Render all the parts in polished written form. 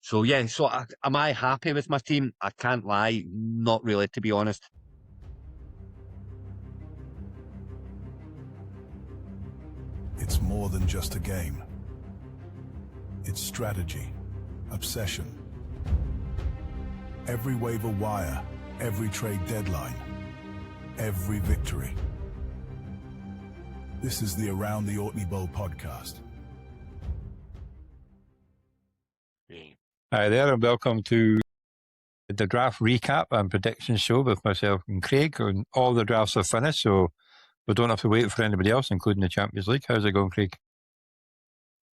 So yeah, am I happy with my team? I can't lie, not really, to be honest. It's more than just a game. It's strategy, obsession. Every waiver wire, every trade deadline, every victory. This is the Around the OrkneyBowl podcast. Hi there, and welcome to the draft recap and prediction show with myself and Craig. And all the drafts are finished, so we don't have to wait for anybody else, including the Champions League. How's it going, Craig?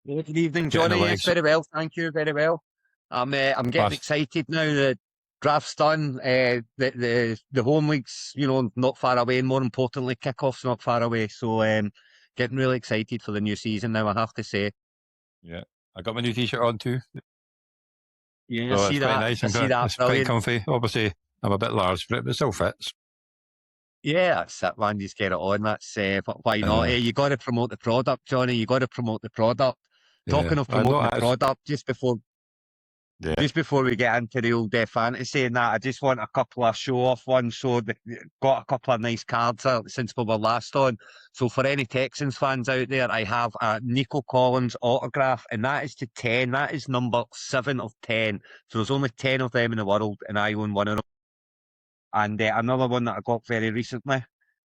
Good evening, Johnny. Yes, very well, thank you, very well. I'm getting excited now. The draft's done. The home league's not far away, and more importantly, kickoff's not far away. So getting really excited for the new season now, I have to say. Yeah, I got my new T-shirt on too. Yeah, so I see that. Nice. I see that. It's quite comfy. Obviously, I'm a bit large, but it still fits. Yeah, that's it, man. Just get it on. That's why not? You got to promote the product, Johnny. You got to promote the product. Talking of promoting the product, just before we get into the old fantasy and that, I just want a couple of show-off ones. So got a couple of nice cards since we were last on. So for any Texans fans out there, I have a Nico Collins autograph, and that is to 10. That is number 7 of 10. So there's only 10 of them in the world, and I own one of them. And another one that I got very recently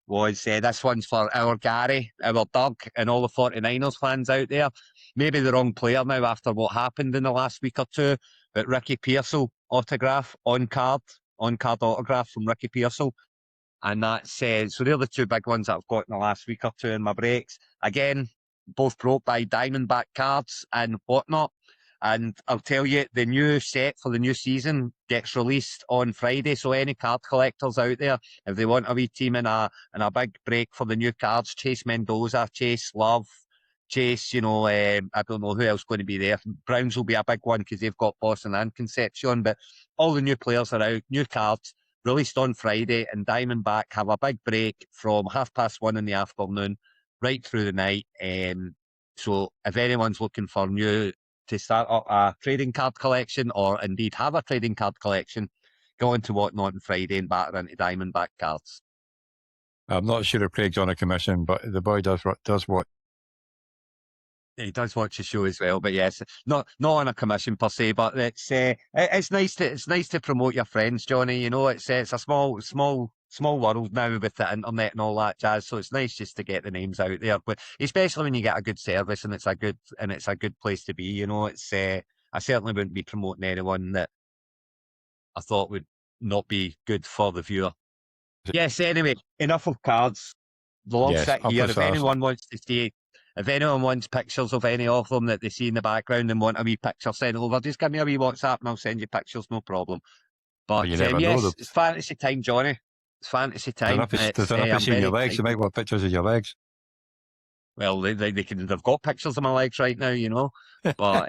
was this one's for our Gary, our Doug, and all the 49ers fans out there. Maybe the wrong player now after what happened in the last week or two, but Ricky Pearsall autograph, on-card autograph from Ricky Pearsall. And that's, so they're the two big ones that I've got in the last week or two in my breaks. Again, both brought by Diamondback cards and whatnot. And I'll tell you, the new set for the new season gets released on Friday. So any card collectors out there, if they want a wee team in a big break for the new cards, Chase Mendoza, Chase Love, Chase, I don't know who else is going to be there. Browns will be a big one because they've got Boston and Concepcion. But all the new players are out, new cards released on Friday, and Diamondback have a big break from 1:30 in the afternoon right through the night. So if anyone's looking for new to start up a trading card collection, or indeed have a trading card collection, go into Whatnot on Friday and batter into Diamondback cards. I'm not sure if Craig's on a commission, but the boy does watch. He does watch the show as well, but yes, not on a commission per se, but it's nice to promote your friends, Johnny. It's a small world now with the internet and all that jazz. So it's nice just to get the names out there, but especially when you get a good service and it's a good place to be. It's I certainly wouldn't be promoting anyone that I thought would not be good for the viewer. Yes. Anyway, enough of cards. The long sit here. If anyone wants pictures of any of them that they see in the background and want a wee picture sent over, just give me a wee WhatsApp and I'll send you pictures, no problem. But yes, it's fantasy time, Johnny. It's fantasy time. There's an episode of your legs. You might want pictures of your legs. Well, they've got pictures of my legs right now, But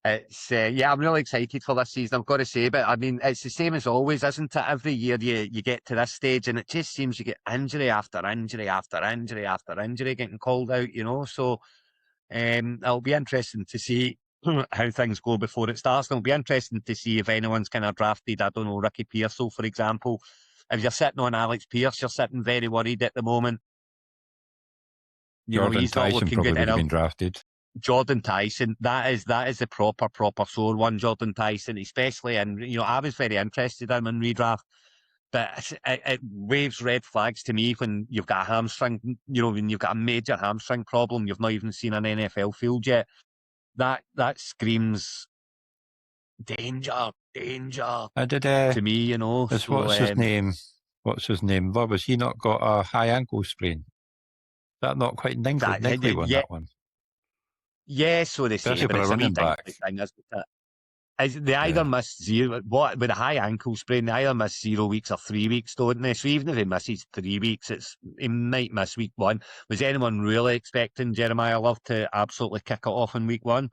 it's I'm really excited for this season, I've got to say. But I mean, it's the same as always, isn't it? Every year you get to this stage and it just seems you get injury after injury after injury after injury getting called out, So it'll be interesting to see how things go before it starts. And it'll be interesting to see if anyone's kind of drafted, I don't know, Ricky Pearsall, for example. If you're sitting on Alex Pierce, you're sitting very worried at the moment. He's Tyson not looking good. Been drafted. Jordan Tyson, that is the proper sore one, Jordan Tyson, especially. And I was very interested in him in redraft, but it waves red flags to me when you've got a hamstring. When you've got a major hamstring problem, you've not even seen an NFL field yet. That screams danger to me. What's his name? What's his name? Was he not got a high ankle sprain? That not quite niggly one. That one. Yeah, so they say, but it's a wee thing, they either miss zero. What with a high ankle sprain, they either miss 0 weeks or 3 weeks, don't they? So even if he misses 3 weeks, he might miss week 1. Was anyone really expecting Jeremiah Love to absolutely kick it off in week 1?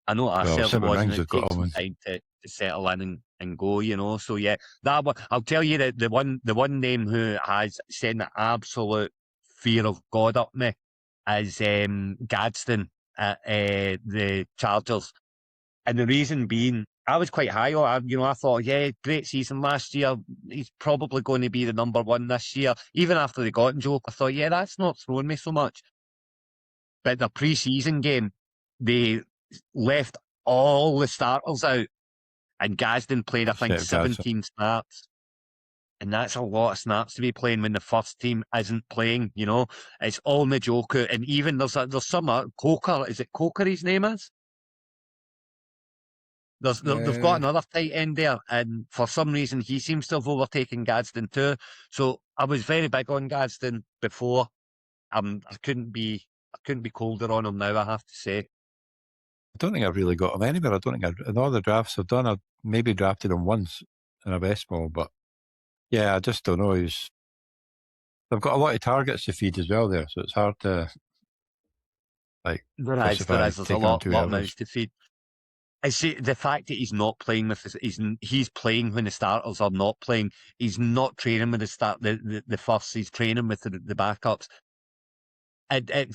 I know I certainly wasn't. It takes some time to settle in and go, So yeah, that one. I'll tell you that the one name who has sent the absolute fear of God up me is Gadsden at the Chargers. And the reason being, I was quite high on him. I thought, yeah, great season last year. He's probably going to be the number one this year. Even after they got in Joe, I thought, yeah, that's not throwing me so much. But the pre-season game, they left all the starters out, and Gadsden played, I think, 17 snaps. And that's a lot of snaps to be playing when the first team isn't playing, It's all Njoku. And even there's some, Coker, is it Coker his name is? They've got another tight end there, and for some reason he seems to have overtaken Gadsden too. So I was very big on Gadsden before. I couldn't be colder on him now, I have to say. I don't think I've really got him anywhere. I don't think in all the drafts I've done, I've maybe drafted him once in a best ball, but yeah, I just don't know. They've got a lot of targets to feed as well there, so it's hard to there is. There's a lot of mouths to feed. I see the fact that he's not playing with he's playing when the starters are not playing. He's not training with the first. He's training with the backups. It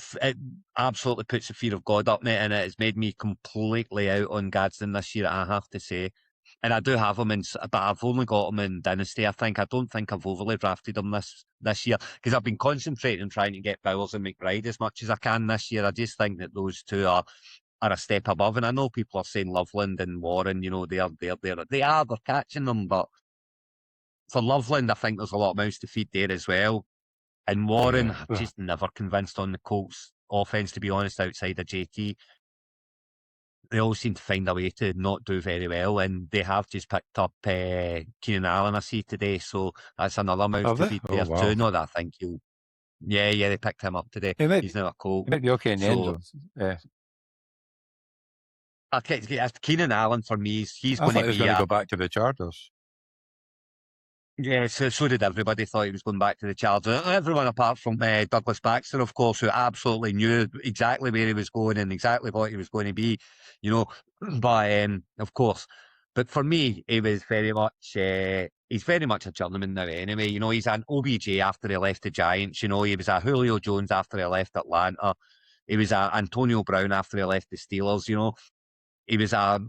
absolutely puts the fear of God up me, and it has made me completely out on Gadsden this year, I have to say. And I do have him but I've only got him in Dynasty. I don't think I've overly drafted him this year, because I've been concentrating on trying to get Bowers and McBride as much as I can this year. I just think that those two are a step above. And I know people are saying Loveland and Warren, they're catching them, but for Loveland, I think there's a lot of mouths to feed there as well. And Warren, I'm just never convinced on the Colts offense, to be honest, outside of JT. They all seem to find a way to not do very well, and they have just picked up Keenan Allen, I see today, so that's another mouth to feed there too. Not that I think he'll... Yeah, they picked him up today. He's now a Colt. He might be okay in the end zone. Yeah. Keenan Allen, for me, he's going to go back to the Chargers. Yeah, so did everybody. Thought he was going back to the Chargers. Everyone apart from Douglas Baxter, of course, who absolutely knew exactly where he was going and exactly what he was going to be, But of course, but for me, he was very much. He's very much a journeyman now. Anyway, he's an OBJ after he left the Giants. He was a Julio Jones after he left Atlanta. He was a Antonio Brown after he left the Steelers. He was a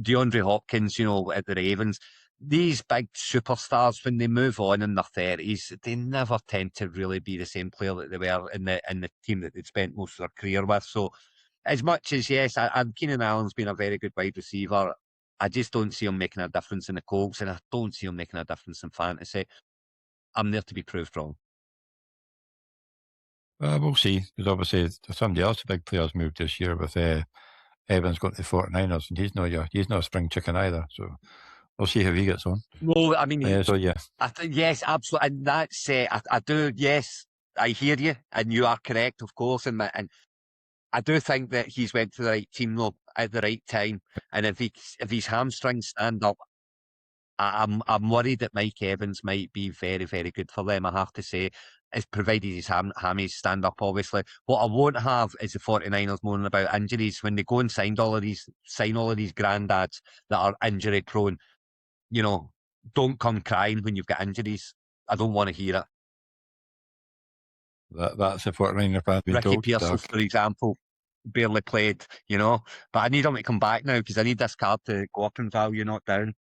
DeAndre Hopkins. At the Ravens. These big superstars, when they move on in their 30s, they never tend to really be the same player that they were in the team that they'd spent most of their career with. So, as much as, yes, Keenan Allen's been a very good wide receiver, I just don't see him making a difference in the Colts, and I don't see him making a difference in fantasy. I'm there to be proved wrong. We'll see, because obviously somebody else, the big players moved this year with Evans got the 49ers, and he's not a spring chicken either, so... We'll see how he gets on. No, I mean, yeah. Yes, absolutely. And that's, I do, yes, I hear you, and you are correct, of course. And I do think that he's went to the right team, though, at the right time. And if his hamstrings stand up, I'm worried that Mike Evans might be very, very good for them, I have to say, as provided his hammies stand up, obviously. What I won't have is the 49ers moaning about injuries when they go and sign all of these granddads that are injury prone. Don't come crying when you've got injuries. I don't want to hear it. That's the 49er fan being Ricky told. Pearsall, for example, barely played, but I need him to come back now because I need this card to go up in value, not down.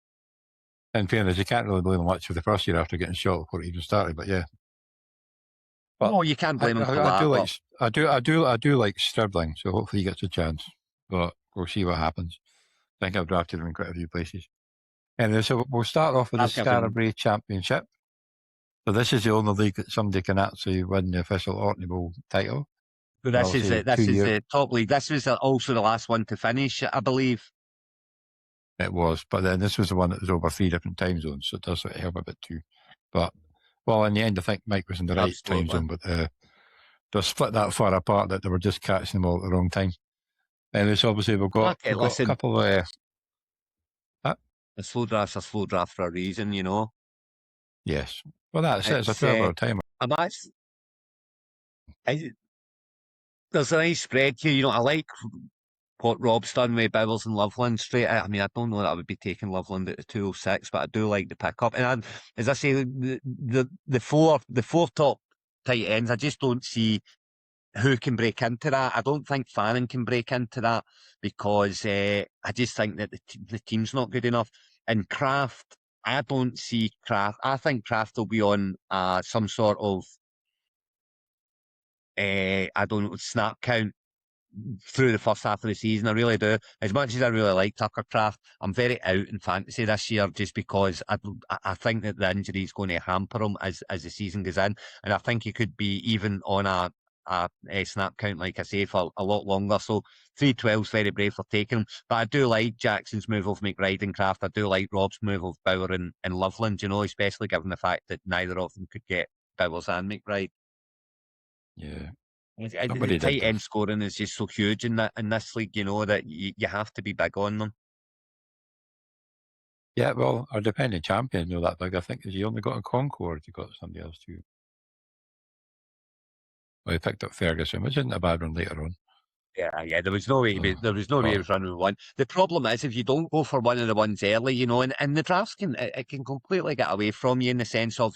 In fairness, you can't really blame him much for the first year after getting shot before it even started, but yeah. But you can't blame him for that. I do like Stribling, so hopefully he gets a chance. But we'll see what happens. I think I've drafted him in quite a few places. Anyway, so we'll start off with the Skara Brae Championship. So this is the only league that somebody can actually win the official OrkneyBowl title. But this is the top league. This was also the last one to finish, I believe. It was, but then this was the one that was over 3 different time zones, so it does sort of help a bit too. But, well, in the end, I think Mike was in the right time zone, but they're split that far apart that they were just catching them all at the wrong time. Anyway, so obviously we've got a couple of... A slow draft's a slow draft for a reason, Yes. Well, that's it. It's a 12-hour timer. There's a nice spread here. I like what Rob's done with Bowers and Loveland straight out. I mean, I don't know that I would be taking Loveland at the 206, but I do like the pickup. And as I say, the four top tight ends, I just don't see who can break into that. I don't think Fannin can break into that because I just think that the team's not good enough. And Kraft, I don't see Kraft. I think Kraft will be on some sort of, I don't know, snap count through the first half of the season. I really do. As much as I really like Tucker Kraft, I'm very out in fantasy this year just because I think that the injury is going to hamper him as the season goes in, and I think he could be even on a snap count, like I say, for a lot longer. So 312 is very brave for taking him, but I do like Jackson's move of McBride and Kraft. I do like Rob's move of Bauer and Loveland, especially given the fact that neither of them could get Bowers and McBride. Yeah. The tight end scoring is just so huge in this league, that you have to be big on them. Yeah, well, our defending champion, that big. I think you only got a Concord. You got somebody else too. Well, he picked up Ferguson, which isn't a bad one later on. Yeah. There was no way. There was no way he was running with one. The problem is if you don't go for one of the ones early, and the drafts can completely get away from you in the sense of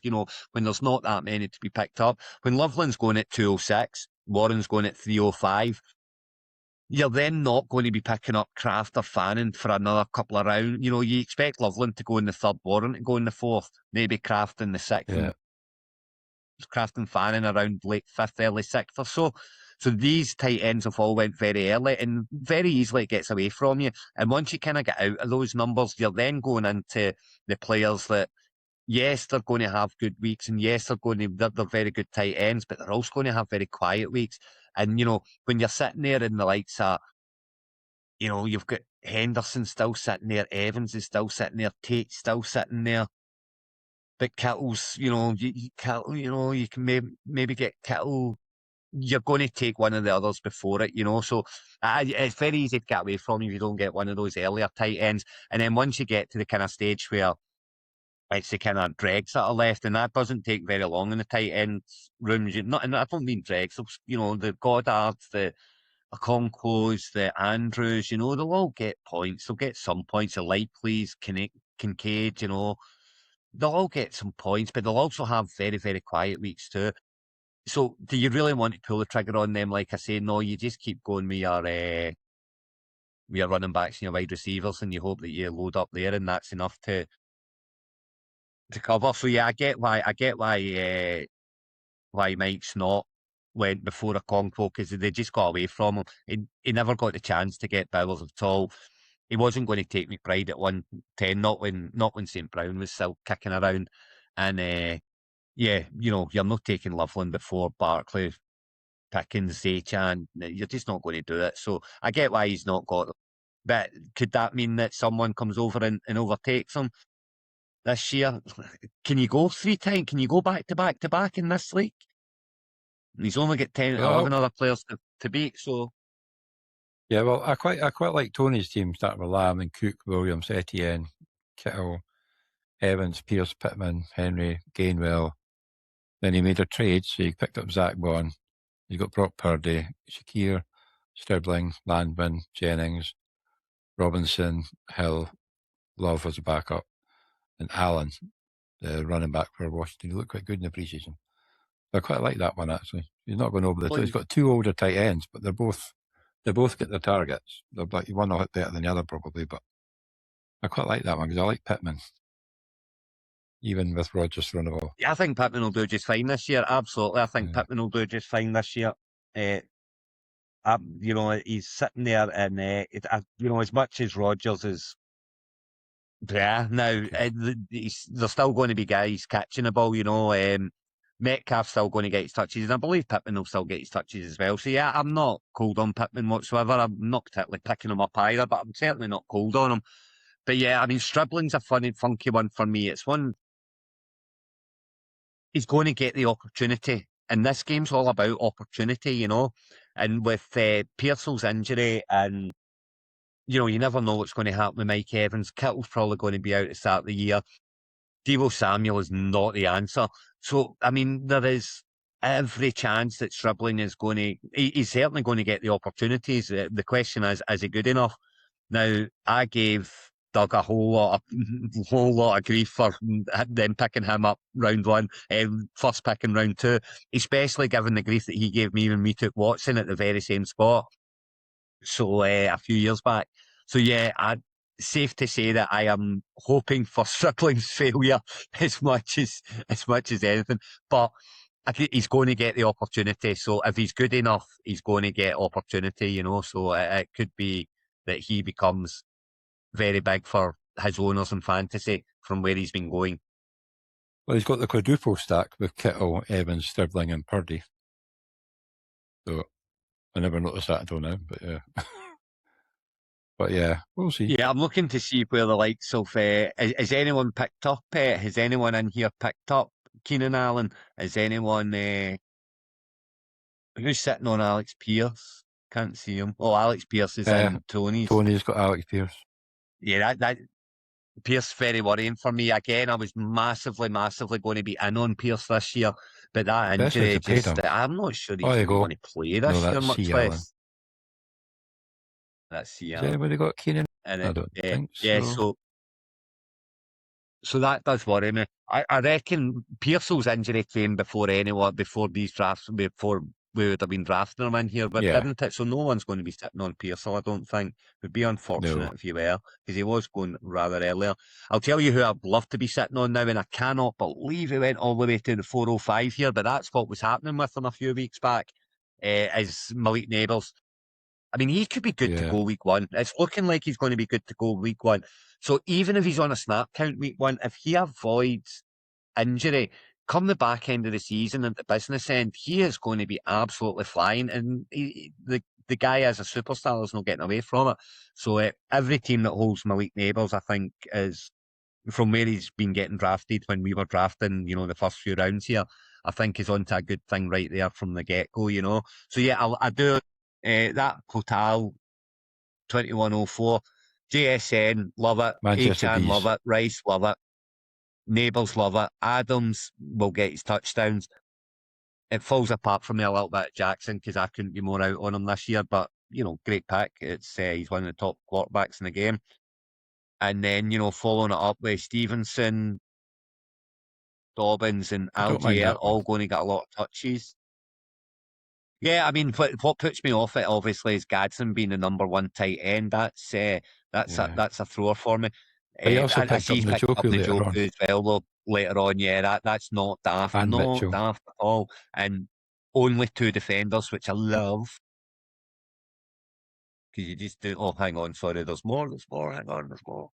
when there's not that many to be picked up. When Loveland's going at 206, Warren's going at 305. You're then not going to be picking up Kraft or Fannin for another couple of rounds. You expect Loveland to go in the third, Warren to go in the fourth, maybe Kraft in the sixth. Yeah. Kraft and Fannin around late fifth, early sixth or so. So these tight ends have all went very early and very easily it gets away from you. And once you kind of get out of those numbers, you're then going into the players that, yes, they're going to have good weeks, and yes, they're very good tight ends, but they're also going to have very quiet weeks. And, when you're sitting there in the likes of, you've got Henderson still sitting there, Evans is still sitting there, Tate's still sitting there. But Kittle's, you can maybe get Kittle. You're going to take one of the others before it, So it's very easy to get away from you if you don't get one of those earlier tight ends. And then once you get to the kind of stage where it's the kind of dregs that are left, and that doesn't take very long in the tight end rooms. And I don't mean dregs, the Goddards, the Okonkwo's, the Andrews, they'll all get points. They'll get some points. The Likeleys, Kincaid, they'll all get some points, but they'll also have very, very quiet weeks too. So do you really want to pull the trigger on them? Like I say, no, you just keep going with your running backs and your wide receivers, and you hope that you load up there, and that's enough to cover. So yeah, I get why Mike's not went before Okonkwo, because they just got away from him. He never got the chance to get Bowers at all. He wasn't going to take McBride at 110, not when St. Brown was still kicking around. And yeah, you're not taking Loveland before Barkley, Pickens, Zachan. You're just not going to do it. So I get why he's not got them. But could that mean that someone comes over and overtakes him this year? Can you go 3 times? Can you go back to back to back in this league? And he's only got 10, 11 other players to beat. So yeah, well, I quite like Tony's team, starting with Lamb and Cook, Williams, Etienne, Kittle, Evans, Pierce, Pittman, Henry, Gainwell. Then he made a trade, so he picked up Zach Bond. He got Brock Purdy, Shakir, Stribling, Landman, Jennings, Robinson, Hill, Love as a backup, and Allen, the running back for Washington. He looked quite good in the preseason. I quite like that one, actually. He's not going over the top. He's got 2 older tight ends, but they both get their targets. They're like, one will hit better than the other, probably, but I quite like that one because I like Pittman, even with Rodgers throwing the ball. Yeah, I think Pittman will do just fine this year. Absolutely. I think Pittman will do just fine this year. He's sitting there and, as much as Rodgers is Brae now, there's still going to be guys catching the ball, Metcalf's still going to get his touches, and I believe Pittman will still get his touches as well. So yeah, I'm not cold on Pittman whatsoever. I'm not particularly picking him up either, but I'm certainly not cold on him. But yeah, I mean, Stribling's a funny, funky one for me. It's one, he's going to get the opportunity, and this game's all about opportunity, and with Pearsall's injury, and you never know what's going to happen with Mike Evans. Kittle's probably going to be out at the start of the year. Deebo Samuel is not the answer. So, I mean, there is every chance that Stribling is he's certainly going to get the opportunities. The question is he good enough? Now, I gave dug a whole lot of grief for them picking him up round one, first pick in round two, especially given the grief that he gave me when we took Watson at the very same spot. So a few years back. So yeah, safe to say that I am hoping for Strickling's failure as much as anything. But I think he's going to get the opportunity. So if he's good enough, he's going to get opportunity, you know. So it could be that he becomes very big for his owners in fantasy from where he's been going. Well, he's got the quadruple stack with Kittle, Evans, Sterling and Purdy. So I never noticed that until now, but yeah. But yeah, we'll see. Yeah, I'm looking to see where the likes of... has anyone picked up... has anyone in here picked up Keenan Allen? Has anyone... who's sitting on Alex Pearce? Can't see him. Oh, Alex Pearce is in Tony's. Tony's got Alex Pearce. Yeah, that Pearce very worrying for me. Again, I was massively going to be in on Pearce this year, but that injury I'm not sure he's going to play this year, much less. That's Has anybody got Keenan? I don't think so. Yeah, so that does worry me. I reckon Pearsall's injury came before these drafts, before we would have been drafting him in here, but didn't it? So no one's going to be sitting on Pearsall, I don't think. It would be unfortunate if he were, because he was going rather earlier. I'll tell you who I'd love to be sitting on now, and I cannot believe he went all the way to the 405 here, but that's what was happening with him a few weeks back, is Malik Nabers. I mean, he could be good to go week one. It's looking like he's going to be good to go week one. So even if he's on a snap count week one, if he avoids injury, come the back end of the season and the business end, he is going to be absolutely flying. And the guy as a superstar is not getting away from it. So every team that holds Malik Nabers, I think, is from where he's been getting drafted when we were drafting, you know, the first few rounds here, I think is onto a good thing right there from the get-go, you know. So yeah, I do... that Total 2104, JSN love it, Achan love it, Rice love it, Nabers love it, Adams will get his touchdowns. It falls apart for me a little bit at Jackson because I couldn't be more out on him this year, but you know, great pick. It's he's one of the top quarterbacks in the game. And then, you know, following it up with Stevenson, Dobbins and Algier all going to get a lot of touches. Yeah, I mean, what puts me off it obviously is Gadsden being the number one tight end. That's a thrower for me. He also picked up Njoku as well though, later on. Yeah, that's not daft, and not Mitchell. Daft at all. And only two defenders, which I love. Because you just do. Oh, hang on, sorry. There's more. Hang on, there's more.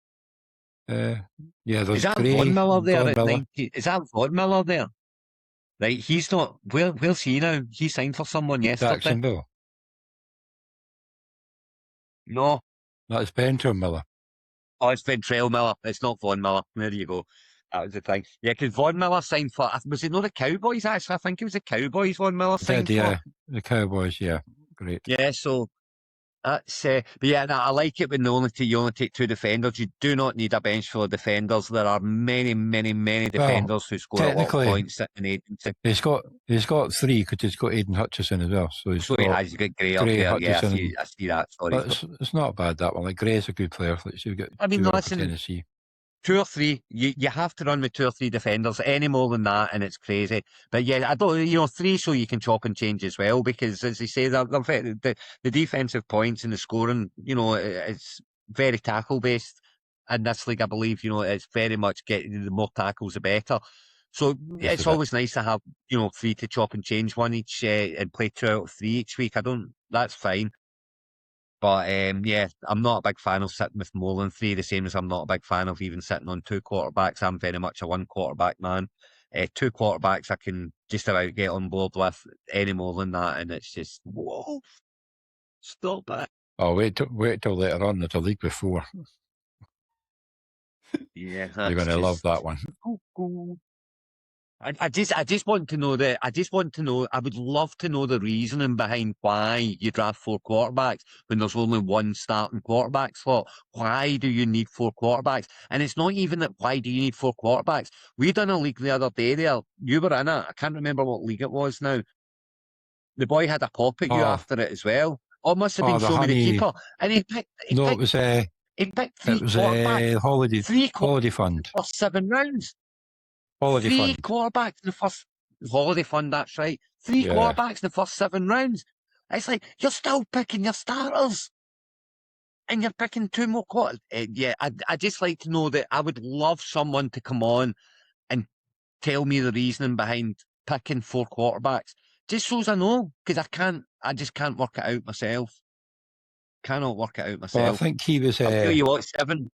There's is that Brae, Von Miller there at 90? Is that Von Miller there? Right, he's not. Where's he now? He signed for someone yesterday. Jacksonville. No. That's Ventrell Miller. Oh, it's Ventrell Miller. It's not Von Miller. There you go. That was the thing. Yeah, because Von Miller signed for... Was it not the Cowboys, actually? I think it was the Cowboys Von Miller signed for. The Cowboys, yeah. Great. Yeah, so... That's, but yeah, I like it when you only take two defenders. You do not need a bench full of defenders. There are many defenders who score a lot of points in agency. He's got three because he's got Aidan Hutchison as well. So he has. He's got Gray up there. Yeah, I see that. Sorry, it's not bad that one. Like Gray's a good player. Like, so listen, Tennessee. Two or three, you have to run with two or three defenders. Any more than that, and it's crazy. But yeah, I don't. You know, three so you can chop and change as well. Because as you say, the defensive points and the scoring, you know, it's very tackle based in this league. I believe, you know, it's very much getting the more tackles the better. So it's always nice to have, you know, three to chop and change one each and play 2 out of 3 each week. That's fine. But yeah, I'm not a big fan of sitting with more than 3, the same as I'm not a big fan of even sitting on 2 quarterbacks. I'm very much a 1 quarterback man. 2 quarterbacks I can just about get on board with. Any more than that, and it's just, whoa, stop it. Oh, wait till later on. There's a league with 4. Yeah, you're going to love that one. I just want to know I would love to know the reasoning behind why you draft 4 quarterbacks when there's only 1 starting quarterback slot. Why do you need 4 quarterbacks? And it's not even that why do you need 4 quarterbacks? We done a league the other day there. You were in it. I can't remember what league it was now. The boy had a pop at you after it as well. Oh, it must have been Show Me the Keeper. And he picked... it was He picked three quarterbacks. Holiday Fund. First 7 rounds. Holiday three Fund. Quarterbacks in the first Holiday Fund, that's right. Three quarterbacks in the first 7 rounds. It's like, you're still picking your starters. And you're picking 2 more quarters. I just like to know that I would love someone to come on and tell me the reasoning behind picking 4 quarterbacks. Just so as I know, because I just can't work it out myself. Cannot work it out myself. Well, I think he was. I'll tell you what, 7.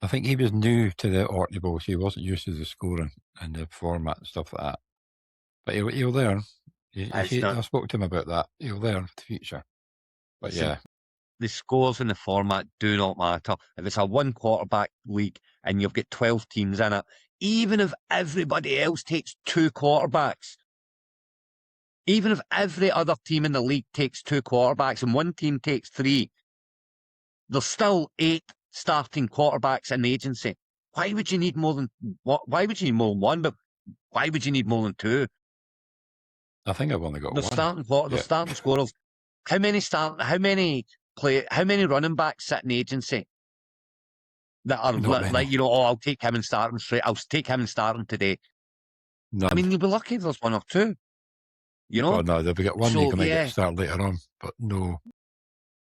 I think he was new to the OrkneyBowl, so he wasn't used to the scoring and the format and stuff like that. But he'll learn. I spoke to him about that. He'll learn for the future. But yeah. The scores and the format do not matter. If it's a 1 quarterback league and you've got 12 teams in it, even if everybody else takes 2 quarterbacks, even if every other team in the league takes 2 quarterbacks and one team takes 3, there's still 8 starting quarterbacks in the agency. Why would you need more than what? Why would you need more than 1? But why would you need more than 2? I think I've only got the 1. The starting scorers. How many running backs sit in the agency that are I'll take him and start him straight. I'll take him and start him today. None. I mean, you'll be lucky if there's 1 or 2. Oh no, they'll get 1 you can make it start later on, but no.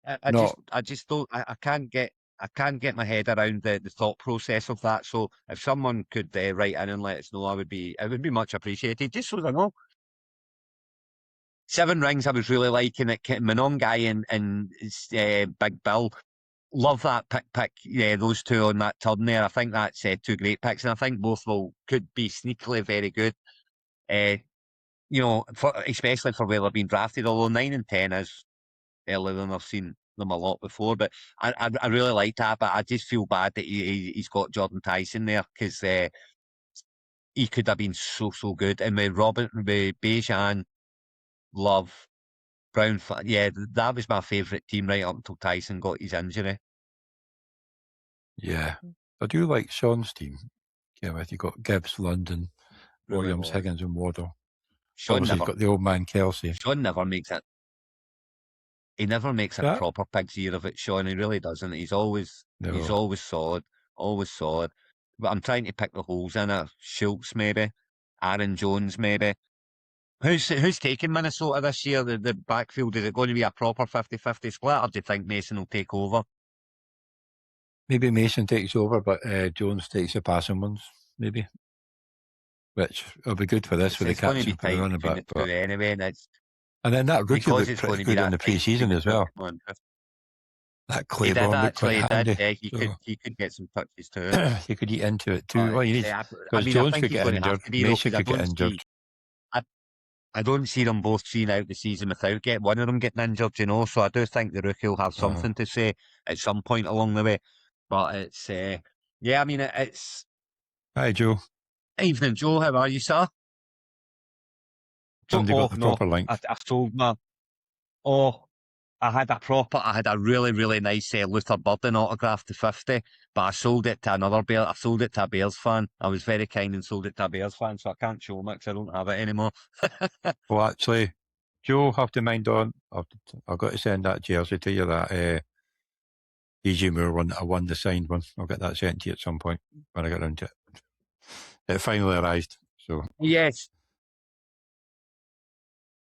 I just don't. I can't get my head around the thought process of that. So if someone could write in and let us know, it would be much appreciated. Just so I know. 7 rings, I was really liking it. Manon guy and Big Bill. Love that pick. Yeah, those 2 on that turn there. I think that's 2 great picks, and I think both could be sneakily very good. Especially for where they're being drafted, although 9 and 10 is earlier than I've seen them a lot before. But I really like that, but I just feel bad that he's got Jordan Tyson there, because he could have been so good. And with Bejan, Love, Brown, that was my favourite team right up until Tyson got his injury. Yeah, I do like Sean's team. Yeah, you got Gibbs, London, Williams, Higgins, and Waddle. Sean got the old man Kelsey. Sean never makes it. He never makes a proper pig's ear of it, Sean. He really doesn't. He's always solid, always solid. But I'm trying to pick the holes in it. Schultz maybe, Aaron Jones maybe. Who's taking Minnesota this year? The backfield, is it going to be a proper 50-50 split, or do you think Mason will take over? Maybe Mason takes over, but Jones takes the passing ones, maybe. Which will be good for this, for the captain, for the running back. Anyway, and then that rookie looked pretty good in the pre-season as well. That Claiborne looked quite handy. He could get some touches too. He could eat into it too. Well, you need, because Jones could get injured, Mason could get injured. I don't see them both seeing out the season without one of them getting injured, so I do think the rookie will have something to say at some point along the way. But it's, it's... Hi, Joe. Evening, Joe. How are you, sir? Somebody got the proper link. I sold my... I had a really, really nice Luther Burden autograph to 50, but I sold it to another Bear. I sold it to a Bears fan. I was very kind and sold it to a Bears fan, so I can't show them because I don't have it anymore. Well, actually, Joe, have to mind on. I've got to send that jersey to you, that DJ Moore one that I won, the signed one. I'll get that sent to you at some point when I get around to it. It finally arrived. So yes.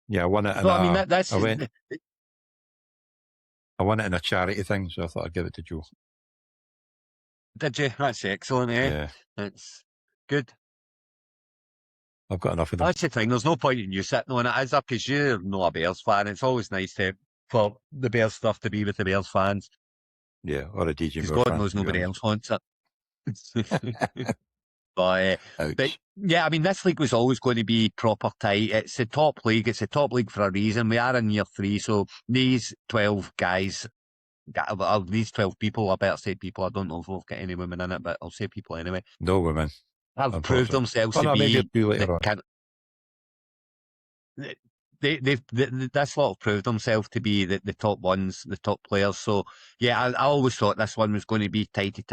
Yeah, I won it. I won it in a charity thing, so I thought I'd give it to Joe. Did you? That's excellent, eh? Yeah. It's good. I've got enough of them. That's the thing. There's no point in you sitting on it, is there? Because you're not a Bears fan. It's always nice for the Bears stuff to be with the Bears fans. Yeah, or a DJ Moore fan. Because God knows nobody else wants it. But yeah, I mean, this league was always going to be proper tight. It's the top league. It's the top league for a reason. We are in year 3, so these 12 guys, these 12 people, I better say people. I don't know if we've got any women in it, but I'll say people anyway. No women. Have proved themselves to be. This lot have proved themselves to be the top ones, the top players. So yeah, I always thought this one was going to be tight.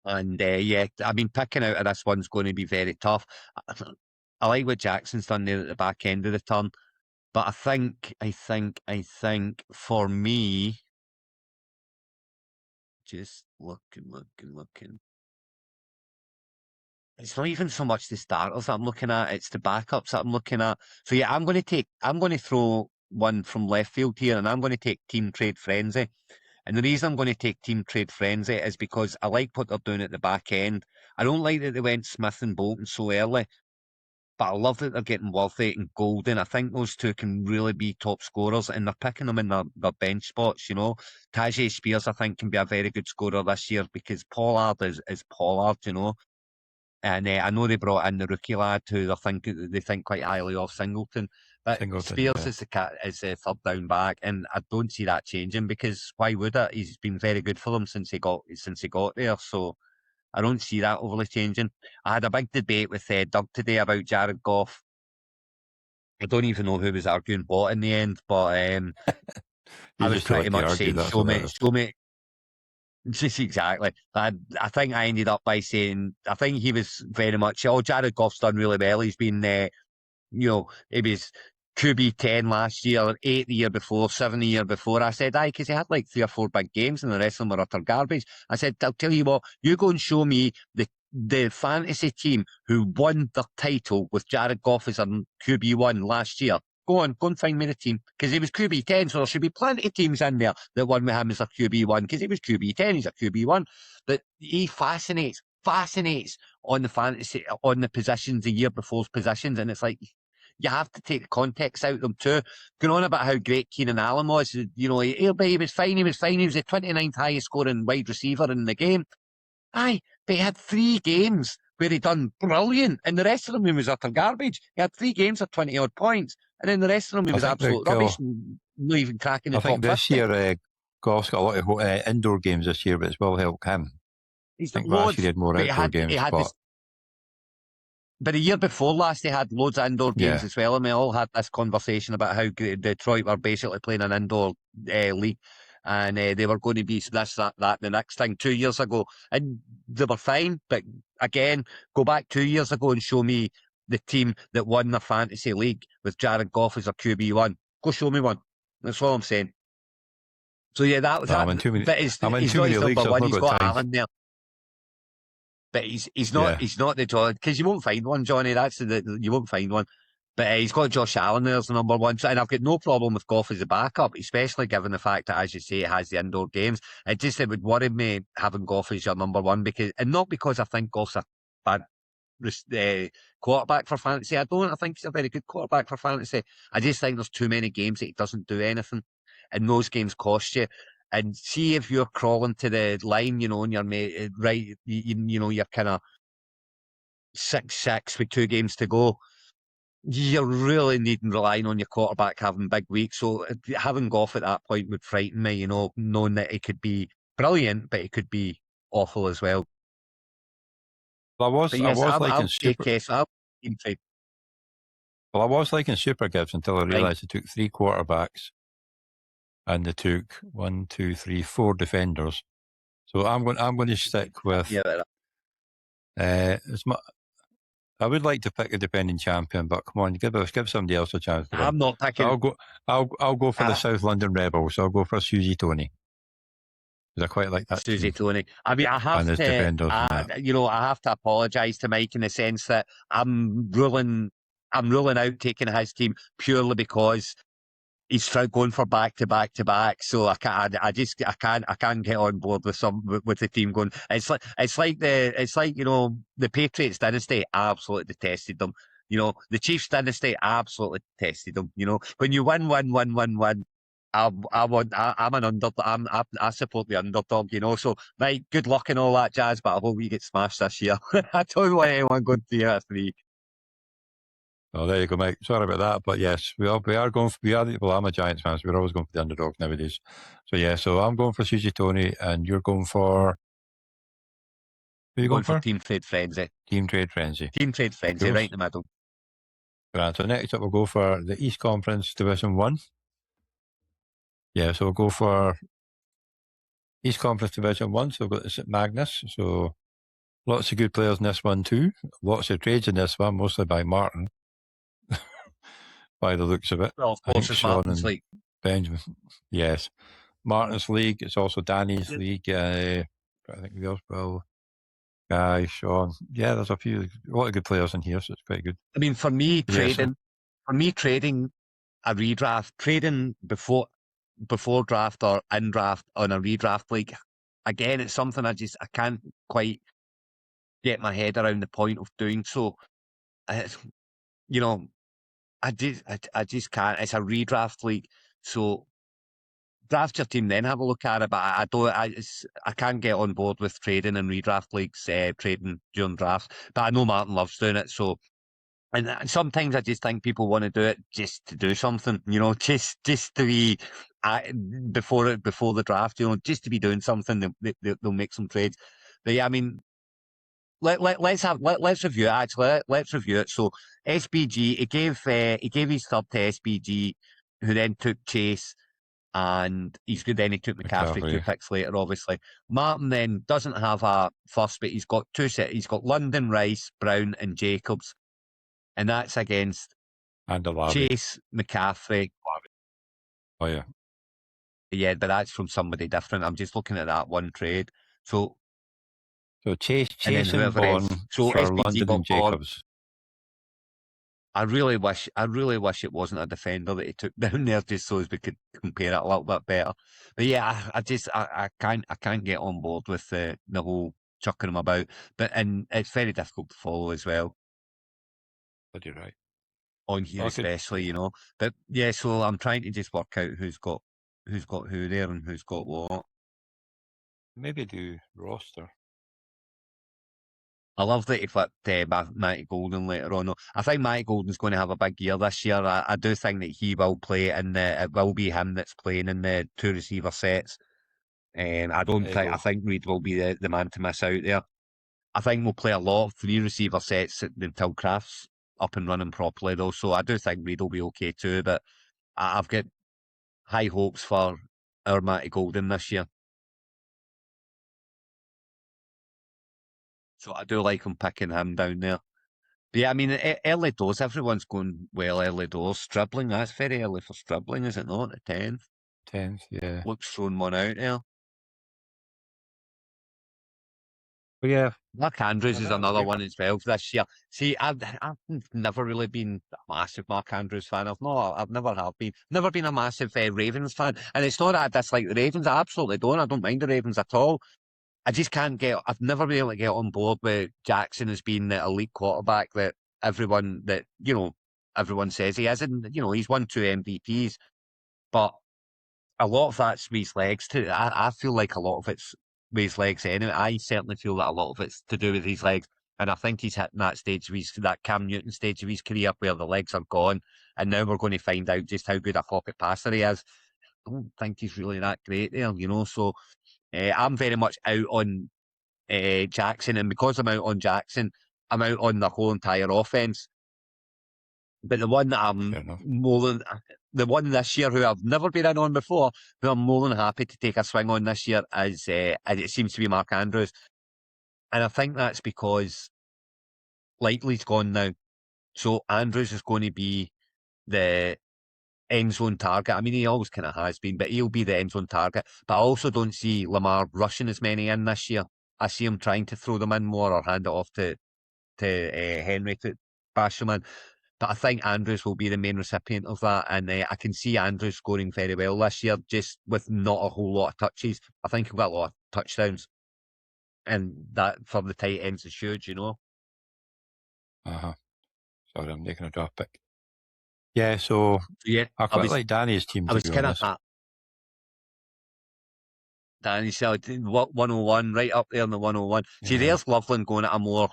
And I mean, picking out of this one's going to be very tough. I like what Jackson's done there at the back end of the turn, But I think for me, just looking. It's not even so much the starters that I'm looking at, it's the backups that I'm looking at. So yeah, I'm going to throw one from left field here, and I'm going to take Team Trade Frenzy. And the reason I'm going to take Team Trade Frenzy is because I like what they're doing at the back end. I don't like that they went Smith and Bolton so early, but I love that they're getting Worthie and Golden. I think those two can really be top scorers, and they're picking them in their bench spots, you know. Tajay Spears, I think, can be a very good scorer this year because Pollard is Pollard, you know. And I know they brought in the rookie lad who they think quite highly of, Singleton. But Spears is the third down back, and I don't see that changing because why would it? He's been very good for them since he got there. So I don't see that overly changing. I had a big debate with Doug today about Jared Goff. I don't even know who was arguing what in the end, but I was pretty much saying, show me. Just exactly. I think I ended up by saying, I think he was very much, Jared Goff's done really well. He's been, he was QB 10 last year, 8 the year before, 7 the year before. I said, aye, because he had like 3 or 4 big games and the rest of them were utter garbage. I said, I'll tell you what, you go and show me the fantasy team who won their title with Jared Goff as a QB1 last year. Go and find me the team, because he was QB 10, so there should be plenty of teams in there that won with him as a QB1, because he was QB 10, he's a QB1. But he fascinates on the fantasy, on the positions, the year before's positions, and it's like, you have to take the context out of them too. Going on about how great Keenan Allen was, you know, he was fine, he was the 29th highest scoring wide receiver in the game. Aye, but he had 3 games where he done brilliant, and the rest of them he was utter garbage. He had 3 games of 20-odd points, and then the rest of them he was absolute rubbish, and not even cracking the top 50. I think this year, Goff's got a lot of indoor games this year, but it's will help him. I think last year he had more outdoor games. But the year before last, they had loads of indoor games as well, and we all had this conversation about how Detroit were basically playing an indoor league, and they were going to be this, that, the next thing 2 years ago, and they were fine. But again, go back 2 years ago and show me the team that won the fantasy league with Jared Goff as a QB1. Go show me one. That's all I'm saying. So yeah, that was that. But he's not his number one. He's got Allen there. But he's not the John, because you won't find one, Johnny. You won't find one. But he's got Josh Allen there as the number one. So, and I've got no problem with Goff as a backup, especially given the fact that, as you say, it has the indoor games. It would worry me having Goff as your number one, and not because I think Goff's a bad quarterback for fantasy. I think he's a very good quarterback for fantasy. I just think there's too many games that he doesn't do anything, and those games cost you. And see if you're crawling to the line, you know, and you're right, you know, you're kind of 6-6 with 2 games to go. You're really relying on your quarterback having big weeks. So having Goff at that point would frighten me, you know, knowing that he could be brilliant, but he could be awful as well. I was liking Super Gibbs until I realised he took 3 quarterbacks. And they took 1, 2, 3, 4 defenders. So I'm going to stick with. I would like to pick a defending champion, but come on, give somebody else a chance. I'm not picking. I'll go for the South London Rebels. I'll go for Susie Tony. Because I quite like that. Susie Tony. I mean, I have I have to apologise to Mike in the sense that I'm ruling out taking his team purely because he's going for back to back, so I can't get on board with the team going. It's like the Patriots dynasty absolutely detested them. You know, the Chiefs dynasty absolutely detested them. You know, when you win, I'm an underdog. I support the underdog. You know, so right, good luck and all that jazz. But I hope we get smashed this year. I don't want anyone going to the 3. Oh, there you go, Mike. Sorry about that, but yes, we are going for. Well, I'm a Giants fan, so we're always going for the underdog nowadays. So yeah, so I'm going for Susie Tony, and you're going for. Who are you going for? Team Trade Frenzy. Team Trade Frenzy. Team Trade Frenzy, right in the middle. Right. So next up, we'll go for the East Conference Division 1. Yeah, so we'll go for East Conference Division 1. So we've got the St. Magnus. So lots of good players in this one too. Lots of trades in this one, mostly by Martin. by the looks of it. Well, of course, it's Martin's League. Benjamin, yes. Martin's League. It's also Danny's League. I think we also will. Guy, Sean. Yeah, there's a lot of good players in here, so it's quite good. I mean, for me, trading a redraft, trading before draft or in draft on a redraft league, again, it's something I can't quite get my head around the point of doing so. You know, I just can't. It's a redraft league, so draft your team, then have a look at it. But I can't get on board with trading in redraft leagues, trading during drafts. But I know Martin loves doing it, so. And sometimes I just think people want to do it just to do something, just to be before the draft, just to be doing something. They'll make some trades. But yeah, I mean, let's review it. Actually, let's review it. So SBG, he gave his third to SBG, who then took Chase, and he took McCaffrey 2 picks later. Obviously, Martin then doesn't have a first, but he's got two sets. He's got London, Rice, Brown, and Jacobs. And that's against Chase, McCaffrey. Oh, yeah. Yeah, but that's from somebody different. I'm just looking at that one trade. So Chase and Bond for SBG London and Jacobs. I really wish it wasn't a defender that he took down there, just so as we could compare it a little bit better. But yeah, I can't get on board with the whole chucking him about. And it's very difficult to follow as well. You're right. On here especially, But yeah, so I'm trying to just work out who's got who there and who's got what. Maybe do roster. I love that he flipped Matty Golden later on. I think Matty Golden's going to have a big year this year. I do think that he will play, and it will be him that's playing in the 2 receiver sets. I think Reid will be the man to miss out there. I think we'll play a lot of 3 receiver sets until Kraft's up and running properly, though. So I do think Reid will be okay too. But I've got high hopes for our Matty Golden this year. So I do like him picking him down there. But yeah, I mean, early doors, everyone's going well early doors. Stribbling, that's very early for Stribbling, is it not? The 10th? 10th, yeah. Looks throwing one out there. But yeah. Mark Andrews is another one as well for this year. See, I've never really been a massive Mark Andrews fan. I've never been. Never been a massive Ravens fan. And it's not that I dislike the Ravens. I absolutely don't. I don't mind the Ravens at all. I just can't I've never been able to get on board with Jackson as being the elite quarterback that everyone says he is. And, he's won 2 MVPs. But a lot of that's with his legs too. I feel like a lot of it's with his legs anyway. I certainly feel that a lot of it's to do with his legs. And I think he's hitting that stage of that Cam Newton stage of his career where the legs are gone. And now we're going to find out just how good a pocket passer he is. I don't think he's really that great there, So I'm very much out on Jackson. And because I'm out on Jackson, I'm out on the whole entire offense. But the one that I'm the one this year who I've never been in on before, who I'm more than happy to take a swing on this year is it seems to be Mark Andrews. And I think that's because Likely's gone now. So Andrews is going to be the end zone target. I mean, he always kind of has been, but he'll be the end zone target. But I also don't see Lamar rushing as many in this year. I see him trying to throw them in more or hand it off to Henry to bash them in. But I think Andrews will be the main recipient of that. And I can see Andrews scoring very well this year, just with not a whole lot of touches. I think he'll get a lot of touchdowns. And that for the tight ends is huge, Uh-huh. Sorry, I'm making a draft pick. Yeah, so I quite like Danny's team. I was kind of that. Danny said 101, right up there in the 101. Yeah. See, there's Loveland going at a more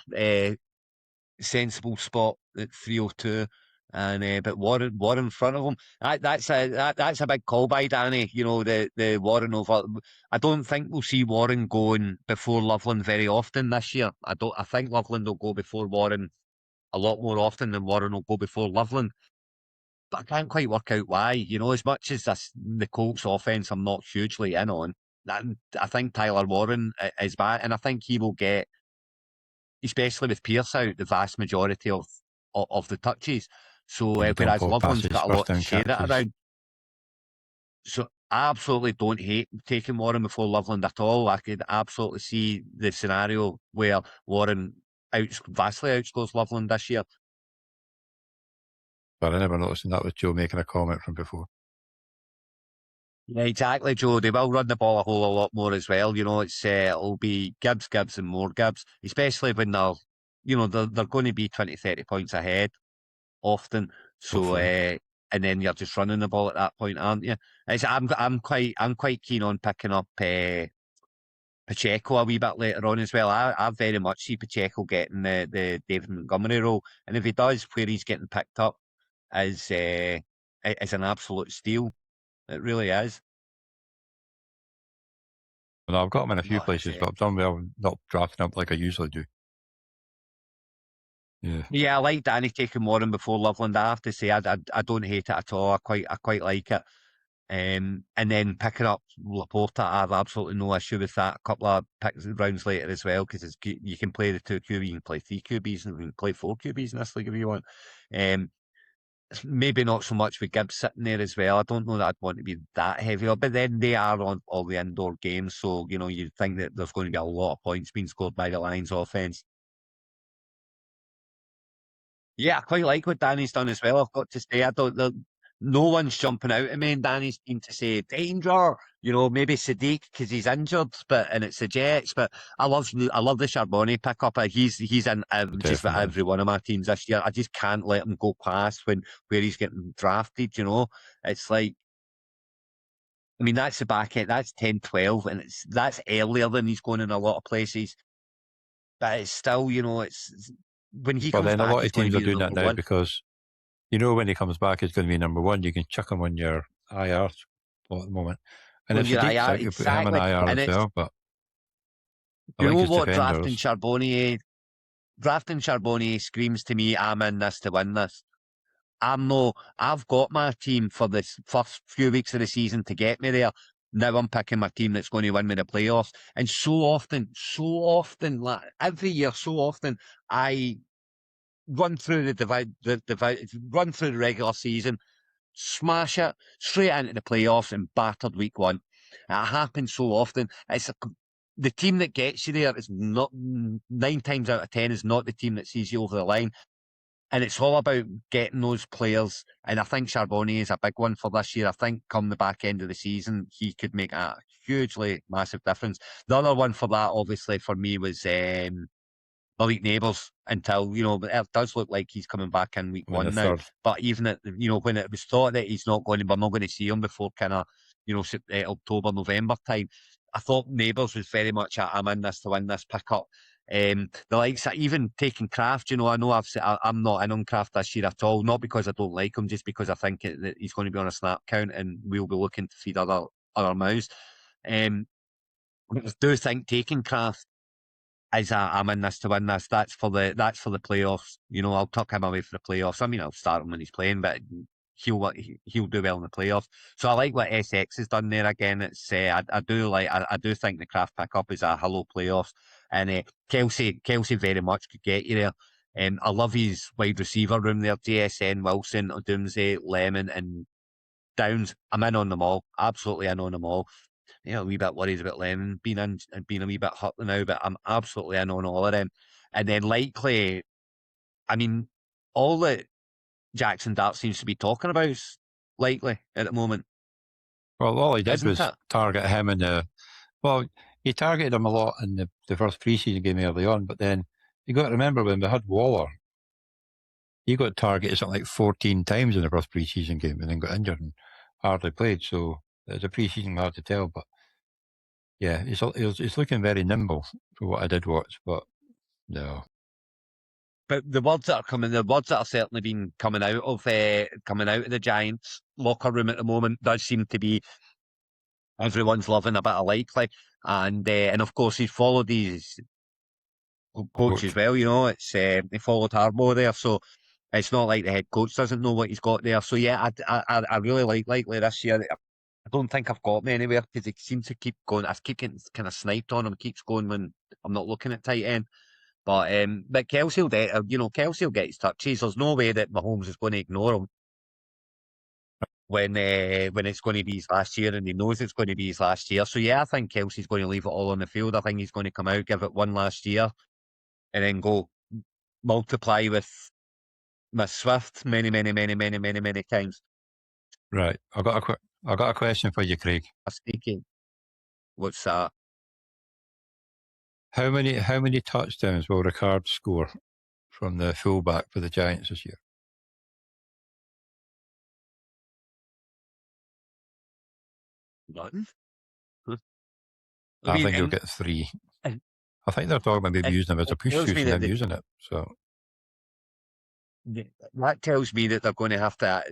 sensible spot at 302, and but Warren in front of him. That's a big call by Danny. The Warren over. I don't think we'll see Warren going before Loveland very often this year. I think Loveland will go before Warren a lot more often than Warren will go before Loveland. But I can't quite work out why. As much as the Colts offense, I'm not hugely in on. I think Tyler Warren is back, and I think he will get, especially with Pearsall, the vast majority of the touches. So whereas Loveland's got a lot to share it catches around. So I absolutely don't hate taking Warren before Loveland at all. I could absolutely see the scenario where Warren vastly outscores Loveland this year. But I never noticed that was Joe making a comment from before. Yeah, exactly, Joe. They will run the ball a whole lot more as well. It'll be Gibbs, and more Gibbs, especially when they're going to be 20, 30 points ahead often. So, and then you're just running the ball at that point, aren't you? I'm quite keen on picking up Pacheco a wee bit later on as well. I very much see Pacheco getting the David Montgomery role, and if he does, where he's getting picked up is an absolute steal. It really is. Well, I've got him in a few places, but I've done well not drafting up like I usually do. Yeah, I like Danny taking Warren before Loveland. I have to say, I don't hate it at all. I quite like it. And then picking up Laporta, I have absolutely no issue with that. A couple of rounds later as well, because you can play the 2 QBs, you can play 3 QBs, and you can play 4 QBs in this league if you want. Maybe not so much with Gibbs sitting there as well. I don't know that I'd want to be that heavy, but then they are on all the indoor games, so you'd think that there's going to be a lot of points being scored by the Lions offense. Yeah, I quite like what Danny's done as well. I've got to say, no one's jumping out at me, and Danny's been to say danger. Maybe Sadiq because he's injured, and it's the Jets. But I love the Charbonnet pickup. He's in just about every one of my teams this year. I just can't let him go past where he's getting drafted. It's like, I mean, that's the back end. That's 10-12, and that's earlier than he's going in a lot of places. But it's still, it's when he comes back. Then a lot of teams are doing that now one. because when he comes back, he's going to be number one. You can chuck him on your IR spot at the moment. And if Sadiq's out, you put him on IR as well. But you know what? Drafting Charbonnet screams to me, I'm in this to win this. I've got my team for this first few weeks of the season to get me there. Now I'm picking my team that's going to win me the playoffs. And so often, like every year, I run through run through the regular season, smash it straight into the playoffs and battered week 1. It happens so often. The team that gets you there is not 9 times out of 10 is not the team that sees you over the line. And it's all about getting those players. And I think Charbonnet is a big one for this year. I think come the back end of the season, he could make a hugely massive difference. The other one for that, obviously, for me was Malik Nabers until, it does look like he's coming back in week 1 now. But even when it was thought that we're not going to see him before kind of, October, November time, I thought Nabers was very much I'm in this to win this pickup. The likes of even taking Kraft, I know I'm not in on Kraft this year at all, not because I don't like him, just because I think that he's going to be on a snap count and we'll be looking to feed other mouths. I do think taking Kraft is I'm in this to win this. That's for the playoffs. I'll tuck him away for the playoffs. I mean, I'll start him when he's playing, but he'll do well in the playoffs. So I like what SX has done there again. It's I do think the Kraft pickup is a hello playoffs, and Kelsey very much could get you there. I love his wide receiver room there. JSN, Wilson, Odumze, Lemon, and Downs. I'm in on them all. Absolutely in on them all. A wee bit worried about Lemon being a wee bit hurt now, but I'm absolutely in on all of them. And then likely, I mean, all that Jackson Dart seems to be talking about is likely at the moment. Well, all he did was target him he targeted him a lot in the first preseason game early on, but then you got to remember when we had Waller, he got targeted something like 14 times in the first preseason game and then got injured and hardly played. So it's a preseason hard to tell, but yeah, he's looking very nimble for what I did watch, but no. But the words that are certainly been coming out of the Giants locker room at the moment does seem to be everyone's loving a bit of Likely, and of course he's followed his coach as well. It's he followed Harbaugh there, so it's not like the head coach doesn't know what he's got there. So yeah, I really like Likely this year. I don't think I've got me anywhere because he seems to keep going. I keep getting kind of sniped on him. Keeps going when I'm not looking at tight end. But Kelsey will get, Kelsey will get his touches. There's no way that Mahomes is going to ignore him when it's going to be his last year, and he knows it's going to be his last year. So yeah, I think Kelsey's going to leave it all on the field. I think he's going to come out, give it one last year, and then go multiply with Miss Swift many times. Right. I got a question for you, Craig. Speaking. What's that? How many touchdowns will Ricard score from the fullback for the Giants this year? None. I think he'll get 3. I think they're talking about maybe using him as a push shoot and them using it. So that tells me that they're going to have to.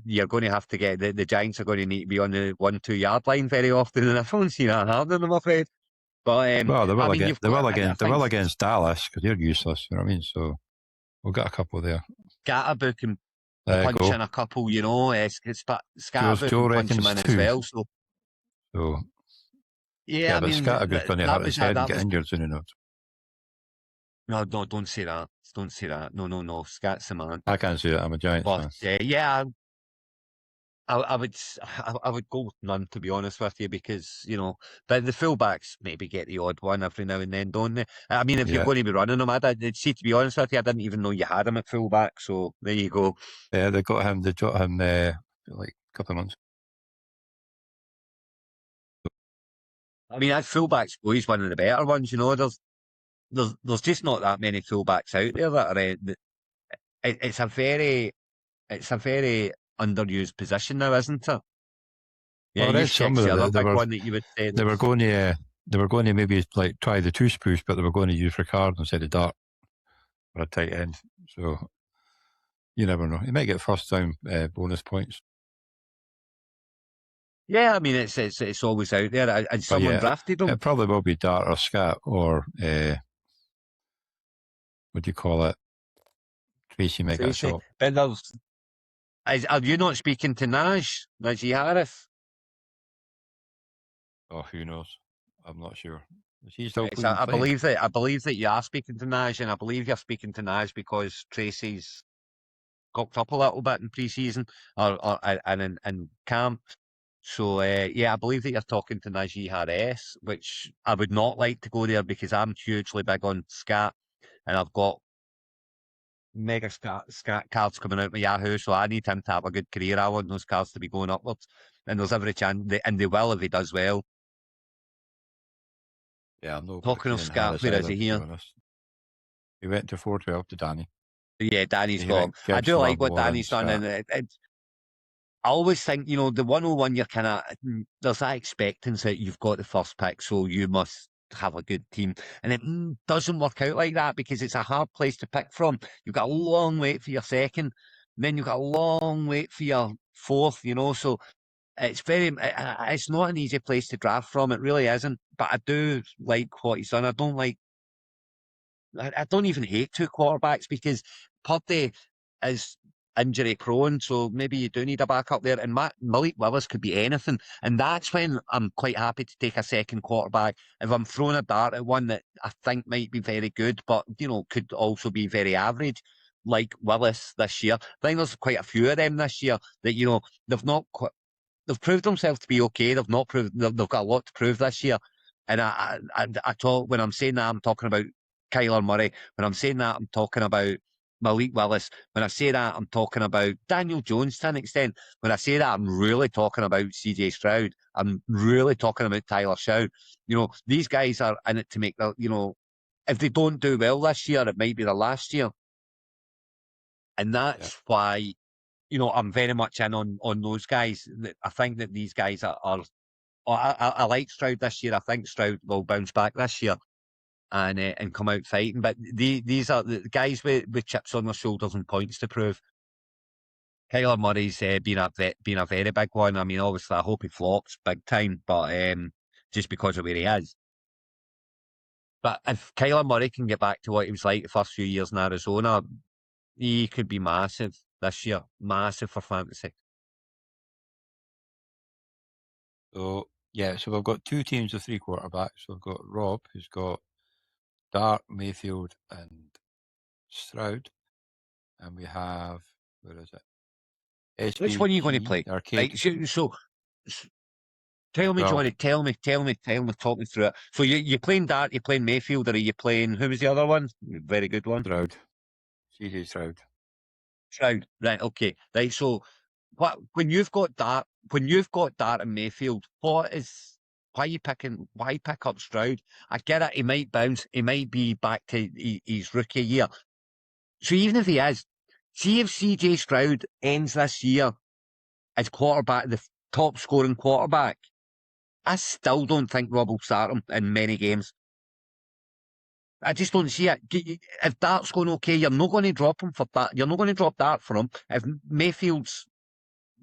You're going to have to get the Giants are going to need to be on the 1-2 yard line very often, and I don't see that happening, I'm afraid. But well, they will against Dallas because they're useless. You know what I mean? So we'll get a couple there. Scatterbook can punch in a couple. Scatterbook can punch him in as well. So yeah, I mean, Scatterbook's going to hurt his head and get injured soon enough. No, don't say that. Don't say that. No. Scat's the man. I can't say that. I'm a Giants fan. Yeah. I would go with none, to be honest with you, because but the fullbacks maybe get the odd one every now and then, don't they? I mean, if you're going to be running them, to be honest with you, I didn't even know you had him at fullback. So there you go. Yeah, they got him. Like a couple of months. I mean, that fullback's always one of the better ones. There's just not that many fullbacks out there that are. It's a very underused position now, isn't it? Yeah, well, some of one that you would say they were going to maybe like try the touche push, but they were going to use Ricard instead of Dart for a tight end. So you never know. You might get first time bonus points. Yeah, I mean it's always out there. And someone drafted them. It probably will be Dart or Scat or what do you call it? Tracy might get a shot. But are you not speaking to Najee Harris? Oh, who knows? I'm not sure. Is he still I believe that you are speaking to Naj, and I believe you're speaking to Naj because Tracy's cocked up a little bit in pre-season and in camp. So I believe that you're talking to Najee Harris, which I would not like to go there because I'm hugely big on Scat, and I've got mega Scat cards coming out my Yahoo, so I need him to have a good career. I want those cards to be going upwards, and there's every chance, and they will if he does well. Yeah, I'm not talking of Scat. Where is he here? He went to 412 to Danny. Yeah, Danny's gone. I do like what Danny's done, and I always think, the 101, you're kind of, there's that expectancy that you've got the first pick, so you must have a good team. And it doesn't work out like that because it's a hard place to pick from. You've got a long wait for your second, and then you've got a long wait for your fourth, so it's not an easy place to draft from. It really isn't. But I do like what he's done. I don't even hate two quarterbacks because Purdy is injury prone, so maybe you do need a backup there. And Malik Willis could be anything, and that's when I'm quite happy to take a second quarterback if I'm throwing a dart at one that I think might be very good, but could also be very average, like Willis this year. I think there's quite a few of them this year that they've proved themselves to be okay. They've got a lot to prove this year, and I talk when I'm saying that I'm talking about Kyler Murray. When I'm saying that I'm talking about Malik Willis. When I say that, I'm talking about Daniel Jones to an extent. When I say that, I'm really talking about CJ Stroud. I'm really talking about Tyler Shaw. These guys are in it to make if they don't do well this year, it might be the last year. And that's why, I'm very much in on those guys. I think that these guys are I like Stroud this year. I think Stroud will bounce back this year and come out fighting. But these are the guys with chips on their shoulders and points to prove. Kyler Murray's been a very big one. I mean, obviously, I hope he flops big time, but just because of where he is. But if Kyler Murray can get back to what he was like the first few years in Arizona, he could be massive this year. Massive for fantasy. So, so we've got two teams of three quarterbacks. We've got Rob, who's got Dart, Mayfield, and Stroud. And we have, where is it? SBG, which one are you going to play? Arcade. Right, so tell me, Johnny, tell me, talk me through it. So you're playing Dart, you're playing Mayfield, or are you playing, who was the other one? Very good one. Stroud. CJ Stroud. Stroud, right, okay. Right, so when you've got Dart and Mayfield, why pick up Stroud? I get it, he might bounce, he might be back to his rookie year. So even if he is, see if CJ Stroud ends this year as quarterback, the top scoring quarterback, I still don't think Rob will start him in many games. I just don't see it. If Dart's going okay, you're not going to drop him for that. You're not going to drop Dart for him. If Mayfield's,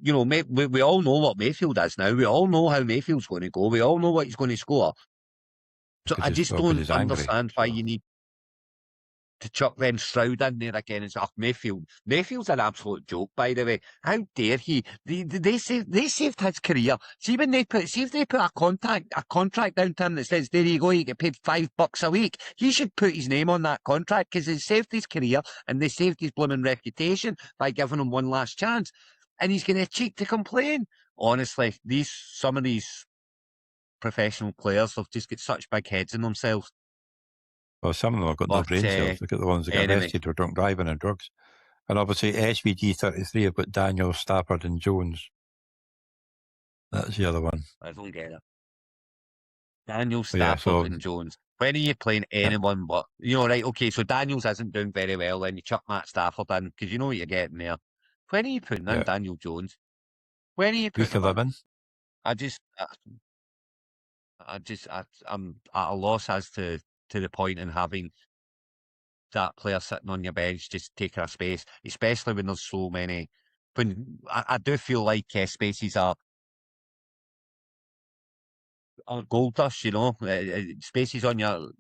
we all know what Mayfield is now. We all know how Mayfield's going to go. We all know what he's going to score. So I just don't understand why you need to chuck then Stroud in there again. It's Mayfield. Mayfield's an absolute joke, by the way. How dare he? They saved his career. See if they put a contract down to him that says, there you go, you get paid $5 a week. He should put his name on that contract because they saved his career and they saved his blooming reputation by giving him one last chance. And he's going to cheek to complain. Honestly, some of these professional players have just got such big heads in themselves. Well, some of them have got no brain cells. Look at the ones that get arrested for drunk driving and drugs. And obviously, SVG 33 have got Daniel, Stafford, and Jones. That's the other one. I don't get it. Daniel, Stafford, and Jones. When are you playing anyone but, right, okay, so Daniels isn't doing very well, then you chuck Matt Stafford in, because you know what you're getting there. When are you putting in Daniel Jones? When are you putting him in? I'm at a loss as to the point in having that player sitting on your bench just taking a space, especially when there's so many. When I do feel like spaces are gold dust, spaces on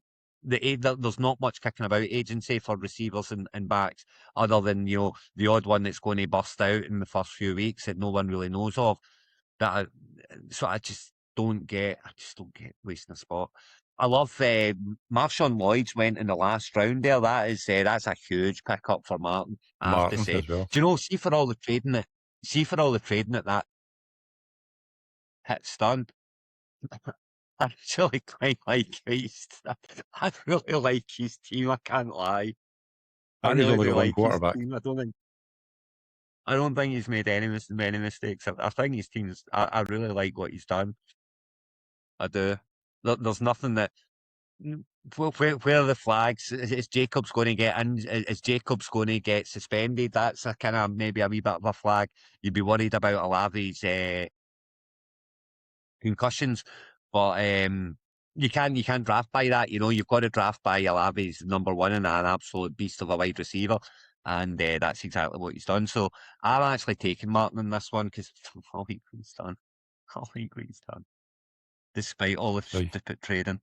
there's not much kicking about agency for receivers and backs, other than the odd one that's going to bust out in the first few weeks that no one really knows of. So I just don't get wasting a spot. I love Marshawn Lloyd's went in the last round there. That's a huge pickup for Martin. I have to say. As well. Do you know? See for all the trading that hit stunned. I actually quite like I really like his team. I can't lie. I really like quarterback. I don't think he's made many mistakes. I think his team's. I really like what he's done. I do. There's nothing that. Where are the flags? Is Jacobs going to get in? Is Jacobs going to get suspended? That's a kind of maybe a wee bit of a flag. You'd be worried about Olave's concussions, but you can't draft by that. You've got to draft by Olave's number one and an absolute beast of a wide receiver, and that's exactly what he's done. So I'm actually taking Martin in this one because I like what he's done. I like what he's done, despite all the stupid trading.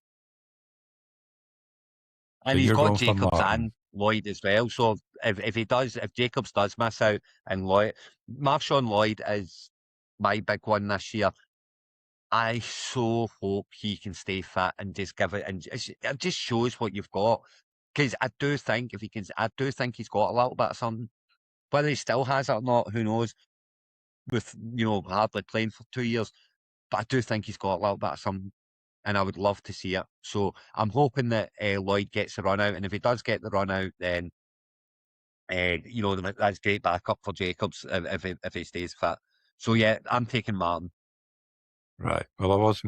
And he's got Jacobs and Lloyd as well. So if Jacobs does miss out and Marshawn Lloyd is my big one this year. I so hope he can stay fit and just give it, and it just shows what you've got. Because I do think he's got a little bit of something. Whether he still has it or not, who knows? With hardly playing for 2 years, but I do think he's got a little bit of something. And I would love to see it. So I'm hoping that Lloyd gets the run out. And if he does get the run out, then, that's great backup for Jacobs if he stays fit. So, yeah, I'm taking Martin. Right. Well, I was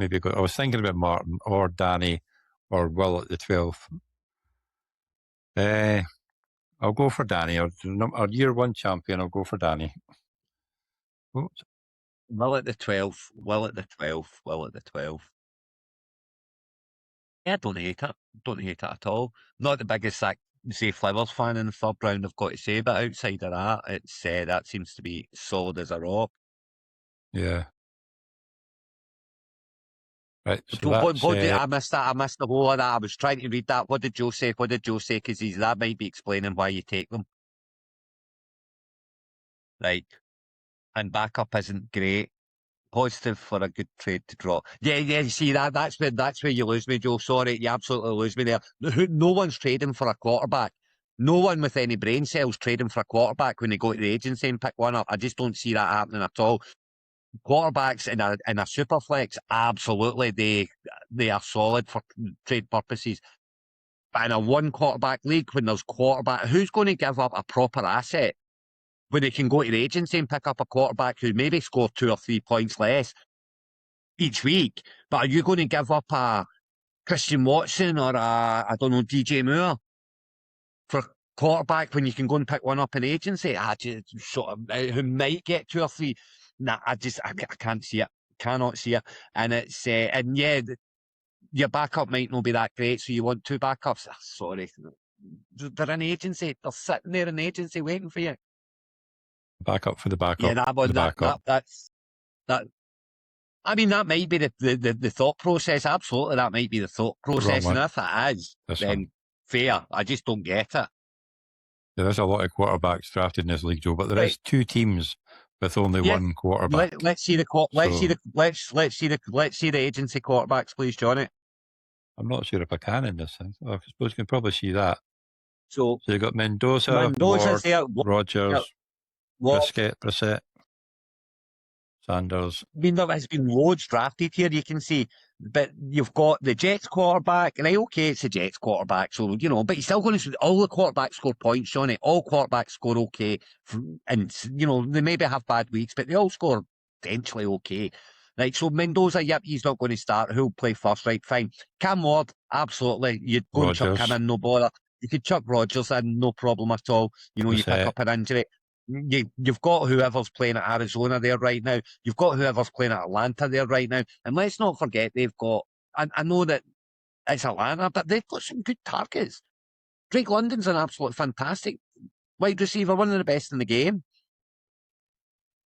thinking about Martin or Danny or Will at the 12th. I'll go for Danny. Our year one champion, I'll go for Danny. Oops. Will at the 12th. Will at the 12th. Yeah, I don't hate it at all. Not the biggest say Flowers fan in the third round, I've got to say, but outside of that, it's that seems to be solid as a rock. Yeah. Right. So I missed that. I missed the whole of that. I was trying to read that. What did Joe say? Because that might be explaining why you take them. Right. And backup isn't great. Positive for a good trade to draw. Yeah, you see that's where you lose me, Joe. Sorry, you absolutely lose me there. No one's trading for a quarterback. No one with any brain cells trading for a quarterback when they go to the agency and pick one up. I just don't see that happening at all. Quarterbacks in a super flex, absolutely, they are solid for trade purposes. But in a one quarterback league, when there's quarterback, who's going to give up a proper asset when they can go to the agency and pick up a quarterback who maybe score 2 or 3 points less each week? But are you going to give up a Christian Watson or I don't know, DJ Moore for quarterback when you can go and pick one up in agency? I just sort of who might get 2 or 3. Nah, I can't see it. Cannot see it. And it's and yeah, your backup might not be that great, so you want 2 backups. Sorry, they're in agency. They're sitting there in agency waiting for you. Backup for the backup. Yeah, that one. That's. I mean, that might be the thought process. Absolutely, that might be the thought process. And if it is, then fair. I just don't get it. There is a lot of quarterbacks drafted in this league, Joe, but there is 2 teams with only one quarterback. Let's see the agency quarterbacks, please, Johnny. I'm not sure if I can in this thing. I suppose you can probably see that. So you've got Mendoza, Ward, Rodgers, Brissett, Sanders. I mean, there has been loads drafted here, you can see. But you've got the Jets quarterback, and okay, it's a Jets quarterback, so, you know, but you're still going to, all the quarterbacks score points, Johnny. All quarterbacks score okay. And, you know, they maybe have bad weeks, but they all score potentially okay. Right, so Mendoza, yep, he's not going to start. Who'll play first? Right, fine. Cam Ward, absolutely. You'd go and chuck him in, no bother. You could chuck Rodgers in, no problem at all. You know, you pick up an injury. You've got whoever's playing at Arizona there right now. You've got whoever's playing at Atlanta there right now. And let's not forget they've got, I know that it's Atlanta, but they've got some good targets. Drake London's an absolute fantastic wide receiver, one of the best in the game.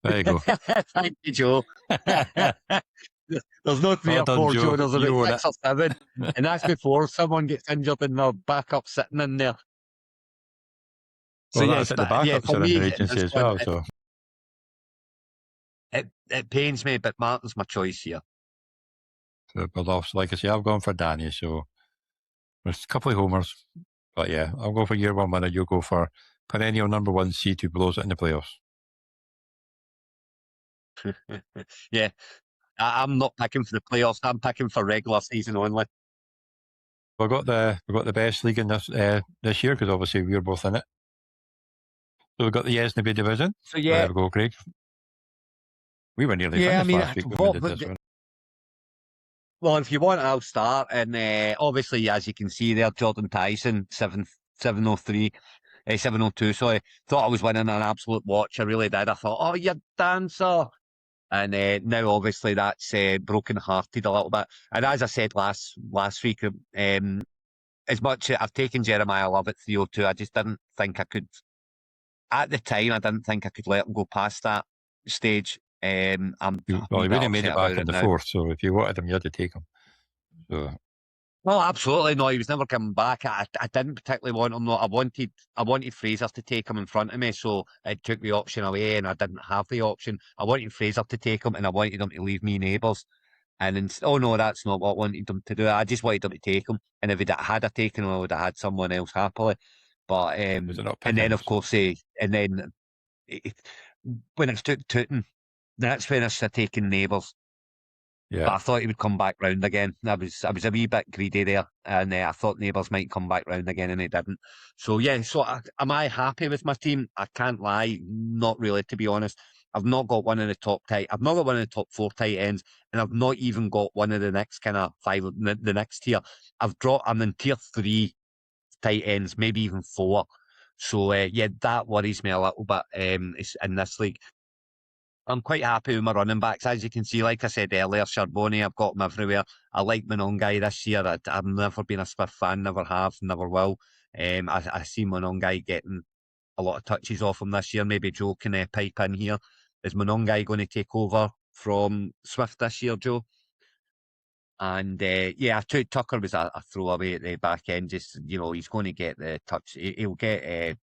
There you go. Thank you, Joe. There's no 3 or 4, Joe. There's about 6 or 7. And that's before someone gets injured and their backup sitting in there. So well, yes, the backups are in the agency as well. So it pains me, but Martin's my choice here. So, like I say, I've gone for Danny. So there's a couple of homers, but yeah, I'll go for year one winner. You'll go for perennial number 1 seed who blows it in the playoffs. Yeah, I'm not picking for the playoffs. I'm picking for regular season only. We've got the best league in this year because obviously we're both in it. So we've got the Yesnabee division. So yeah, there we go, Craig. We were nearly finished last week. Well, if you want, I'll start. And obviously, as you can see there, Jordan Tyson, 703. 702, sorry. Thought I was winning an absolute watch. I really did. I thought, oh, you're dancer. And now, obviously, that's broken-hearted a little bit. And as I said last week, as much I've taken Jeremiah Love at 302, I just didn't think I could. At the time, I didn't think I could let him go past that stage. Well, he really made it back in the 4th, so if you wanted him, you had to take him. So. Well, absolutely no. He was never coming back. I didn't particularly want him. No, I wanted Fraser to take him in front of me, so it took the option away, and I didn't have the option. I wanted Fraser to take him, and I wanted him to leave me Nabers. And then, oh no, that's not what I wanted him to do. I just wanted him to take him, and if he had taken him, I would have had someone else happily. But and then of course, and then when it took Tootin, that's when I started taking Nabers. Yeah, but I thought he would come back round again. I was a wee bit greedy there, and I thought Nabers might come back round again, and he didn't. So yeah, am I happy with my team? I can't lie, not really, to be honest. I've not got one of the top I've not got one of the top 4 tight ends, and I've not even got one of the next kind of 5, the next tier. I'm in tier 3 tight ends, maybe even 4. So yeah, that worries me a little bit. In this league, I'm quite happy with my running backs. As you can see, like I said earlier, Charbonnet, I've got him everywhere. I like Monongai this year. I've never been a Smith fan, never have, never will. I see Monongai getting a lot of touches off him this year. Maybe Joe can pipe in here. Is Monongai going to take over from Swift this year, Joe? And yeah, Tucker was a throwaway at the back end. Just, you know, he's going to get the touch. He'll get.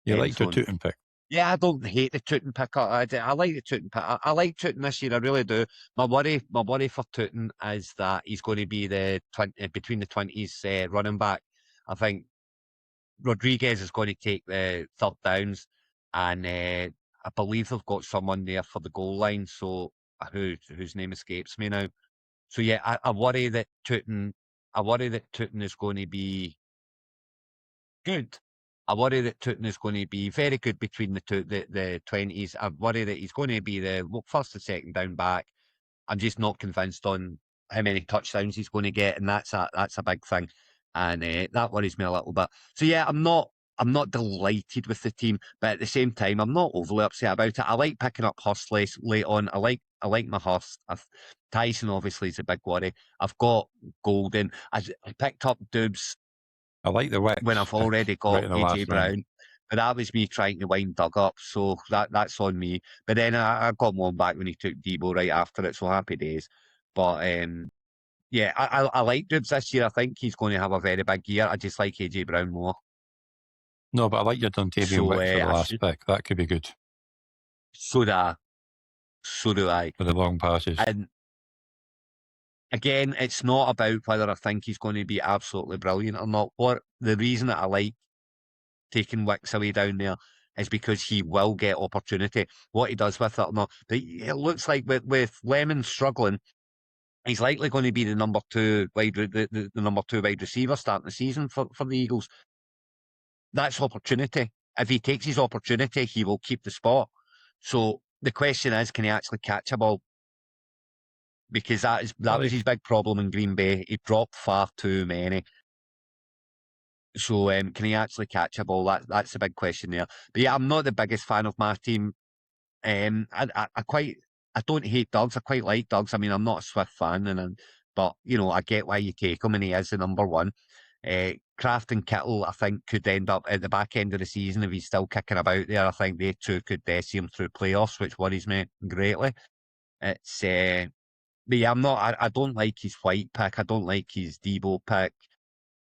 You like your Tootin pick? Yeah, I don't hate the Tooting pick. I like the Tooting pick. I like Tooting this year. I really do. My worry for Tooting is that he's going to be the between the 20s running back. I think Rodriguez is going to take the third downs, and I believe they've got someone there for the goal line. So whose name escapes me now. So yeah, I worry that Tooting is going to be good. I worry that Tooting is going to be very good between the 20s. I worry that he's going to be the first and second down back. I'm just not convinced on how many touchdowns he's going to get, and that's a big thing, and that worries me a little bit. So yeah, I'm not delighted with the team, but at the same time, I'm not overly upset about it. I like picking up Hurst late on. I like my Hurst. Tyson obviously is a big worry. I've got Golden. I picked up Dubs. I like the Wicks when I've already got AJ Brown. Round. But that was me trying to wind Doug up, so that's on me. But then I got one back when he took Debo right after it, so happy days. But yeah, I like Dubs this year. I think he's going to have a very big year. I just like AJ Brown more. No, but I like your Dontavian Wicks for the last pick. That could be good. So do I. For the long passes. And again, it's not about whether I think he's going to be absolutely brilliant or not. The reason that I like taking Wicks away down there is because he will get opportunity. What he does with it or not. But it looks like with Lemon struggling, he's likely going to be the number two wide receiver starting the season for the Eagles. That's opportunity. If he takes his opportunity, he will keep the spot. So the question is, can he actually catch a ball? Because that was his big problem in Green Bay. He dropped far too many. So can he actually catch a ball? That's the big question there. But yeah, I'm not the biggest fan of my team. I don't hate Doug's. I quite like Doug's. I mean, I'm not a Swift fan, but you know, I get why you take him, and he is the number one. Kraft and Kittle, I think, could end up at the back end of the season if he's still kicking about there. I think they two could see him through playoffs, which worries me greatly. It's but yeah, I don't like his White pick. I don't like his Debo pick.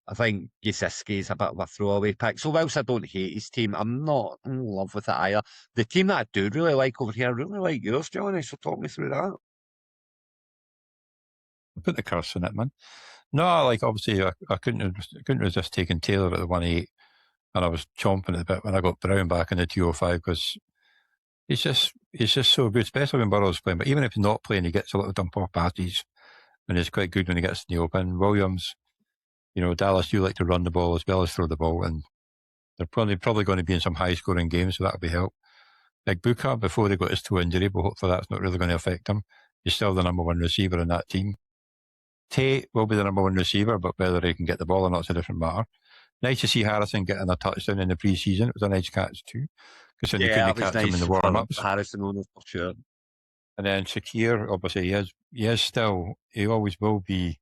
I think Gesicki is a bit of a throwaway pick. So whilst I don't hate his team, I'm not in love with it either. The team that I do really like over here, I really like yours, Johnny. So talk me through that. Put the curse on it, man. No, obviously I couldn't resist taking Taylor at the 1-8, and I was chomping at the bit when I got Brown back in the 205 because he's just so good, especially when Burrow's playing. But even if he's not playing, he gets a little dump off passes, and he's quite good when he gets in the open. Williams, you know, Dallas do like to run the ball as well as throw the ball, and they're probably going to be in some high scoring games, so that'll be help. Like Booker, before he got his toe injury, but hopefully that's not really going to affect him. He's still the number one receiver in that team. Tate will be the number one receiver, but whether he can get the ball or not is a different matter. Nice to see Harrison getting a touchdown in the pre-season. It was a nice catch too, because you couldn't catch him in the warm-ups. Harrison on for sure. And then Shakir, obviously, he always will be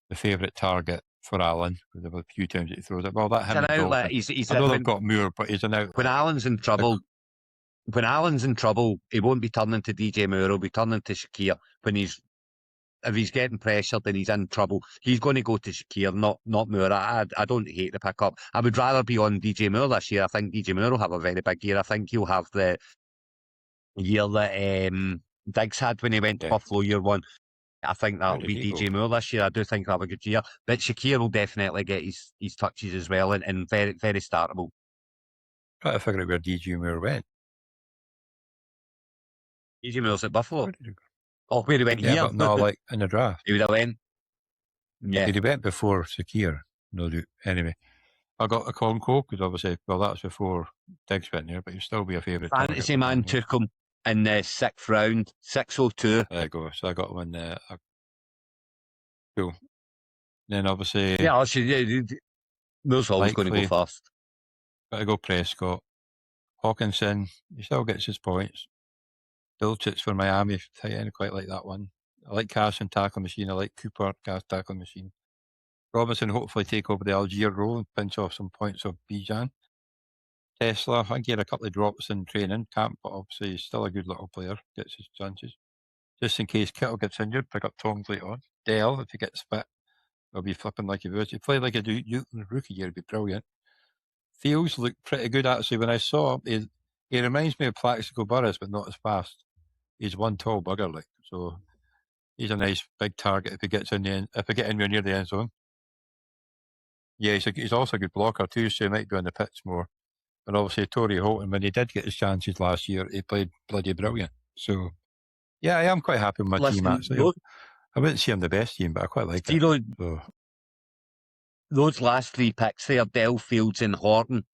the favourite target for Allen. There were a few times that he throws it. Well, that he's an outlet. I know they've got Moore, but he's an outlet. When Allen's in trouble, he won't be turning to DJ Moore. He'll be turning to Shakir if he's getting pressured and he's in trouble, he's going to go to Shakir, not Moore. I don't hate the pickup. I would rather be on DJ Moore this year. I think DJ Moore will have a very big year. I think he'll have the year that Diggs had when he went to Buffalo year one. I think that'll be DJ Moore this year. I do think he'll have a good year. But Shakir will definitely get his touches as well and very, very startable. Try to figure out where DJ Moore went. DJ Moore's at Buffalo. Where he went here? But no, like in the draft. He would have went. Yeah. He went before Shakir. No, anyway. I got a Conco because obviously, that's before Diggs went there, but he'd still be a favourite. Fantasy man took him in the 6th round, 602. There you go. So I got one there. Cool. Then obviously. Yeah, Moore's always going to go first. Got to go Prescott. Hawkinson, he still gets his points. Dulcich for Miami, tight end, quite like that one. I like Carson, tackle machine. I like Cooper, tackle machine. Robinson, hopefully take over the Algier role and pinch off some points of Bijan. Tesla, I think he had a couple of drops in training camp, but obviously he's still a good little player, gets his chances. Just in case Kittle gets injured, pick up Tongs later on. Dell, if he gets fit, he'll be flipping like he was. He played like a rookie year, it'd be brilliant. Fields looked pretty good, actually. When I saw him, he reminds me of Plaxico Burress, but not as fast. He's one tall bugger, like, so he's a nice big target if he gets in the end, if he get anywhere near the end zone. Yeah, he's also a good blocker too, so he might be on the pitch more. And obviously, Torrey Holton, when he did get his chances last year, he played bloody brilliant. So, yeah, I am quite happy with my team, actually. I wouldn't say I'm the best team, but I quite like it. So. Those last 3 picks there, Dell, Fields and Horton,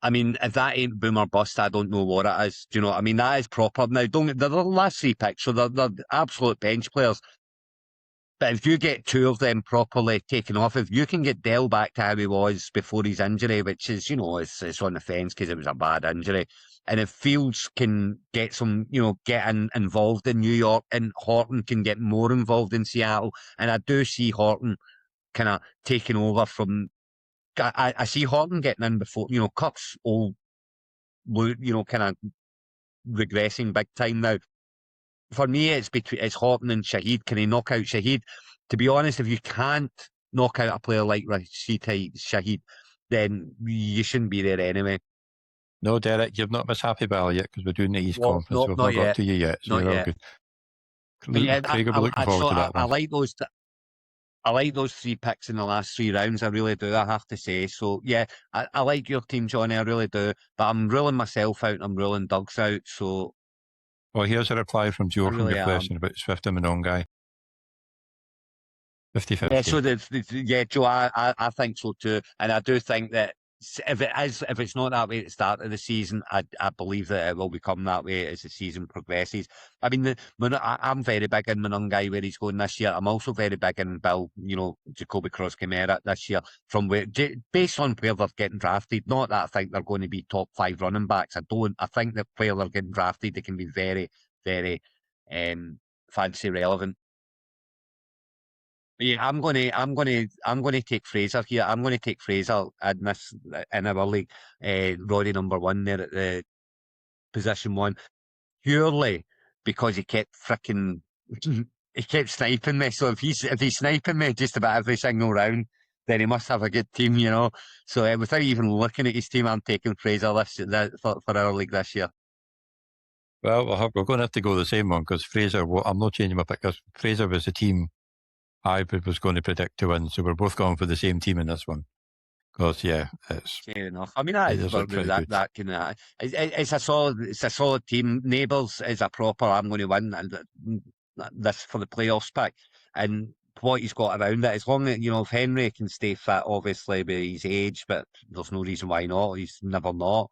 I mean, if that ain't boom or bust, I don't know what it is. Do you know what I mean? That is proper. Now, they're the last 3 picks, so they're absolute bench players. But if you get 2 of them properly taken off, if you can get Dell back to how he was before his injury, which is, it's on the fence because it was a bad injury, and if Fields can get some, get involved in New York, and Horton can get more involved in Seattle, and I do see Horton kind of taking over from, I see Horton getting in before, Cook's all, kind of regressing big time now. For me, it's Horton and Shaheed. Can he knock out Shaheed? To be honest, if you can't knock out a player like Shaheed, then you shouldn't be there anyway. No, Derek, you've not missed Happy Valley yet because we're doing the East Conference. No, we've not got to you yet, so you're all good. Craig will be looking forward to that one. I like those 3 picks in the last 3 rounds. I really do, I have to say. So, yeah, I like your team, Johnny. I really do. But I'm ruling myself out and I'm ruling Doug's out. So. Well, here's a reply from Joe from your question about Swift and Manon guy. 50-50. Yeah, Joe, I think so too. And I do think that if it's not that way at the start of the season, I believe that it will become that way as the season progresses. I mean, I'm very big in Manungai where he's going this year. I'm also very big in Bill, Jacoby Cross-Camara this year, based on where they're getting drafted. Not that I think they're going to be top 5 running backs. I think that where they're getting drafted, they can be very, very fancy relevant. Yeah, I'm gonna take Fraser here. I'm gonna take Fraser in our league. Roddy number 1 there at the position 1, purely because he kept sniping me. So if he's sniping me just about every single round, then he must have a good team, So without even looking at his team, I'm taking Fraser for our league this year. Well, we're going to have to go the same one because Fraser. I'm not changing my pick because Fraser was the team I was going to predict to win, so we're both going for the same team in this one. Because it's fair enough. I mean, that can it's a solid team. Nabers is a proper. I'm going to win this for the playoffs pick, and what he's got around it. As long as if Henry can stay fit, obviously with his age, but there's no reason why not. He's never not.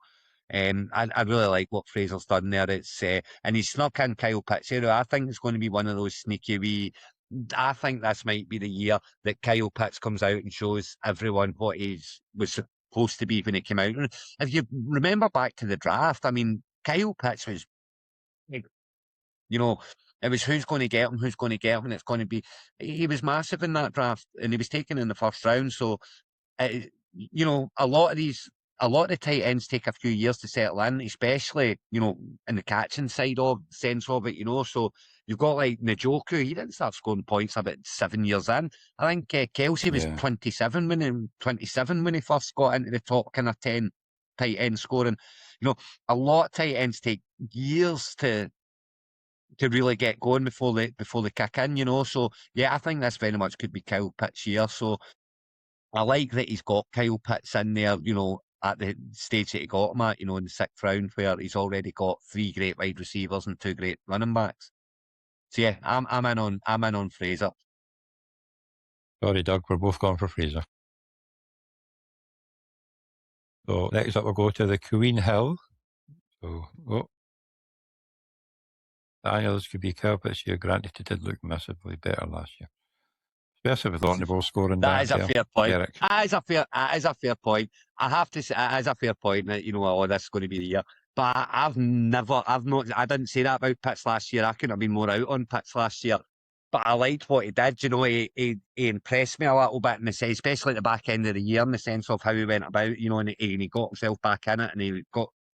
I really like what Fraser's done there. It's and he's snuck in Kyle Pitts here. I think it's going to be one of those sneaky wee. I think this might be the year that Kyle Pitts comes out and shows everyone what he was supposed to be when he came out. And if you remember back to the draft, I mean, Kyle Pitts was, it was who's going to get him, and it's going to be. He was massive in that draft, and he was taken in the first round. So, a lot of the tight ends take a few years to settle in, especially in the catching side of sense of it. So. You've got like Njoku, he didn't start scoring points about 7 years in. I think Kelsey was 27 when he first got into the top kind of 10 tight end scoring. A lot of tight ends take years to really get going before they kick in, So yeah, I think this very much could be Kyle Pitts' year. So I like that he's got Kyle Pitts in there, at the stage that he got him at, in the 6th round, where he's already got 3 great wide receivers and 2 great running backs. So yeah, I'm in on Fraser. Sorry, Doug, we're both going for Fraser. So next up we'll go to the Queen Hill. So Daniels could be Kyle Pitts year. Granted, he did look massively better last year. Especially with OrkneyBowl scoring. That is a fair point. That is a fair point. I have to say, it is a fair point that, this is going to be the year. But I didn't say that about Pitts last year. I couldn't have been more out on Pitts last year. But I liked what he did. He impressed me a little bit in the sense, especially at the back end of the year, in the sense of how he went about, and he got himself back in it, and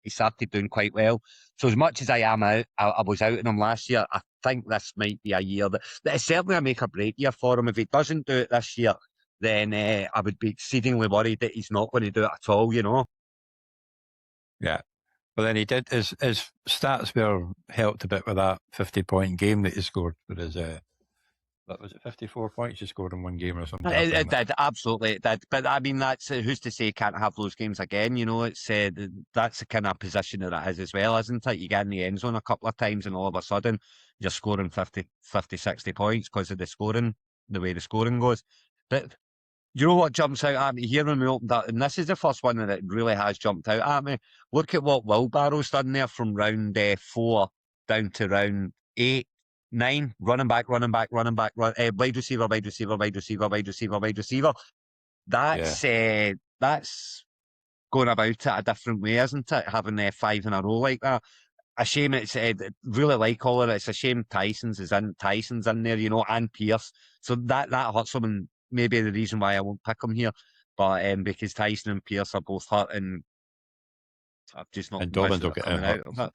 he started doing quite well. So as much as I was out on him last year, I think this might be a year that is certainly a make or break year for him. If he doesn't do it this year, then I would be exceedingly worried that he's not going to do it at all, you know. Yeah. But then he did, his stats were helped a bit with that 50-point game that he scored for his, what was it, 54 points he scored in one game or something? It did, absolutely it did. But I mean, that's who's to say he can't have those games again, you know. It's that's the kind of position that it is as well, isn't it? You get in the end zone a couple of times and all of a sudden you're scoring 50, 60 points because of the way the scoring goes. But you know what jumps out at me here when we opened up, and this is the first one that really has jumped out at me. Look at what Wheelbarrow's done there from round 4 down to round 8, 9, running back, wide receiver, wide receiver, wide receiver, wide receiver, wide receiver. That's going about it a different way, isn't it? Having 5 in a row like that. A shame it's really like all of it. It's a shame Tyson's in there, you know, and Pierce. So that hurts him, and maybe the reason why I won't pick him here. But because Tyson and Pierce are both hurt, and I've just not Dobbins will get coming out of it.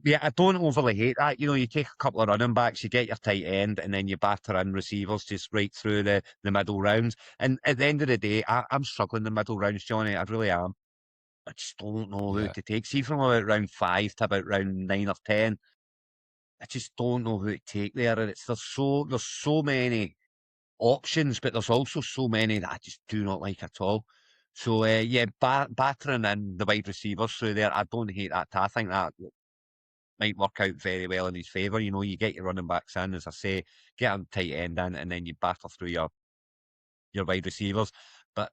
Yeah, I don't overly hate that. You know, you take a couple of running backs, you get your tight end, and then you batter in receivers just right through the middle rounds. And at the end of the day, I'm struggling in the middle rounds, Johnny. I really am. I just don't know who to take. See, from about round 5 to about round 9 or 10, I just don't know who to take there. And there's so many options, but there's also so many that I just do not like at all. So battering in the wide receivers through there, I don't hate that. I think that might work out very well in his favour. You know, you get your running backs in, as I say, get a tight end in, and then you batter through your wide receivers. But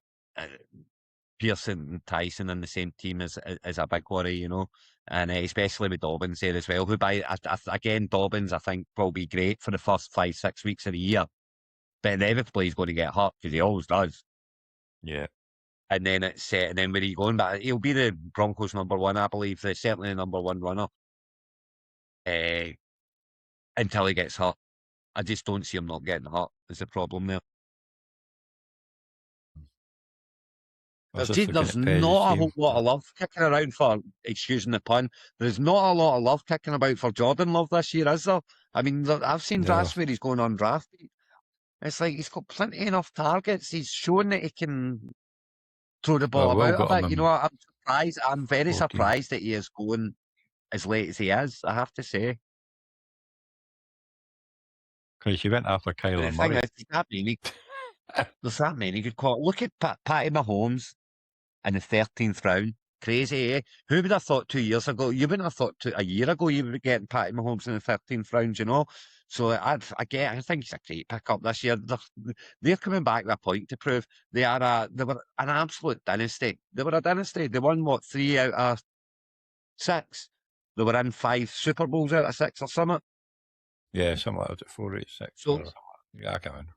Pearson and Tyson in the same team is a big worry, you know, and especially with Dobbins there as well. Who, again, Dobbins I think will be great for the first 5-6 weeks of the year, but inevitably he's going to get hurt because he always does. Yeah. And then and then where are you going? But he'll be the Broncos' number 1, I believe. They're certainly the number 1 runner until he gets hurt. I just don't see him not getting hurt. Is the problem there? There's not a whole lot of love kicking around for, excusing the pun, there's not a lot of love kicking about for Jordan Love this year, is there? I mean, I've seen drafts where he's going undrafted. It's like he's got plenty enough targets. He's shown that he can throw the ball about a bit. You know, I'm surprised. I'm very surprised that he is going as late as he is, I have to say. Because he went after Kyler Murray. There's that many good calls. Look at Patty Mahomes in the 13th round. Crazy, eh? Who would have thought 2 years ago? You wouldn't have thought a year ago you would be getting Patty Mahomes in the 13th round, you know? So I think he's a great pickup this year. They're coming back with a point to prove. They were an absolute dynasty. They were a dynasty. They won, 3 out of 6? They were in 5 Super Bowls out of 6 or something. Yeah, something like that, 4, 8, 6. So, yeah, I can't remember.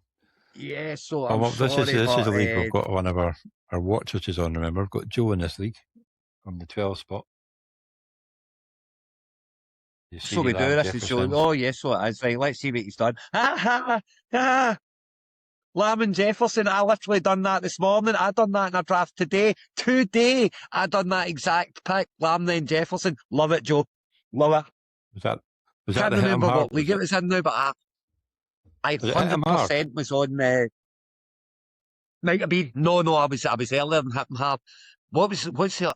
Yeah, so this is the league we've got one of our watchers is on, remember? We've got Joe in this league on the 12th spot. So we do, this is Joe. Oh, yes, so it is. Right, let's see what he's done. Lamb and Jefferson, I literally done that this morning. I done that in a draft today. I done that exact pick. Lamb and Jefferson. Love it, Joe. Love it. Was can't remember what league it was in now, but I 100% was on might have been. No, I was earlier than Hit 'em Hard. What's the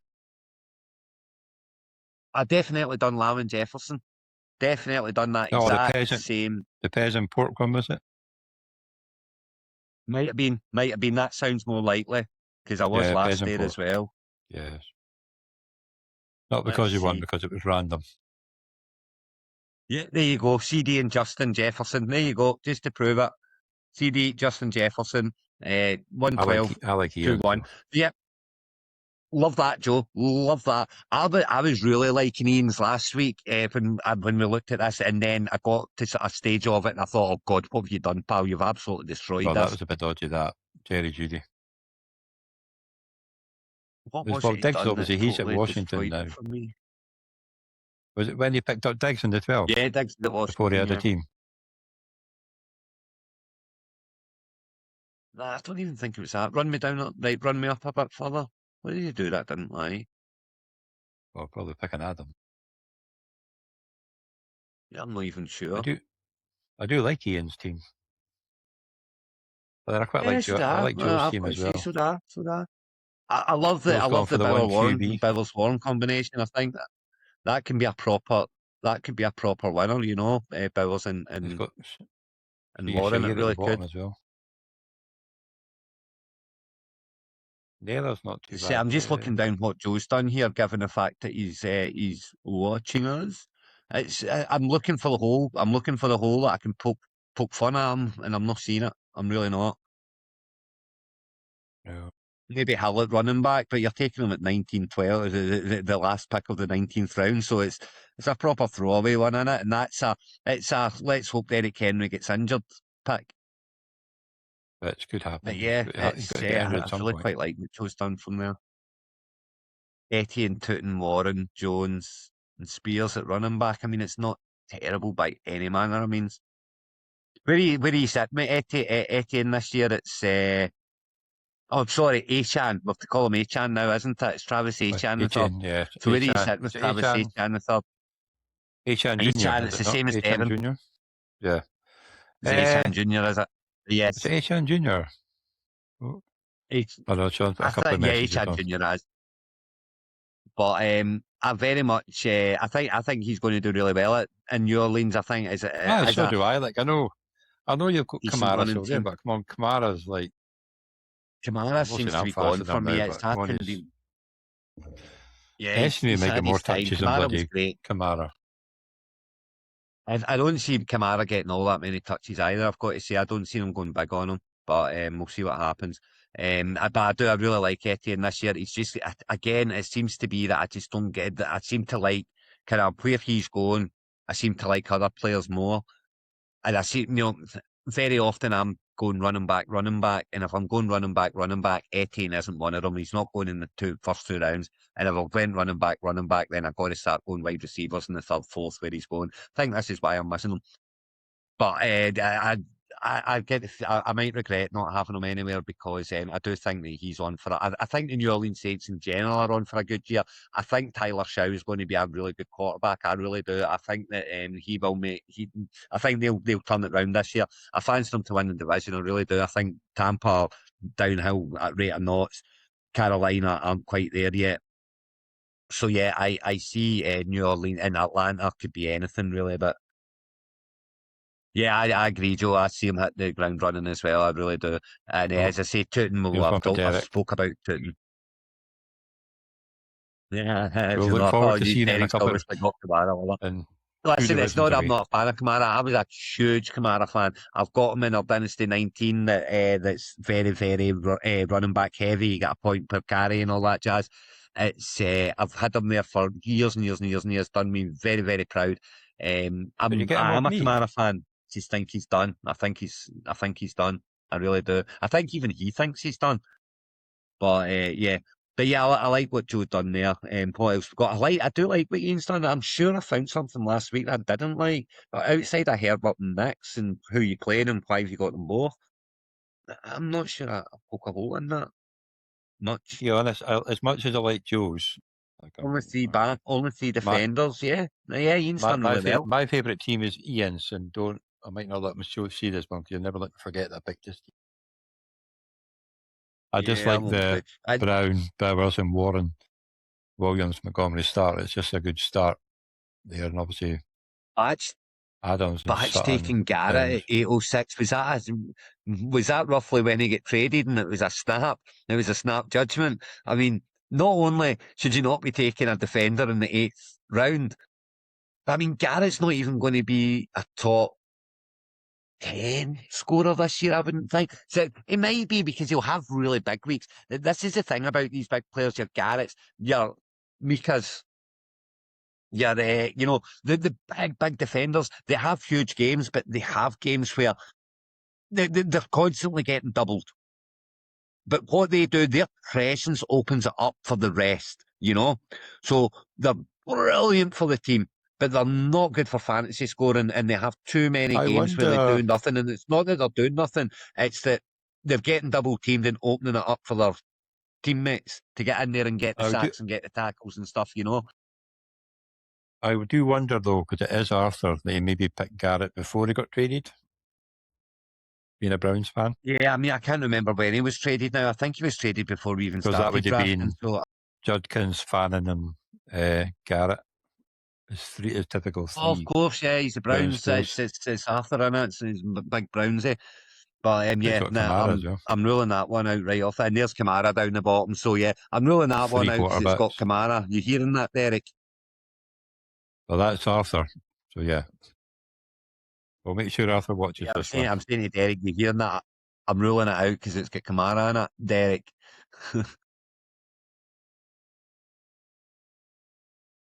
I definitely done Lamb and Jefferson. Definitely done that exact same. The peasant pork one, was it? Might have been. That sounds more likely because I was last there as well. Yes. Not because you won, because it was random. Yeah, there you go. CD and Justin Jefferson. There you go. Just to prove it. CD, Justin Jefferson. 112. I like 2-1. Yeah. Love that, Joe. Love that. I was really liking Ian's last week when we looked at this, and then I got to a stage of it, and I thought, "Oh God, what have you done, pal? You've absolutely destroyed this." That was a bit dodgy. That Jerry Judy. What was it? Diggs, obviously, he's at Washington now. Was it when he picked up Diggs in the 12th? Yeah, Diggs at Washington before he had a team. Nah, I don't even think it was that. Run me up a bit further. What did you do that didn't lie? Well, probably picking Adam. Yeah, I'm not even sure. I do like Ian's team. But I quite like Joe's team as well. I love the Bowers Warren combination. I think that can be a proper winner, you know, Bowers and Warren. It really could. As well. Naylor's not too bad. I'm just looking down what Joe's done here, given the fact that he's watching us. I'm looking for the hole. I'm looking for the hole that I can poke fun at him, and I'm not seeing it. I'm really not. Yeah. Maybe Hallett running back, but you're taking him at 19-12, the last pick of the 19th round. So it's a proper throwaway one in it, and it's a let's hope Derek Henry gets injured pick. That could happen. But yeah, I really quite like what Joe's done from there. Etienne, Tootin, Warren, Jones, and Spears at running back. I mean, it's not terrible by any manner. I mean, where do you sit, mate? Etienne this year, it's oh, sorry, Achan. We have to call him Achan now, isn't it? It's Travis Achan the third. Yeah. So where do you sit with Travis Achan the third? Achan Jr. It's the same as Devin. Jr. Yeah. It's Achan Jr., is it? Yes. It's Achan Jr. Oh. Achan Jr. has. But I very much, I think he's going to do really well in New Orleans. I think is it. So do I. Like I know you've got Kamara, but come on, Kamara's like. Kamara seems to be gone for me. It's happened. Yeah, he's making more touches than bloody Kamara. I don't see Kamara getting all that many touches either. I've got to say, I don't see him going big on him, but we'll see what happens. But I really like Etienne this year. It's just again, it seems to be that I just don't get that. I seem to like kind of where he's going. I seem to like other players more, and I see very often I'm going running back, and if I'm going running back, Etienne isn't one of them. He's not going in the first two rounds. And if I went running back, then I've got to start going wide receivers in the third, fourth where he's going. I think this is why I'm missing him. But I might regret not having him anywhere because I do think that he's on for it. I think the New Orleans Saints in general are on for a good year. I think Tyler Shaw is going to be a really good quarterback. I really do. I think that he will make. I think they'll turn it round this year. I fancy them to win the division. I really do. I think Tampa are downhill at rate of knots. Carolina aren't quite there yet. So yeah, I see New Orleans and Atlanta could be anything really, but. Yeah, I agree, Joe. I see him hit the ground running as well. I really do. And as I say, Tootin, I spoke about Tootin. Yeah, we'll look forward to seeing him in a couple of Listen, it's not that I'm not a fan of Kamara. I was a huge Kamara fan. I've got him in our Dynasty 19 that's very, very running back heavy. You got a point per carry and all that jazz. It's I've had him there for years and years and years and years. Done me very, very proud. I'm a Kamara fan. Just think he's done. I think he's done. I really do. I think even he thinks he's done. But yeah. But yeah, I like what Joe done there. What else we got? I do like what Ian's done. I'm sure I found something last week that I didn't like. But outside of Herbert and Nix and who you playing and why have you got them both, I'm not sure I poke a hole in that much. To be honest, as much as I like Joe's, only three defenders. Yeah, Ian's done really well. My favourite team is Ian's, and I might not let myself see this one because you'll never let me forget that I picked this team. I just like the Brown, Bowers and Warren, Williams, Montgomery start. It's just a good start there, and obviously Adams. Batch taking Garrett at 8:06. Was that roughly when he get traded? And it was a snap. It was a snap judgment. I mean, not only should you not be taking a defender in the 8th round, I mean, Garrett's not even going to be a top 10 scorer this year, I wouldn't think. So it might be because he'll have really big weeks. This is the thing about these big players, your Garrett's, your Mikas, your, the big defenders, they have huge games, but they have games where they're constantly getting doubled. But what they do, their presence opens it up for the rest, So they're brilliant for the team. But they're not good for fantasy scoring, and they have too many games where they do nothing. And it's not that they're doing nothing; it's that they're getting double teamed and opening it up for their teammates to get in there and get the sacks and get the tackles and stuff. I do wonder though, because it is Arthur, they maybe picked Garrett before he got traded. being a Browns fan? Yeah, I mean, I can't remember when he was traded now. I think he was traded before we even started that would have drafting. been Judkins, Fannin and Garrett. It's typical three. Oh, of course, yeah, he's the Browns. It's Arthur in it. It's big Brownsy. But I'm ruling that one out right off. And there's Kamara down the bottom. So yeah, I'm ruling that one out because it's got Kamara. You hearing that, Derek? Well, that's Arthur. So yeah. Well, make sure Arthur watches this one. I'm saying to Derek, you hearing that? I'm ruling it out because it's got Kamara in it, Derek.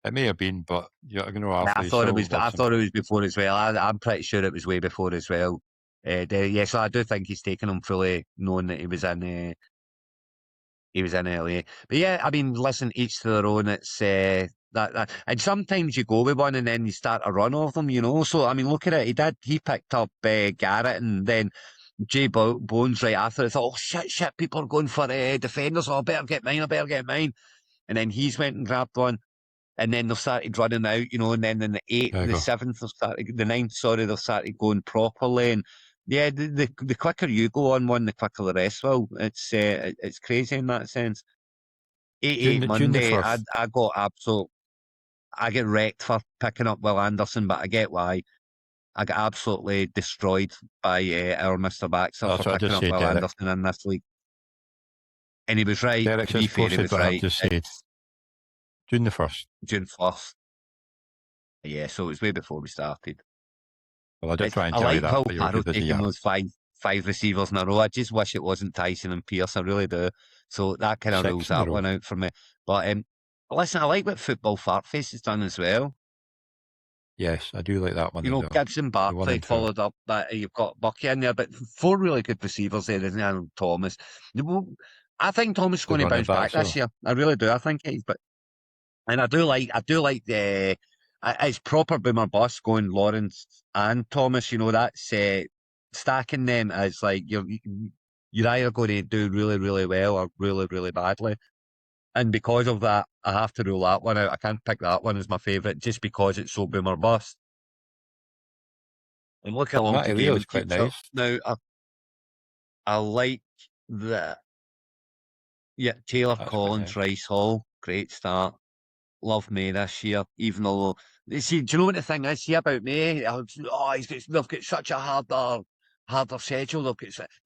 It may have been, but I thought it was before as well. I'm pretty sure it was way before as well. So I do think he's taken him fully, knowing that he was in LA. But yeah, I mean, listen, each to their own. It's that, and sometimes you go with one and then you start a run of them, So I mean, look at it. He picked up Garrett, and then Jay Bones right after. I thought, oh shit, people are going for defenders. Oh, I better get mine. And then he's went and grabbed one. And then they've started running out, and then in the 8th, the 7th, the 9th, they've started going properly. And yeah, the quicker you go on one, the quicker the rest will. It's crazy in that sense. 8 Monday, I get wrecked for picking up Will Anderson, but I get why. I got absolutely destroyed by our Mr. Baxter for picking up Will Anderson in this league. And he was right. Derek, to be fair, he was right. June the 1st. June 1st. Yeah, so it was way before we started. Well, I did try and tell you that. I like how Parrot taking those five receivers in a row. I just wish it wasn't Tyson and Pearsall. I really do. So that kind of rules that one out for me. But listen, I like what Football Fartface has done as well. Yes, I do like that one. Gibson, Barkley followed up. You've got Bucky in there, but 4 really good receivers there, isn't it? Thomas. I think Thomas is going to bounce back this year. I really do. I think he's, and I do like the it's proper boomer bust going Lawrence and Thomas. That's stacking them as like you're either going to do really, really well or really, really badly. And because of that, I have to rule that one out. I can't pick that one as my favourite just because it's so boomer bust. And look along to game is quite nice. Now, I like that. Yeah, Taylor, Collins, Rice Hall, great start. Love May this year, even though see, do you know what the thing is? See about May? They've got such a harder schedule.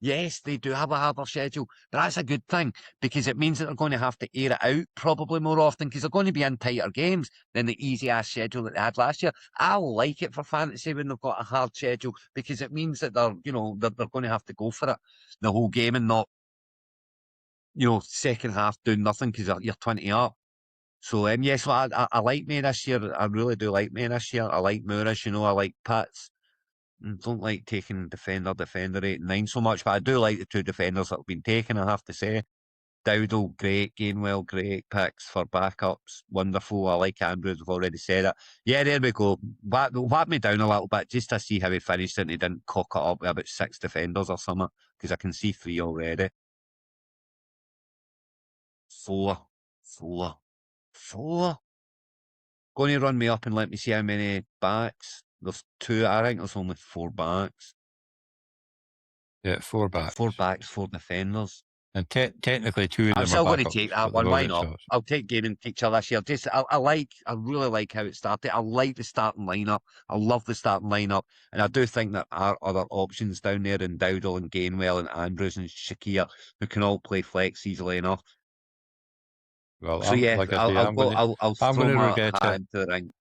Yes, they do have a harder schedule, but that's a good thing because it means that they're going to have to air it out probably more often because they're going to be in tighter games than the easy ass schedule that they had last year. I like it for fantasy when they've got a hard schedule because it means that they're going to have to go for it the whole game and not second half doing nothing because you're 20 up. So, so I like May this year. I really do like May this year. I like Moorish, I like Pitts. I don't like taking defender 8 and 9 so much, but I do like the 2 defenders that have been taken, I have to say. Dowdle, great. Gainwell, great picks for backups. Wonderful. I like Andrews, I've already said it. Yeah, there we go. Whack me down a little bit just to see how he finished it and he didn't cock it up with about 6 defenders or something, because I can see 3 already. 4. Going to run me up and let me see how many backs. There's 2. I think there's only 4 backs. Yeah, 4 backs. 4 backs, 4 defenders. And technically 2 of them I'm still going to take that one. Why not? I'll take gaming teacher this year. I really like how it started. I like the starting lineup. I love the starting lineup. And I do think there are other options down there in Dowdle and Gainwell and Andrews and Shakir who can all play flex easily enough. Well, so yeah, I'll throw my hat into the ring.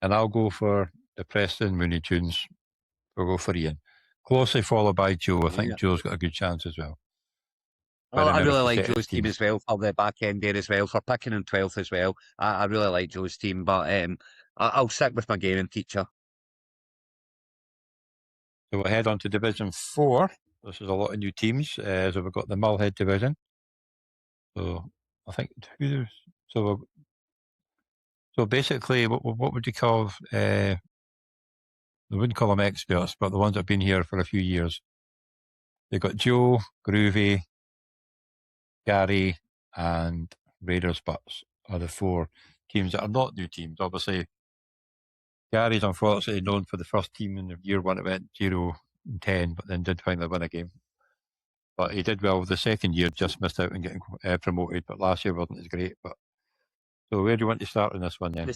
And I'll go for the Preston Mooney Tunes. We'll go for Ian. Closely followed by Joe. I think Joe's got a good chance as well. I really like Joe's team as well for the back end there as well, for picking in 12th as well. I really like Joe's team, but I'll stick with my gaming teacher. So we'll head on to Division 4. This is a lot of new teams. So we've got the Mulhead Division. So I think so basically, what would you call? They wouldn't call them experts, but the ones that have been here for a few years. They've got Joe, Groovy, Gary, and Raiders Butts are the 4 teams that are not new teams. Obviously, Gary's unfortunately known for the first team in the year 1 it went 0 and 10, but then did finally win a game. But he did well. The second year just missed out on getting promoted, but last year wasn't as great. But so where do you want to start on this one then?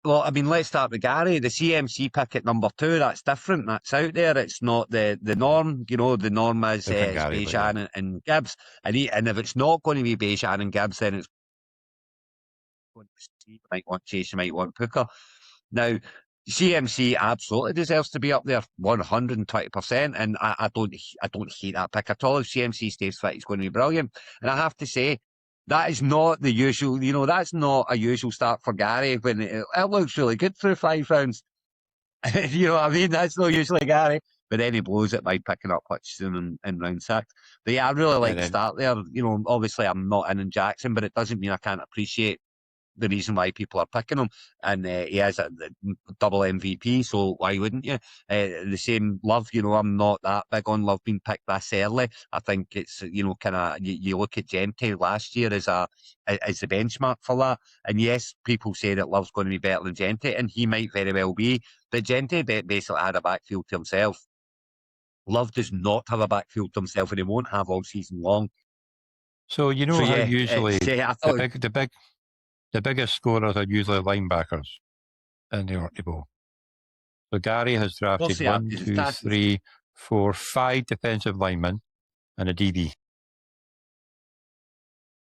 Well, I mean, let's start with Gary. The CMC pick at number 2, that's different. That's out there. It's not the norm. You know, the norm is Bejan and Gibbs. And if it's not going to be Bejan and Gibbs, then it's going to be, you might want Chase, you might want Puka. Now, CMC absolutely deserves to be up there 120%, and I don't hate that pick at all. If CMC stays fit, he's going to be brilliant. And I have to say, that is not the usual, that's not a usual start for Gary when it looks really good through 5 rounds. You know what I mean? That's not usually Gary. But then he blows it by picking up Hutchinson in round 6. But yeah, I really like the start there. Obviously I'm not in Jackson, but it doesn't mean I can't appreciate the reason why people are picking him, and he has a double MVP, so why wouldn't you? The same Love, I'm not that big on Love being picked this early. I think it's, kind of, you look at Gente last year as the benchmark for that, and yes, people say that Love's going to be better than Gente, and he might very well be, but Gente basically had a backfield to himself. Love does not have a backfield to himself, and he won't have all season long. So how usually the biggest scorers are usually linebackers in the OrkneyBowl. So Gary has drafted 1, 2, 3, 4, 5 defensive linemen and a DB.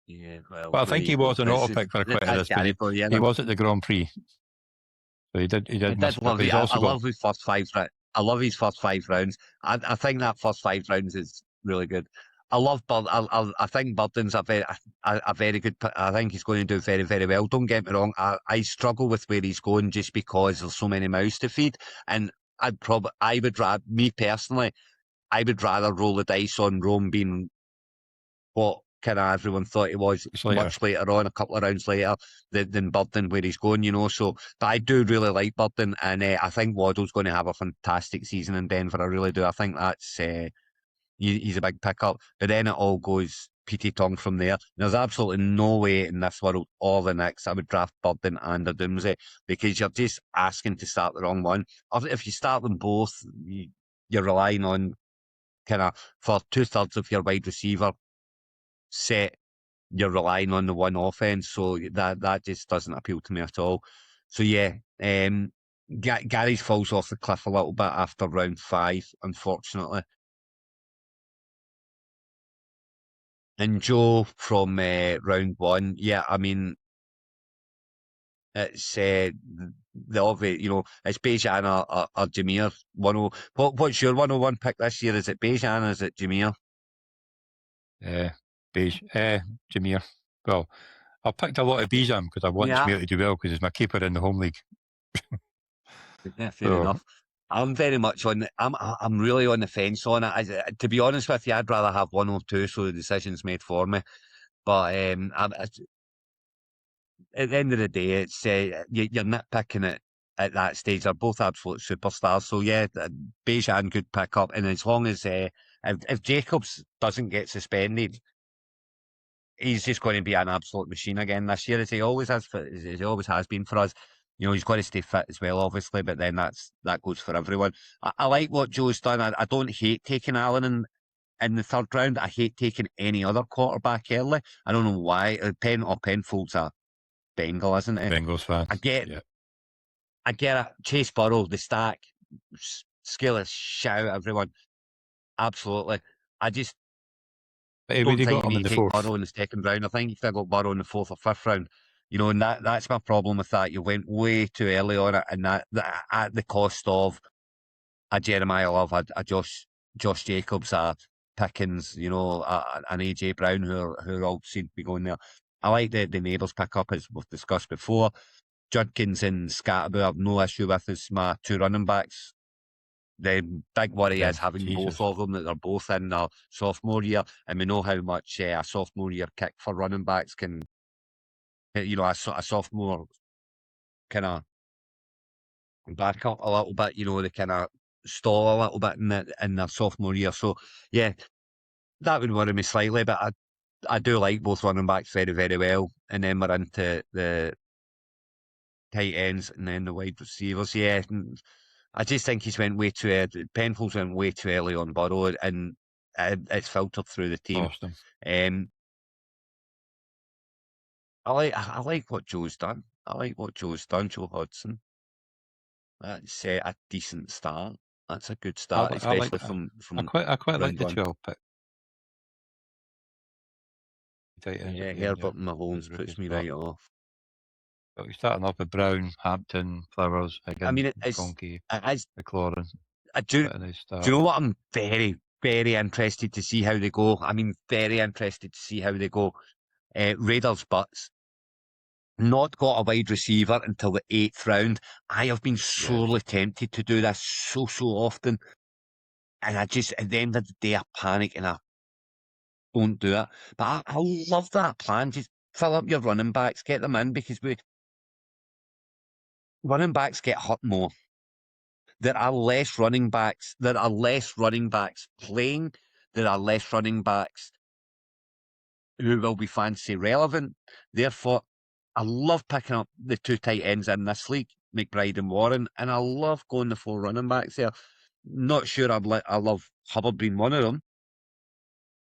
Yeah, well, I think he was an auto pick for quite a this, but he was at the Grand Prix. So he did miss, love it. I love his first 5 rounds. I love his first 5 rounds. I think that first 5 rounds is really good. I love Bird. I think Burden's a very good. I think he's going to do very, very well. Don't get me wrong. I struggle with where he's going just because there's so many mouths to feed. And I would rather roll the dice on Rome being what kind of everyone thought he was much later on, a couple of rounds later, than Burden where he's going. So but I do really like Burden, and I think Waddle's going to have a fantastic season in Denver. I really do. I think that's. He's a big pickup, but then it all goes Petey Tongue from there. There's absolutely no way in this world or the next I would draft Burden and a Doomsday, because you're just asking to start the wrong one. If you start them both, you're relying on for 2/3 of your wide receiver set, you're relying on the one offense, so that just doesn't appeal to me at all. So yeah, Gary's falls off the cliff a little bit after round 5, unfortunately. And Joe from round 1, yeah, I mean, it's the obvious, it's Bejan or Jameer. What's your 101 pick this year? Is it Bejan or is it Jameer? Jameer. Well, I picked a lot of Bejan because I want Jameer to do well because he's my keeper in the home league. Yeah, fair enough. I'm very much I'm really on the fence on it. To be honest with you, I'd rather have 102 so the decision's made for me. But at the end of the day, it's you're nitpicking it at that stage. They're both absolute superstars. So yeah, Bejan could pick up, and as long as if Jacobs doesn't get suspended, he's just going to be an absolute machine again this year, as he always has been for us. He's got to stay fit as well, obviously, but then that goes for everyone. I like what Joe's done. I don't hate taking Allen in the 3rd round. I hate taking any other quarterback early. I don't know why. Penfold's a Bengal, isn't it? Bengals fan. I get it. Chase Burrow, the stack, skill is shout, everyone. Absolutely. I just don't think you need to take Burrow in the 2nd round. I think you got Burrow in the 4th or 5th round. And that's my problem with that. You went way too early on it, and that at the cost of a Jeremiah Love, a Josh Jacobs, a Pickens, an AJ Brown, who all seem to be going there. I like the Nabers pick up, as we've discussed before. Judkins and Scatterby, I have no issue with as my 2 running backs. The big worry is having both of them, that they're both in their sophomore year, and we know how much a sophomore year kick for running backs can. A sophomore kind of back up a little bit, they kind of stall a little bit in their sophomore year. So, yeah, that would worry me slightly, but I do like both running backs very, very well. And then we're into the tight ends and then the wide receivers. Yeah, I just think he's went way too early. Penfolds went way too early on Burrow, and it's filtered through the team. I like what Joe's done. Joe Hodgson. That's a decent start. That's a good start, especially from. I quite like the 12 pick. Yeah, Herbert and Mahomes puts me right off. But we're starting off with Brown, Hampton, Flowers, Higgins, Conkey, McLaurin. Do you know what? I'm very, very interested to see how they go. Very interested to see how they go. Raiders butts. Not got a wide receiver until the 8th round. I have been sorely tempted to do this so often. And I just, at the end of the day, I panic and I don't do it. But I love that plan. Just fill up your running backs, get them in, because running backs get hurt more. There are less running backs. There are less running backs playing. There are less running backs who will be fantasy relevant. Therefore, I love picking up the 2 tight ends in this league, McBride and Warren, and I love going the 4 running backs there. Not sure I love Hubbard being one of them,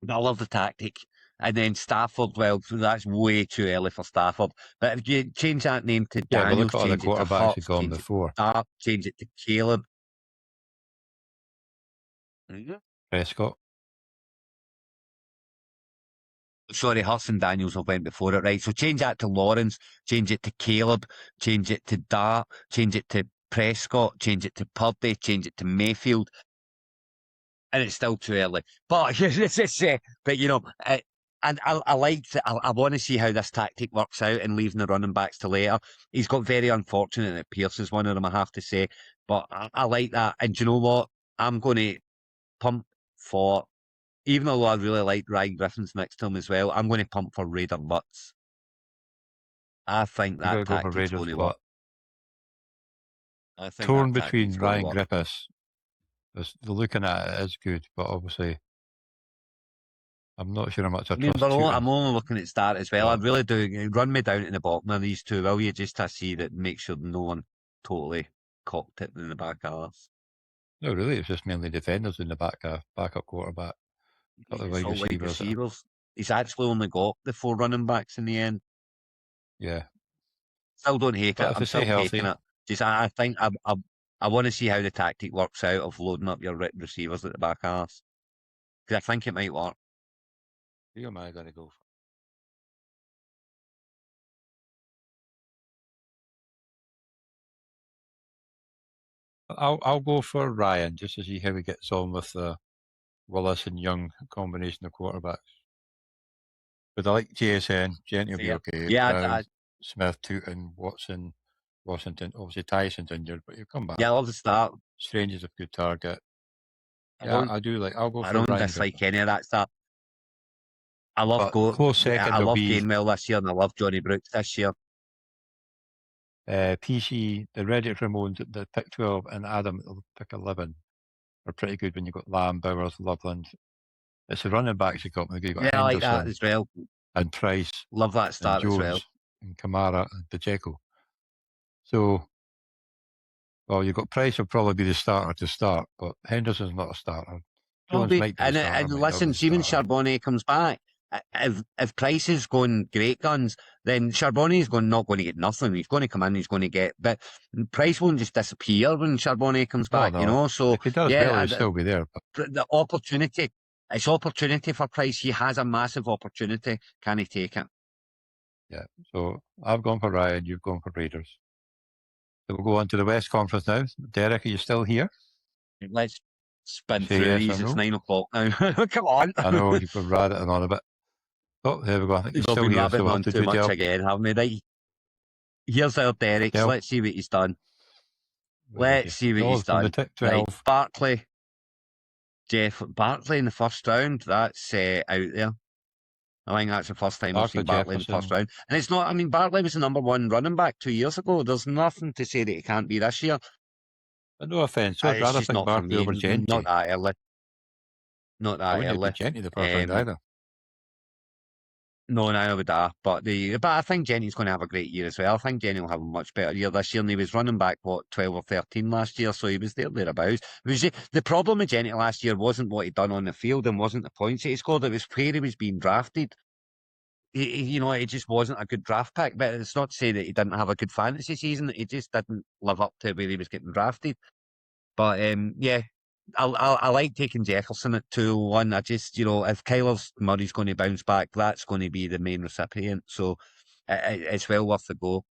but I love the tactic. And then Stafford, well, that's way too early for Stafford. But if you change that name to Daniels, change it to Hutz, change it to Stark, change it to Caleb. Prescott. Sorry, Hutz and Daniels have went before it, right? So change that to Lawrence, change it to Caleb, change it to Dart, change it to Prescott, change it to Purdy, change it to Mayfield. And it's still too early. But you know, and I like that. I want to see how this tactic works out and leaving the running backs to later. He's got very unfortunate that Pierce is one of them, I have to say. But I like that. And do you know what? I'm going to pump for, even though I really like Ryan Griffin's next to him as well, I'm going to pump for Raider butts. I think that tactic's going to work. Torn between Ryan Griffiths. They're looking at it as good, but obviously I'm not sure how much I trust. I'm only looking at start as well. I really do. Run me down to the bottom of these two, will you? Just to see that, make sure no one totally cocked it in the back half. No, really, it's just mainly defenders in the backup quarterback. Got the wide receivers. He's actually only got the 4 running backs in the end. Yeah. Still don't hate it. I'm still taking it. Just I think I want to see how the tactic works out of loading up your receivers at the back half. Because I think it might work. Who am I going to go for? I'll go for Ryan, just to see how he gets on with the Willis and Young combination of quarterbacks. But I like JSN. Genty will be okay. Yeah, Brown, Smith, Tootin, Watson, Washington. Obviously, Tyson's injured, but he'll come back. Yeah, I love the start. Strange is a good target. I do like. I'll go for Ryan. I don't Ryan dislike any of that stuff. I love close second. I love Gainwell this year, and I love Johnny Brooks this year. PC, the Reddit Ramones at the pick 12, and Adam at the pick 11 are pretty good when you've got Lamb, Bowers, Loveland. It's the running backs you've got. You've got Henderson, I like that as well. And Price. Love that start Jones, as well. And Kamara and Pacheco. So, well, you've got Price will probably be the starter to start, but Henderson's not a starter. Jones might be and listen, even Charbonnet comes back. If Price is going great guns, then Charbonnet is not going to get nothing. He's going to come in, he's going to get, but Price won't just disappear when Charbonnet comes back, you know. So if he does well, he'll still be there. But the opportunity, it's opportunity for Price. He has a massive opportunity. Can he take it? Yeah. So I've gone for Ryan. You've gone for Raiders. So we'll go on to the West Conference now. Derek, are you still here? Let's spin through these. It's 9 o'clock now. Come on. I know you've been ratting on a bit. Oh, there we go. I think you're still here. So on too much again, haven't we? Right. Here's our Derek. Yep. Let's see what he's done. Let's see what he's done. Right. Barkley. Barkley in the first round. That's out there. I think that's the first time I've seen Barkley in the first round. And it's not, Barkley was the number 1 running back 2 years ago. There's nothing to say that he can't be this year. But no offence. I'd rather think Barkley over Genty. Not that early. Not that early. Genty the first round either. No, I would have, but I think Jenny's going to have a great year as well. I think Jenny will have a much better year this year, and he was running back 12 or 13 last year, so he was thereabouts. The problem with Jenny last year wasn't what he'd done on the field and wasn't the points that he scored. It was where he was being drafted. He just wasn't a good draft pick. But it's not to say that he didn't have a good fantasy season. He just didn't live up to where he was getting drafted. But yeah, I like taking Jefferson at 2-1. I just, if Kyler Murray's going to bounce back, that's going to be the main recipient. So it's well worth the go.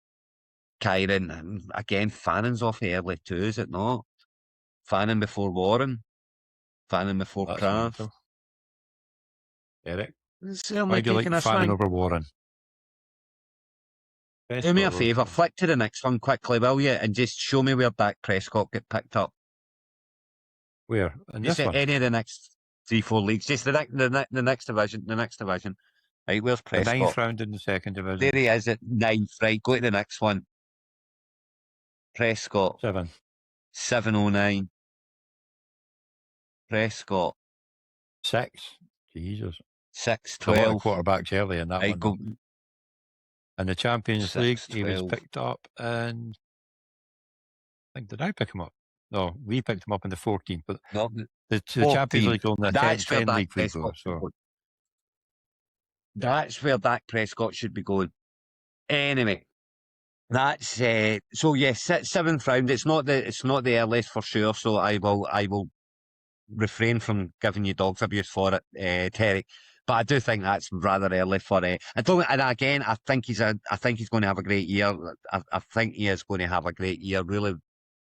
Kyron, again, Fannon's off early too, is it not? Fannon before Warren. Fannon before Kraft. Eric, why do you like Fannon over Warren? Do me a favour, flick to the next one quickly, will you? And just show me where Dak Prescott get picked up. Where? In this one? Any of the next 3-4 leagues. Just the next division. The next division. Right, where's Prescott? The 9th round in the 2nd division. There he is at 9th. Right, go to the next one. Prescott. 709. Prescott. 6. Jesus. 6-12. Quarterbacks early in that right, one. In the Champions League, he was picked up in... I think, did I pick him up? No, we picked him up in the 14th. But no, the Champions League on the 10 league we go. So. That's where Dak Prescott should be going. Anyway, that's so yes, 7th round. It's not the earliest for sure. So I will refrain from giving you dog's abuse for it, Terry. But I do think that's rather early for it. I think he's going to have a great year. I think he is going to have a great year. Really,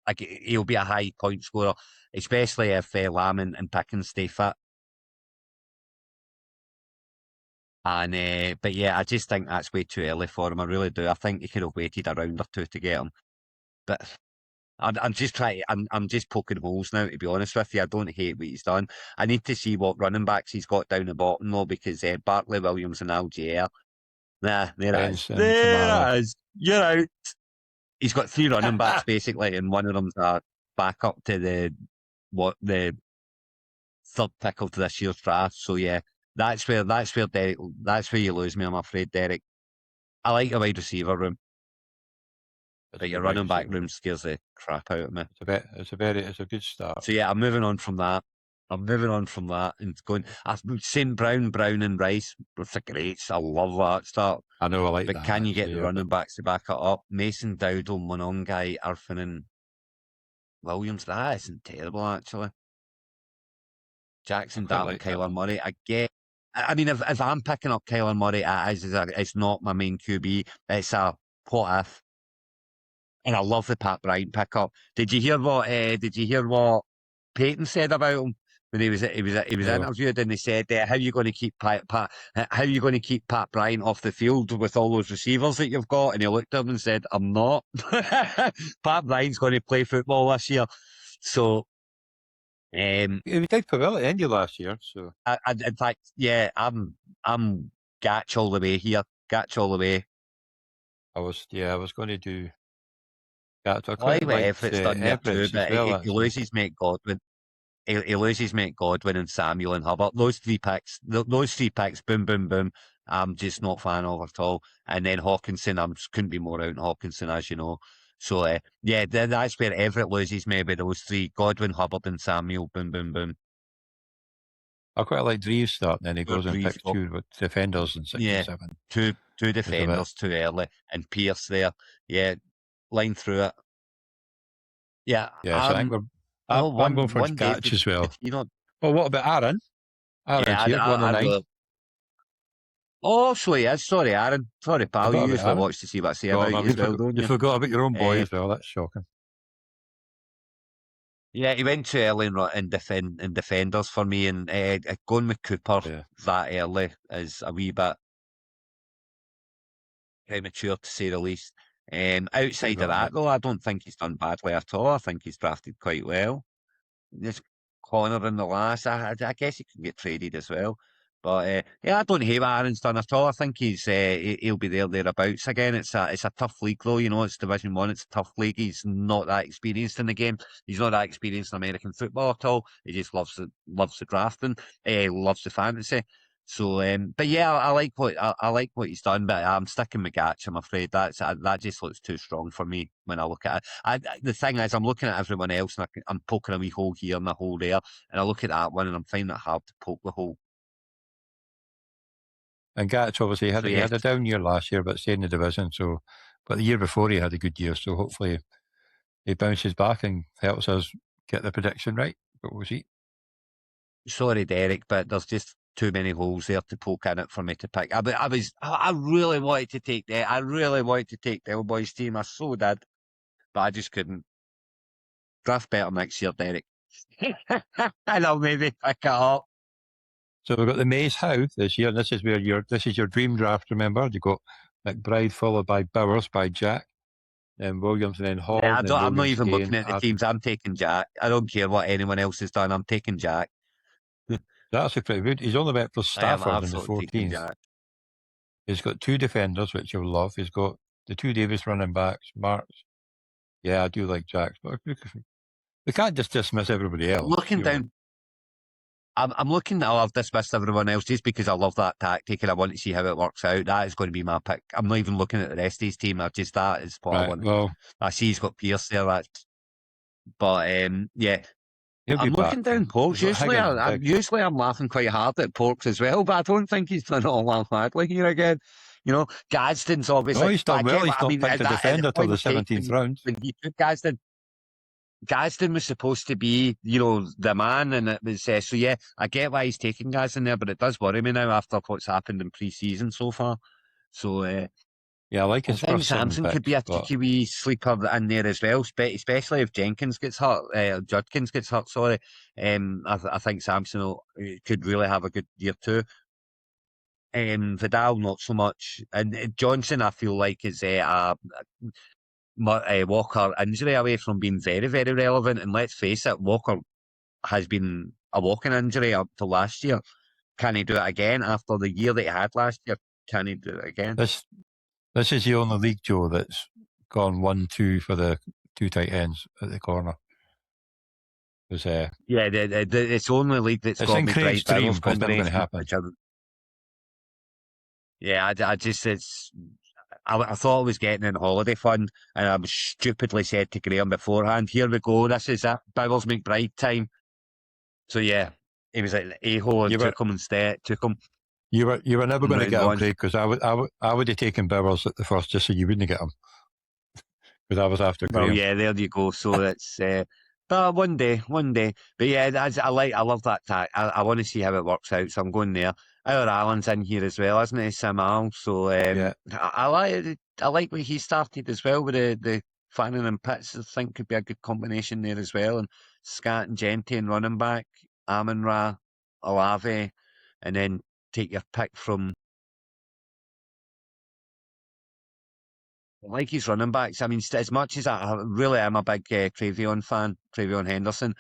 like he'll be a high point scorer, especially if Lamb and Pickens stay fit. And but yeah, I just think that's way too early for him. I really do. I think he could have waited a round or two to get him. But I'm just poking holes now, to be honest with you. I don't hate what he's done. I need to see what running backs he's got down the bottom though, because Barkley, Williams, and Algier. There it is. There it is. You're out. He's got 3 running backs basically, and one of them's a backup to the 3rd pick of this year's draft. So yeah, that's where Derek. That's where you lose me, I'm afraid, Derek. I like a wide receiver room. But your running back room scares the crap out of me. It's a good start. So yeah, I'm moving on from that. And going. St. Brown, and Rice. It's great. I love that start. I know, I like that. But can you get the running backs to back it up? Mason, Dowdle, Monongai, Irfan, and Williams. That isn't terrible actually. Jackson, Dartmouth, Kyler Murray. I mean, if I'm picking up Kyler Murray, it's not my main QB. It's a what if. And I love the Pat Bryant pickup. Did you hear what Peyton said about him when he was interviewed, and they said, "How are you going to keep Pat Bryant off the field with all those receivers that you've got?" And he looked at him and said, "I'm not. Pat Bryant's going to play football this year." So, he did quite well at the end of last year. So, in fact, yeah, I'm Gatch all the way here. Gatch all the way. I was going to do. Effort's done there too, but he loses mate Godwin. He loses mate Godwin and Samuel and Hubbard. Those three picks, boom, boom, boom. I'm just not a fan of at all. And then Hawkinson, I couldn't be more out on Hawkinson, as you know. So yeah, that's where Everett loses maybe those 3: Godwin, Hubbard, and Samuel. Boom, boom, boom. I quite like Drees starting, then he goes and picks 2 with defenders and 6 and 7. Two defenders too early, and Pierce there. Yeah. Line through it. Yeah. So I think I'm going for Gatch as well. Well, what about Aaron? Aaron's here, 109. Oh, so he is. Sorry, Aaron. Sorry, pal. You usually watch to see what I say about you as well, don't you? You forgot about your own boy as well. That's shocking. Yeah, he went too early in defenders for me, and going with Cooper that early is a wee bit premature, to say the least. Outside of that, though, I don't think he's done badly at all. I think he's drafted quite well. This corner in the last, I guess he can get traded as well. But yeah, I don't hate what Aaron's done at all. I think he'll be thereabouts again. It's a tough league though, it's Division 1, it's a tough league. He's not that experienced in the game. He's not that experienced in American football at all. He just loves the drafting, loves the fantasy. So, but yeah, I like what he's done, but I'm sticking with Gatch. I'm afraid that just looks too strong for me when I look at it. The thing is, I'm looking at everyone else, and I'm poking a wee hole here and a hole there, and I look at that one, and I'm finding it hard to poke the hole. And Gatch obviously he had a down year last year, but stayed in the division. So, but the year before he had a good year. So hopefully he bounces back and helps us get the prediction right. But we'll see. Sorry, Derek, but there's just too many holes there to poke in it for me to pick. I really wanted to take that. I really wanted to take the old boys team. I so did, but I just couldn't. Draft better next year, Derek. And I'll maybe pick it up. So we've got the Maze How this year. This is your dream draft. Remember, you got McBride followed by Bowers by Jack, then Williams, and then Hall. Yeah, I'm not even looking at the teams. I'm taking Jack. I don't care what anyone else has done. I'm taking Jack. That's actually pretty good. He's only went for Stafford in the 14th. He's got 2 defenders, which you'll love. He's got the 2 Davis running backs, Marks. Yeah, I do like Jack, but we can't just dismiss everybody else. Looking down, I'm looking. I've dismissed everyone else just because I love that tactic and I want to see how it works out. That is going to be my pick. I'm not even looking at the rest of his team. That is what I want. Well, I see he's got Pierce there. But yeah. I'm looking down Porks. Usually I'm laughing quite hard at Porks as well, but I don't think he's done it all that badly here again. You know, Gadsden's obviously. Oh, he's done well. He's not picked a defender till the 17th round. When he took Gadsden was supposed to be, the man, and it was so. Yeah, I get why he's taking Gadsden there, but it does worry me now after what's happened in pre-season so far. So yeah, I like his first Samson could be a cheeky wee sleeper in there as well, especially if Jenkins gets hurt, Judkins gets hurt. Sorry, I think Samson could really have a good year too. Vidal not so much, and Johnson I feel like is Walker injury away from being very, very relevant. And let's face it, Walker has been a walking injury up to last year. Can he do it again after the year that he had last year? Can he do it again? This is the only league, Joe, that's gone 1-2 for the 2 tight ends at the corner. It's the only league that's got McBride Bowers combination. Yeah, I thought I was getting in holiday fund, and I was stupidly said to Graham beforehand, here we go, this is it, Bowers McBride time. So yeah, he was like a-hole and took him instead. You were never going to get him, Craig, because I would have taken Bowers at the first just so you wouldn't get him. Because I was after Graham. Well, yeah, there you go. So it's but one day. But yeah, I love that tack. I want to see how it works out, so I'm going there. Our Allen's in here as well, isn't he, Sam Allen? So I like what he started as well with the Fanning and Pitts. I think could be a good combination there as well. And Scat and Genty and running back, Amon-Ra, Olave, and then take your pick from. I like his running backs. I mean, as much as I really am a big Travion fan, Travion Henderson,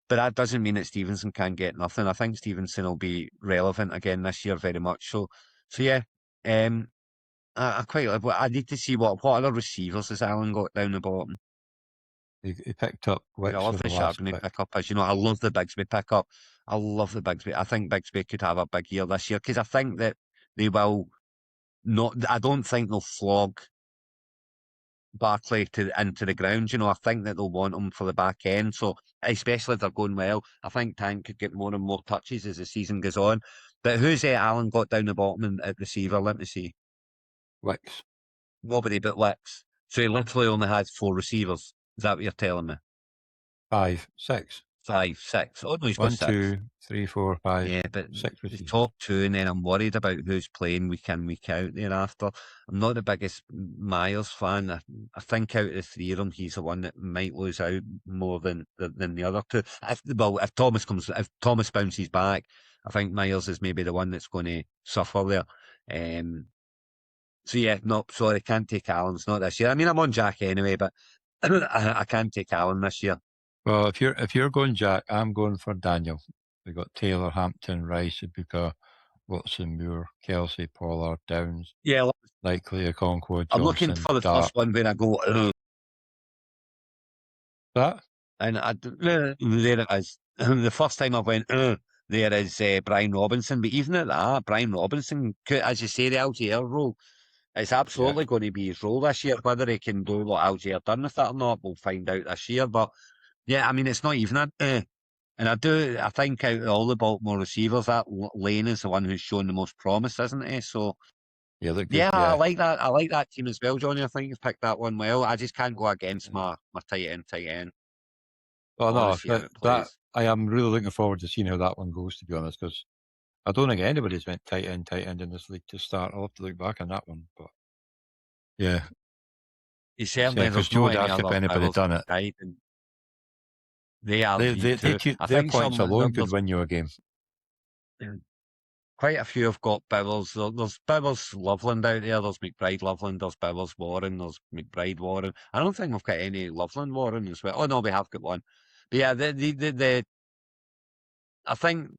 but that doesn't mean that Stevenson can't get nothing. I think Stevenson will be relevant again this year very much. So yeah, I quite like. I need to see what other receivers has Allen got down the bottom. He picked up. I love the Charbonnet pick-up. As you know, I love the Bigsby pick-up. I love the Bigsby. I think Bigsby could have a big year this year because I think that they will not. I don't think they'll flog Barkley into the ground. I think that they'll want him for the back end. So especially if they're going well, I think Tank could get more and more touches as the season goes on. But who's Allen got down the bottom at receiver? Let me see. Wicks. Nobody but Wicks. So he literally only has 4 receivers. Is that what you're telling me? 5, 6. 5, 6. Oh no, he's 1, got 6. 2, 3, 4, 5. Yeah, but 6 the top 2, and then I'm worried about who's playing week in, week out thereafter. I'm not the biggest Myers fan. I think out of the 3 of them, he's the one that might lose out more than the other 2. If Thomas bounces back, I think Myers is maybe the one that's going to suffer there. So yeah, no, sorry, can't take Allen's not this year. I mean, I'm on Jack anyway, but I can't take Allen this year. Well, if you're going Jack, I'm going for Daniel. We got Taylor, Hampton, Rice, Ibuka, Watson, Moore, Kelsey, Pollard, Downs. Yeah, likely a Concord. I'm looking for the first one when I go. That and there it is. The first time I went, the there is Brian Robinson. But even at that, Brian Robinson, as you say, the Algier role, it's absolutely going to be his role this year. Whether he can do what Algier done with it or not, we'll find out this year. But yeah, I mean, it's not even and I think out of all the Baltimore receivers, that Lane is the one who's shown the most promise, isn't he? So yeah, I like that. I like that team as well, Johnny. I think you've picked that one well. I just can't go against my tight end. Well, no, that I am really looking forward to seeing how that one goes, to be honest, because I don't think anybody's went tight end in this league to start. I'll have to look back on that one, but yeah. He certainly because Joe asked if anybody done it. Right, and they are their points alone could win you a game. Quite a few have got Bowers. There's Bowers Loveland out there. There's McBride Loveland. There's Bowers Warren. There's McBride Warren. I don't think we've got any Loveland Warren as well. Oh no, we have got one. But yeah, I think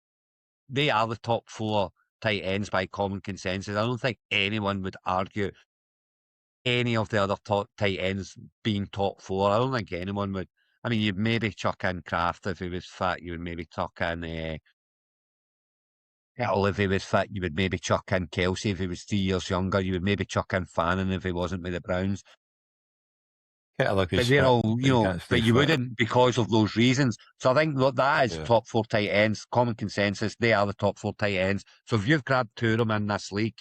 they are the top 4 tight ends by common consensus. I don't think anyone would argue any of the other top tight ends being top 4. I don't think anyone would. I mean, you'd maybe chuck in Kraft if he was fit. You would maybe chuck in Kittle if he was fit. You would maybe chuck in Kelsey if he was 3 years younger. You would maybe chuck in Fannin if he wasn't with the Browns. But they're all, but you wouldn't because of those reasons. So I think that is top 4 tight ends. Common consensus, they are the top 4 tight ends. So if you've grabbed 2 of them in this league,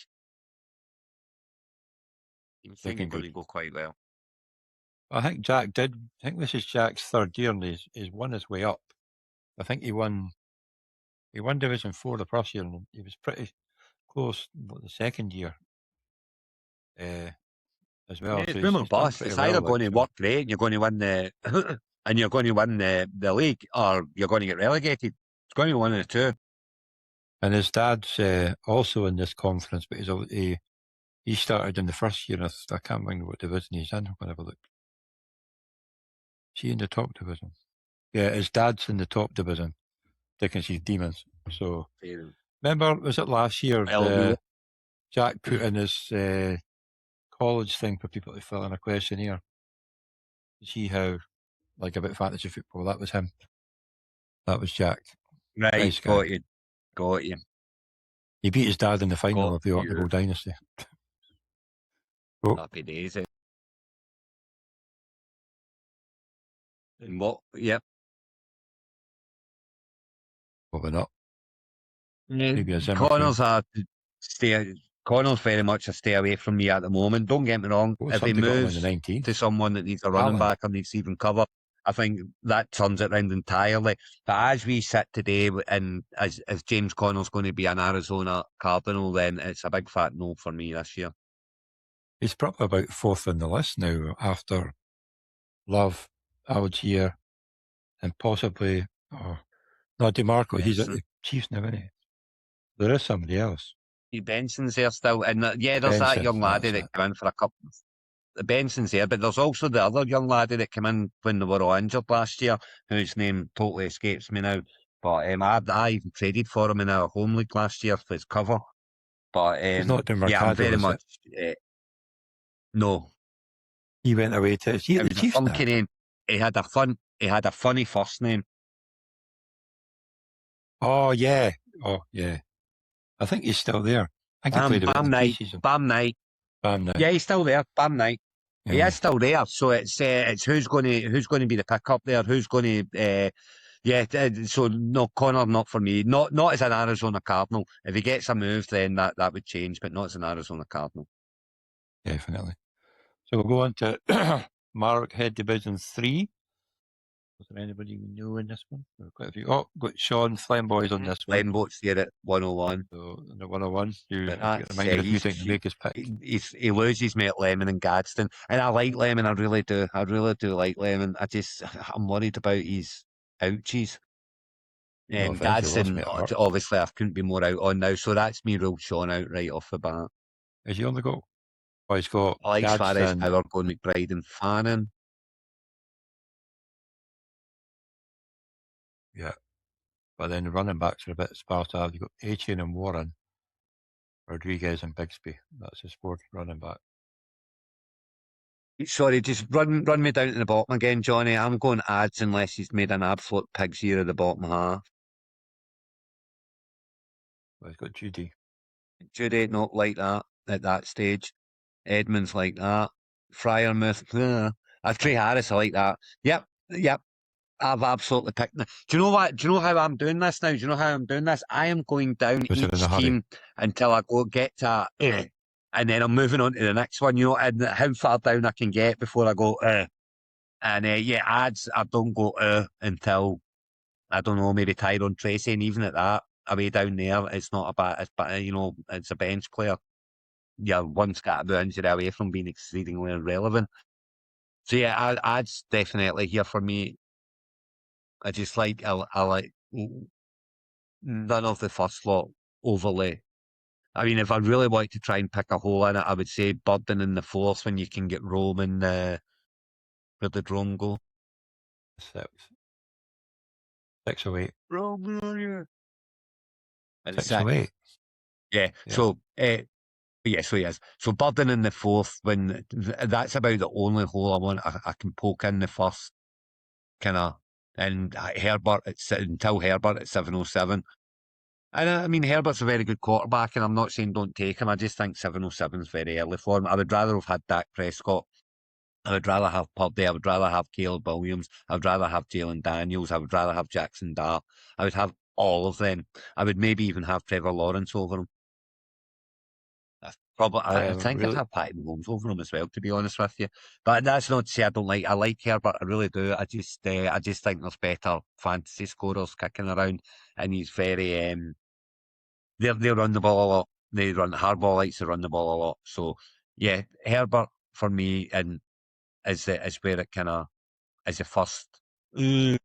you think you're going to go quite well. I think Jack did. I think this is Jack's 3rd year, and he's won his way up. I think he won Division 4 the first year, and he was pretty close the second year as well. Yeah, it's boom bust. It's either going to work great and you're going to win the league, or you're going to get relegated. It's going to be one of the two. And his dad's also in this conference, but he started in the first year. I can't remember what division he's in. I'm going to have a look. Is he in the top division? Yeah, his dad's in the top division. Dickinson's Demons. So, remember, was it last year? Jack put in his college thing for people to fill in a questionnaire to see how, about fantasy football. That was him. That was Jack. Right, nice got you. He beat his dad in the final of the OrkneyBowl Dynasty. Happy days. And what? Yep. Probably not. Connor's very much a stay away from me at the moment. Don't get me wrong. If he moves to someone that needs a running back or needs even cover, I think that turns it round entirely. But as we sit today, and as James Connor's going to be an Arizona Cardinal, then it's a big fat no for me this year. He's probably about 4th in the list now after Love, Algier, and possibly DeMarco. He's at the Chiefs now, isn't he? There is somebody else. Benson's there still, and there's that young laddie that came in for a couple. The Benson's there, but there's also the other young laddie that came in when they were all injured last year, whose name totally escapes me now. But I even traded for him in our home league last year for his cover. But he's not doing Ricard, I'm very much no. He went away to the Chiefs. Funky name. He had a funny first name. Oh yeah. I think he's still there. I think he played Bam Knight. Yeah, he's still there. Bam Knight. Yeah. He is still there. So it's who's going to be the pickup there? Who's going to? So no, Connor, not for me. Not as an Arizona Cardinal. If he gets a move, then that would change, but not as an Arizona Cardinal. Definitely. So we'll go on to Marwick Head Division 3. Was there anybody we know in this one? Quite a few. Oh, got Sean Flamboy's on this one. Flamboy's here at 101. So the 101, you think to make his pick. He loses me at Lemon and Gadsden, and I like Lemon. I really do like Lemon. I'm worried about his ouchies. And Gadsden, obviously, I couldn't be more out on now. So that's me ruled Sean out right off the bat. Is he on the go? Oh, he's got. I like Suarez, Power, going McBride and Fannin. Yeah. But then the running backs are a bit sparse. You've got Etienne and Warren, Rodriguez and Bigsby. That's his 4th running back. Sorry, just run me down to the bottom again, Johnny. I'm going ads unless he's made an absolute pig's ear of the bottom half. Well, he's got Judy. Judy, not like that at that stage. Edmonds like that. Fryermuth, Trey Harris, I like that. Yep. I've absolutely picked them. Do you know what? Do you know how I'm doing this now? Do you know how I'm doing this? I am going down each team until I get to and then I'm moving on to the next one. You know, and how far down I can get before I go and ads. I don't go until I don't know, maybe Tyrone Tracy, and even at that, away down there, it's not a bad. It's a bench player. Yeah, one scattered injury away from being exceedingly irrelevant. So yeah, ads definitely here for me. I just like I like none of the first lot overlay. I mean, if I really want to try and pick a hole in it, I would say Burden in the fourth when you can get Rome and where did Rome go? 608. Rome, 608. Yeah. So so he is. So Burden in the fourth when that's about the only hole I want. I can poke in the first kind of, and Herbert until Herbert at 707. And I mean, Herbert's a very good quarterback, and I'm not saying don't take him. I just think 707 is very early for him. I would rather have had Dak Prescott. I would rather have Purdy. I would rather have Caleb Williams. I would rather have Jalen Daniels. I would rather have Jackson Dart. I would have all of them. I would maybe even have Trevor Lawrence over him. I think really... I'd have Patty Mahomes over him as well, to be honest with you. But that's not to say I don't like. I like Herbert, I really do. I just think there's better fantasy scorers kicking around, and he's very they run the ball a lot. They run Harbaugh likes to run the ball a lot. So yeah, Herbert for me and is where it kind of is the first. But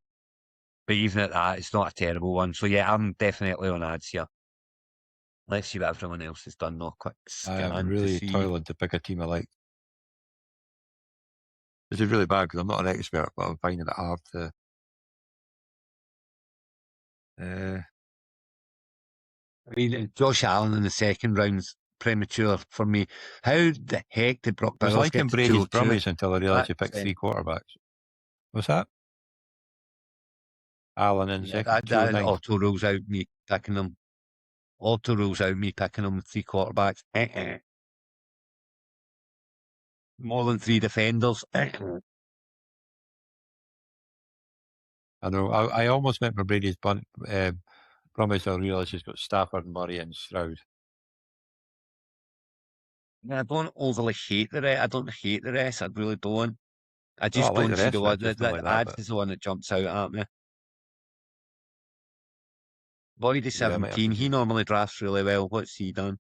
even at that, it's not a terrible one. So yeah, I'm definitely on ads here. Let's see what everyone else has done. No quick scan. I'm really toiling to pick a team I like. This is really bad because I'm not an expert, but I'm finding it hard to. I mean, Josh Allen in the second round's premature for me. How the heck did Brock Bowers get to Brady's Brummies until I realised you picked three quarterbacks? What's that? Allen in second. That auto rules out me picking them. Auto rules out me picking them with three quarterbacks. More than three defenders. I know. I almost went for Brady's Brummies. I realised he's got Stafford, Murray, and Stroud. I don't overly hate the rest. I don't hate the rest. I really don't. I just don't see the one that ads is the one that jumps out at me. Boyd is 17. He normally drafts really well. What's he done?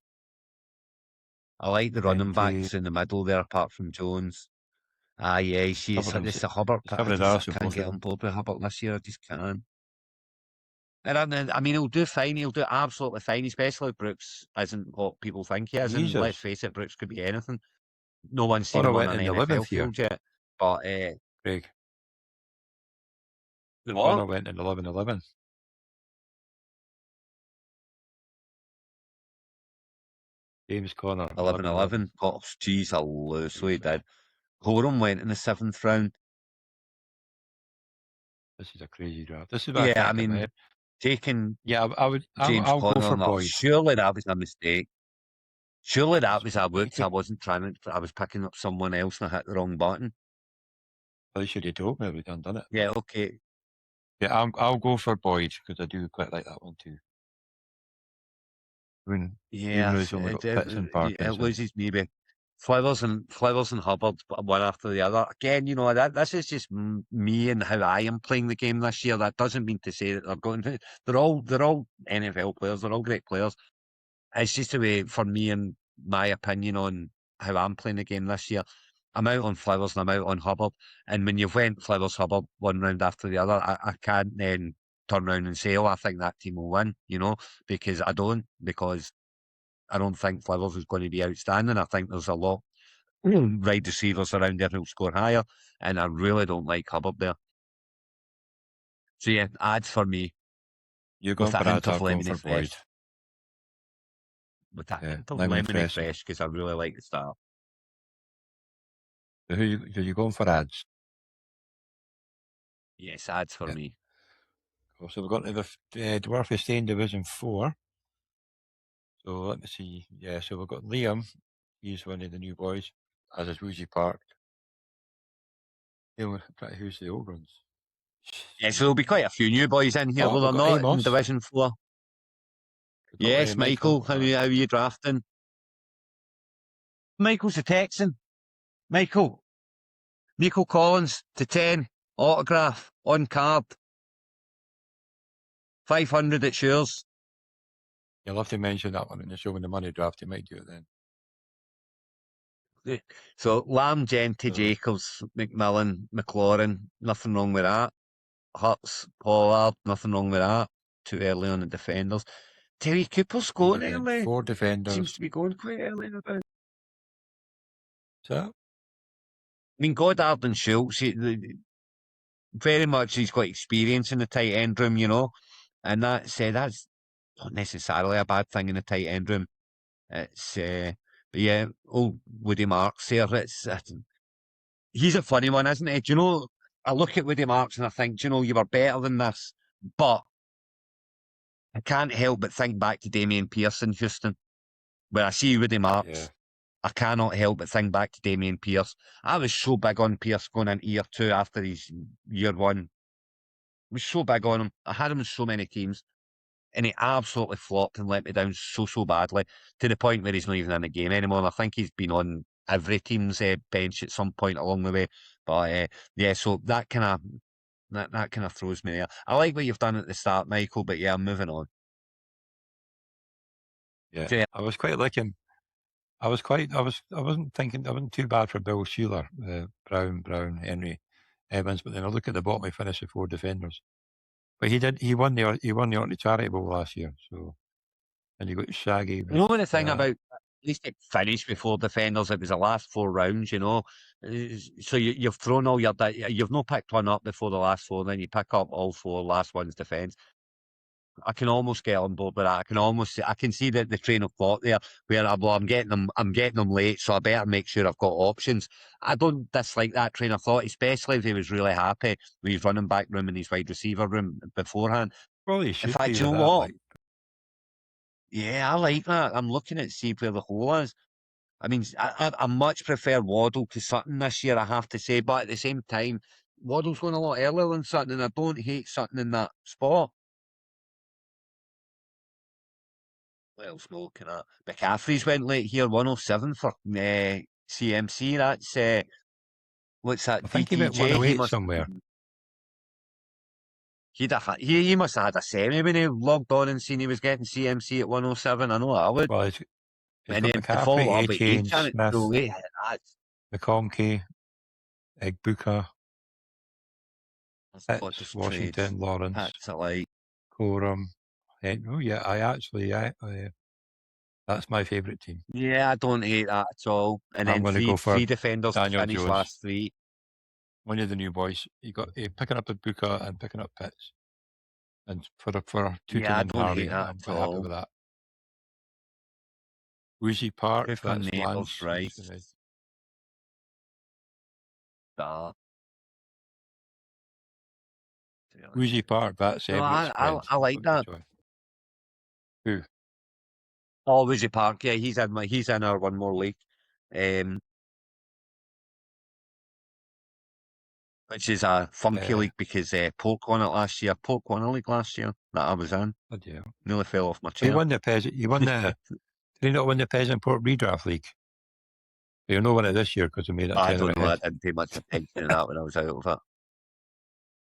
I like the running backs in the middle there, apart from Jones. Yeah, it's a Hubbard. I can't get on board with Hubbard this year. I just can't. And I mean, he'll do fine. He'll do absolutely fine, especially if Brooks isn't what people think he is. And let's face it, Brooks could be anything. No one's seen him on an NFL field yet. But Craig, the Connor went in 11-11. James Conner 11-11. Oh, geez, I loosely did. Horan went in the 7th round. This is a crazy draft. This is I mean, taking I would James I'll Conner, go for Boyd. Surely that was a mistake. Surely that was a look. I wasn't trying to. I was picking up someone else and I hit the wrong button. Well, you should have told me we'd done it. Yeah, okay. Yeah, I'll go for Boyd because I do quite like that one too. I mean, it loses maybe Flowers and Hubbard, one after the other. Again, you know this is just me and how I am playing the game this year. That doesn't mean to say that they're going. They're all NFL players. They're all great players. It's just a way for me and my opinion on how I'm playing the game this year. I'm out on Flowers and I'm out on Hubbard. And when you've went Flowers Hubbard one round after the other, I can't then turn around and say, oh, I think that team will win, because I don't think Flowers is going to be outstanding. I think there's a lot wide receivers around there who'll score higher, and I really don't like Hubbard there. So yeah, ads for me. You're going for ads, I'll go for Boyd. With that hint of lemony fresh, because I really like the start. So who you going for ads? Yes, ads for me. So we've got to the Dwarfie Stane Division 4. So let me see. Yeah, so we've got Liam. He's one of the new boys, as is Woozy Park. Who's the old ones? Yeah, so there'll be quite a few new boys in here. Well, they're not in Division 4. Yes, Michael, how are you drafting? Michael's a Texan. Michael Collins to 10, autograph, on card. 500 at yours. You'll have to mention that one in the show when the money draft. You might do it then. So Lamb, Genty, Jacobs, McMillan, McLaurin, nothing wrong with that. Hutz, Pollard, nothing wrong with that. Too early on the defenders. Terry Cooper's going early. 4 defenders. Seems to be going quite early about. So? I mean, Goddard and Schultz, very much he's got experience in the tight end room, you know. And that's not necessarily a bad thing in the tight end room. It's, but yeah, old Woody Marks here. He's a funny one, isn't he? Do you know, I look at Woody Marks and I think, do you know, you were better than this. But I can't help but think back to Damien Pearce in Houston. Where I see Woody Marks, I cannot help but think back to Damien Pearce. I was so big on Pearce going into year 2 after his year 1. I was so big on him. I had him in so many teams. And he absolutely flopped and let me down so badly, to the point where he's not even in the game anymore. And I think he's been on every team's bench at some point along the way. But yeah, so that kind of throws me there. I like what you've done at the start, Michael, but yeah, I'm moving on. Yeah, I was quite liking. I wasn't too bad for Bill Sheeler, Brown, Henry, Evans, but then I look at the bottom, he finished with 4 defenders. But he won the Orkney Charity Bowl last year, so, and you got Shaggy. You know the thing about, at least it finished with 4 defenders, it was the last 4 rounds, you know. So you've thrown all you've not picked one up before the last 4, then you pick up all 4, last one's defence. I can almost get on board with that. I can see that the train of thought there, where I'm getting them late, so I better make sure I've got options. I don't dislike that train of thought, especially if he was really happy with his running back room and his wide receiver room beforehand. Well, he should. In fact, you know what? Yeah, I like that. I'm looking at see where the hole is. I mean, I much prefer Waddle to Sutton this year, I have to say, but at the same time, Waddle's going a lot earlier than Sutton, and I don't hate Sutton in that spot. Well, smoking that. McCaffrey's went late here, 107 for CMC. That's what's that? I think he went 108 somewhere. He must have had a semi when he logged on and seen he was getting CMC at 107. I know I would. Well, and then to follow up with Smith, McConkey, Egbuka, Washington, Lawrence, Coram. Oh yeah, that's my favourite team. Yeah, I don't hate that at all. And I'm then three defenders Daniel finish Jones. last 3. One of the new boys. You got picking up Egbuka and picking up Pitts. And for Tukin and Harvey, I'm quite happy with that. Woozy Park, that's Nabers, right. Woozy Park, that's I like that. Who? Oh, Woozy Park, yeah, he's in our one more league. Which is a funky league because Pork won it last year. Pork won a league last year that I was in. Oh dear. Nearly fell off my chair. You won the Did you not win the Peasant Port redraft league? You'll not win it this year because we made it. I don't know. I didn't pay much attention to that when I was out of it.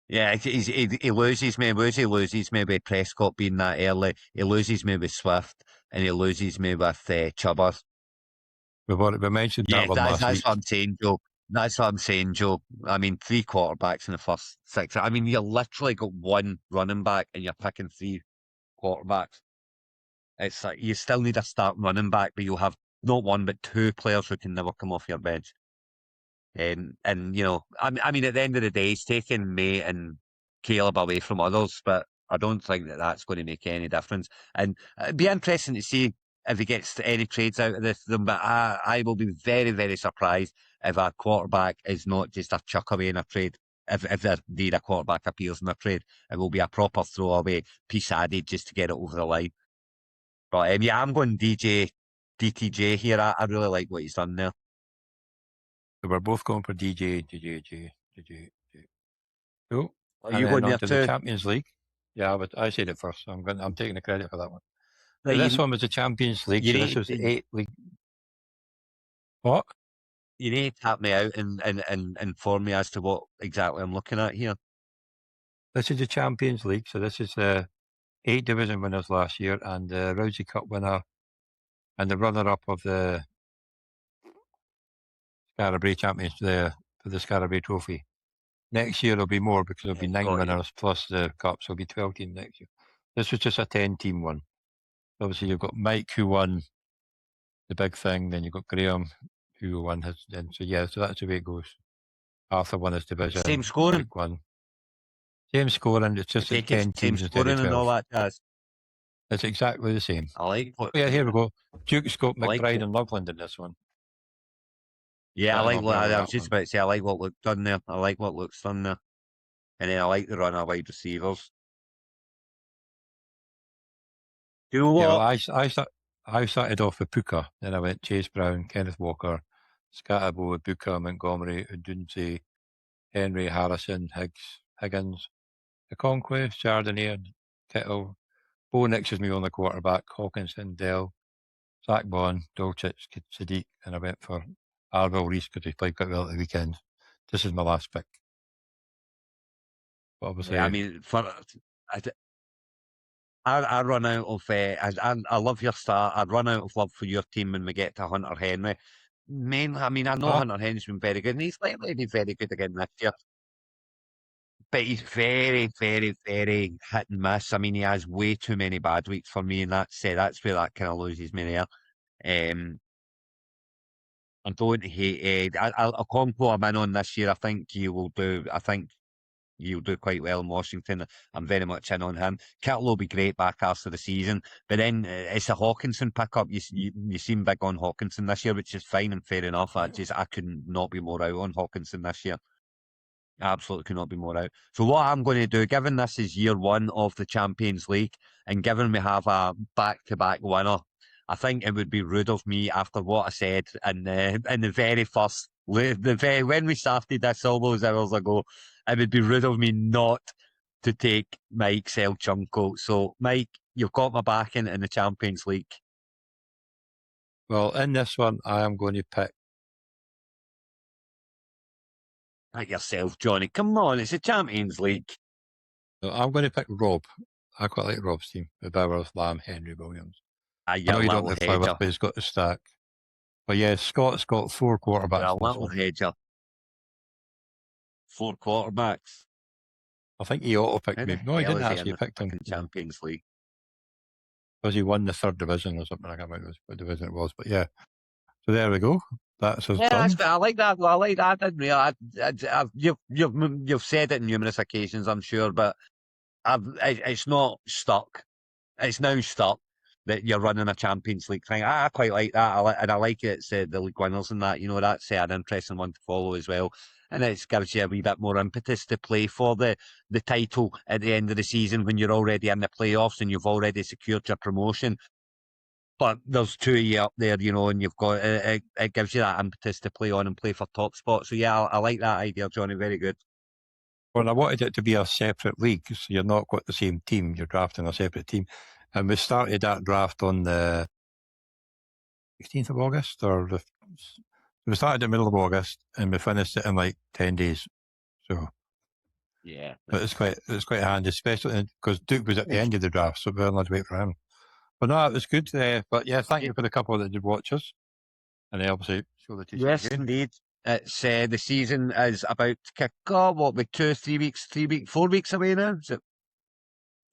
Yeah, he loses me. Woozy loses me with Prescott being that early. He loses me with Swift, and he loses me with Chubbers. We mentioned that one last week. That's what I'm saying, Joe. That's what I'm saying, Joe. I mean, 3 quarterbacks in the first 6. I mean, you literally got 1 running back and you're picking 3 quarterbacks. It's like you still need a start running back, but you'll have not 1 but 2 players who can never come off your bench. And you know, I mean, at the end of the day, he's taking May and Caleb away from others, but I don't think that that's going to make any difference. And it'd be interesting to see if he gets any trades out of this. But I will be very, very surprised if a quarterback is not just a chuck away in a trade. If indeed a quarterback appears in a trade, it will be a proper throwaway piece added just to get it over the line. But yeah, I'm going DTJ here. I really like what he's done there. So we're both going for DJ. Cool. Are you going there to too? the Champions League. Yeah, but I said it first. So I'm taking the credit for that one. Right, this one was the Champions League. So this was the 8 league. What? You need to tap me out and inform me as to what exactly I'm looking at here. This is the Champions League. So this is the 8 division winners last year and the Rousey Cup winner and the runner-up of the Skara Brae Champions for the Skara Brae Trophy. Next year there'll be more because there'll be 9 winners plus the cup, so there'll be 12 teams next year. This was just a 10-team one. Obviously, you've got Mike who won the big thing, then you've got Graham who won his. Then so that's the way it goes. Arthur won his division. Same scoring. Mike won. Same scoring. It's just 10 teams instead of 12. And all that jazz. It's exactly the same. I like what. Yeah, here we go. Duke's got McBride and Loveland in this one. Yeah, I like what I was just about to say. I like what Luke's done there. And then I like the run of wide receivers. Do you know what? Yeah, well, I started off with Puka, then I went Chase Brown, Kenneth Walker, Scatterbo, Buka, Montgomery, Udunze, Henry, Harrison, Higgins, Okonkwo, Chardonnay, Kittle, Bo Nix is my only quarterback, Hawkinson, Dell, Zach Bond, Dolchich, Sadiq, and I went for Arville Reese because he played quite well at the weekend. This is my last pick. But obviously, yeah, I mean, I run out of. I love your start. I'd run out of love for your team when we get to Hunter Henry. Mainly, I mean, I know Hunter Henry's been very good, and he's likely to be very good again this year. But he's very, very, very hit and miss. I mean, he has way too many bad weeks for me, and that's where that kind of loses me there. I don't hate a combo I'm in on this year. I think you will do. I think you'll do quite well in Washington. I'm very much in on him. Kittle will be great back after the season, but then it's a Hawkinson pickup. You seem big on Hawkinson this year, which is fine and fair enough. I could not be more out on Hawkinson this year. Absolutely could not be more out. So what I'm going to do, given this is year one of the Champions League, and given we have a back-to-back winner, I think it would be rude of me after what I said in the very first, when we started this all those hours ago, it would be rude of me not to take Mike's El Chunko. So, Mike, you've got my backing in the Champions League. Well, in this one, I am going to pick. Pick yourself, Johnny. Come on, it's a Champions League. So I'm going to pick Rob. I quite like Rob's team. The Bowers, Lamb, Henry, Williams. I know you don't have flowers, but he's got the stack. But yeah, Scott's got 4 quarterbacks. You're a little hedger. 4 quarterbacks. I think he auto-picked me. No, he didn't actually. He picked him in Champions League. Because he won the 3rd division or something. I can't remember what division it was. But yeah. So there we go. That's us done. I like that. I like that. I didn't really. You've said it on numerous occasions, I'm sure, but it's not stuck. It's now stuck that you're running a Champions League thing. I quite like that. I like it. It's the league winners and that. You know, that's an interesting one to follow as well. And it gives you a wee bit more impetus to play for the title at the end of the season when you're already in the playoffs and you've already secured your promotion. But there's 2 of you up there, you know, and you've got it gives you that impetus to play on and play for top spot. So yeah, I like that idea, Johnny. Very good. Well, I wanted it to be a separate league, so you're not got the same team. You're drafting a separate team, and we started that draft on the 16th of August, we started in the middle of August, and we finished it in like 10 days. So yeah, but it's quite handy, especially because Duke was at the end of the draft, so we only had to wait for him. But no, it was good. But yeah, thank you for the couple that did watch us. And they obviously show the t-shirt. Yes, indeed. It's the season is about to kick off. What, with 4 weeks away now? Is it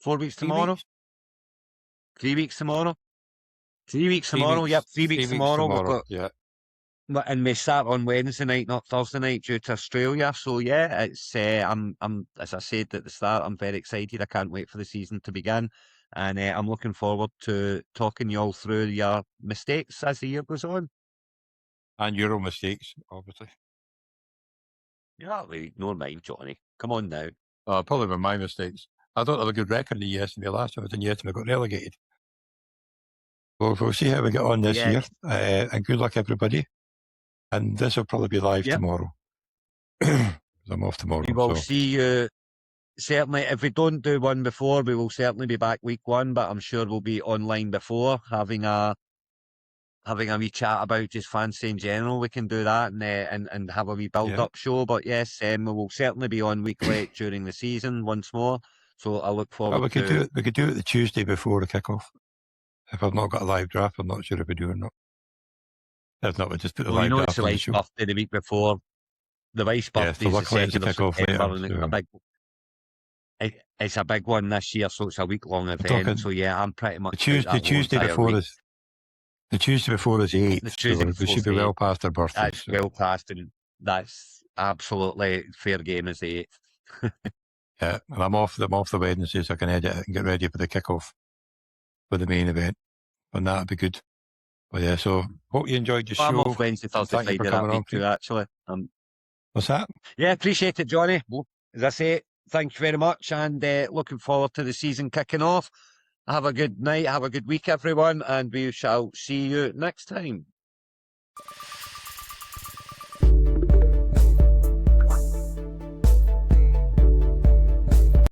4 weeks tomorrow? 3 weeks tomorrow? 3 weeks tomorrow, yep, 3 weeks tomorrow. We've got, yeah. And we start on Wednesday night, not Thursday night, due to Australia. So yeah, it's I'm as I said at the start, I'm very excited. I can't wait for the season to begin. And I'm looking forward to talking you all through your mistakes as the year goes on. And your own mistakes, obviously. Yeah, ignore mine, Johnny. Come on now. Probably were my mistakes. I don't have a good record in yesterday. Last time I was in yesterday, I got relegated. Well, we'll see how we get on this year. And good luck, everybody. And this will probably be live tomorrow. I'm off tomorrow. We will see you. Certainly, if we don't do one before, we will certainly be back week 1, but I'm sure we'll be online before, having a wee chat about just fantasy in general. We can do that and have a wee build-up show. But yes, we will certainly be on week late during the season once more. So I look forward we could do it the Tuesday before the kickoff. If I've not got a live draft, I'm not sure if we do or not. If not, we'll just put the live draft on the show. Birthday the week before. The wife's birthday is the 2nd of September. Later, it's a big one this year, so it's a week-long event. So yeah, I'm pretty much the Tuesday before is the 8th. So we should be well past our birthday. That's well past, and that's absolutely fair game as the 8th. Yeah, and I'm off the Wednesday, so I can edit it and get ready for the kickoff for the main event, and that'll be good. But yeah, so hope you enjoyed the show. I'm off Wednesday, Thursday, Friday that week too, actually. What's that? Yeah, appreciate it, Johnny. Well, as I say, thank you very much, and looking forward to the season kicking off. Have a good night, have a good week, everyone, and we shall see you next time.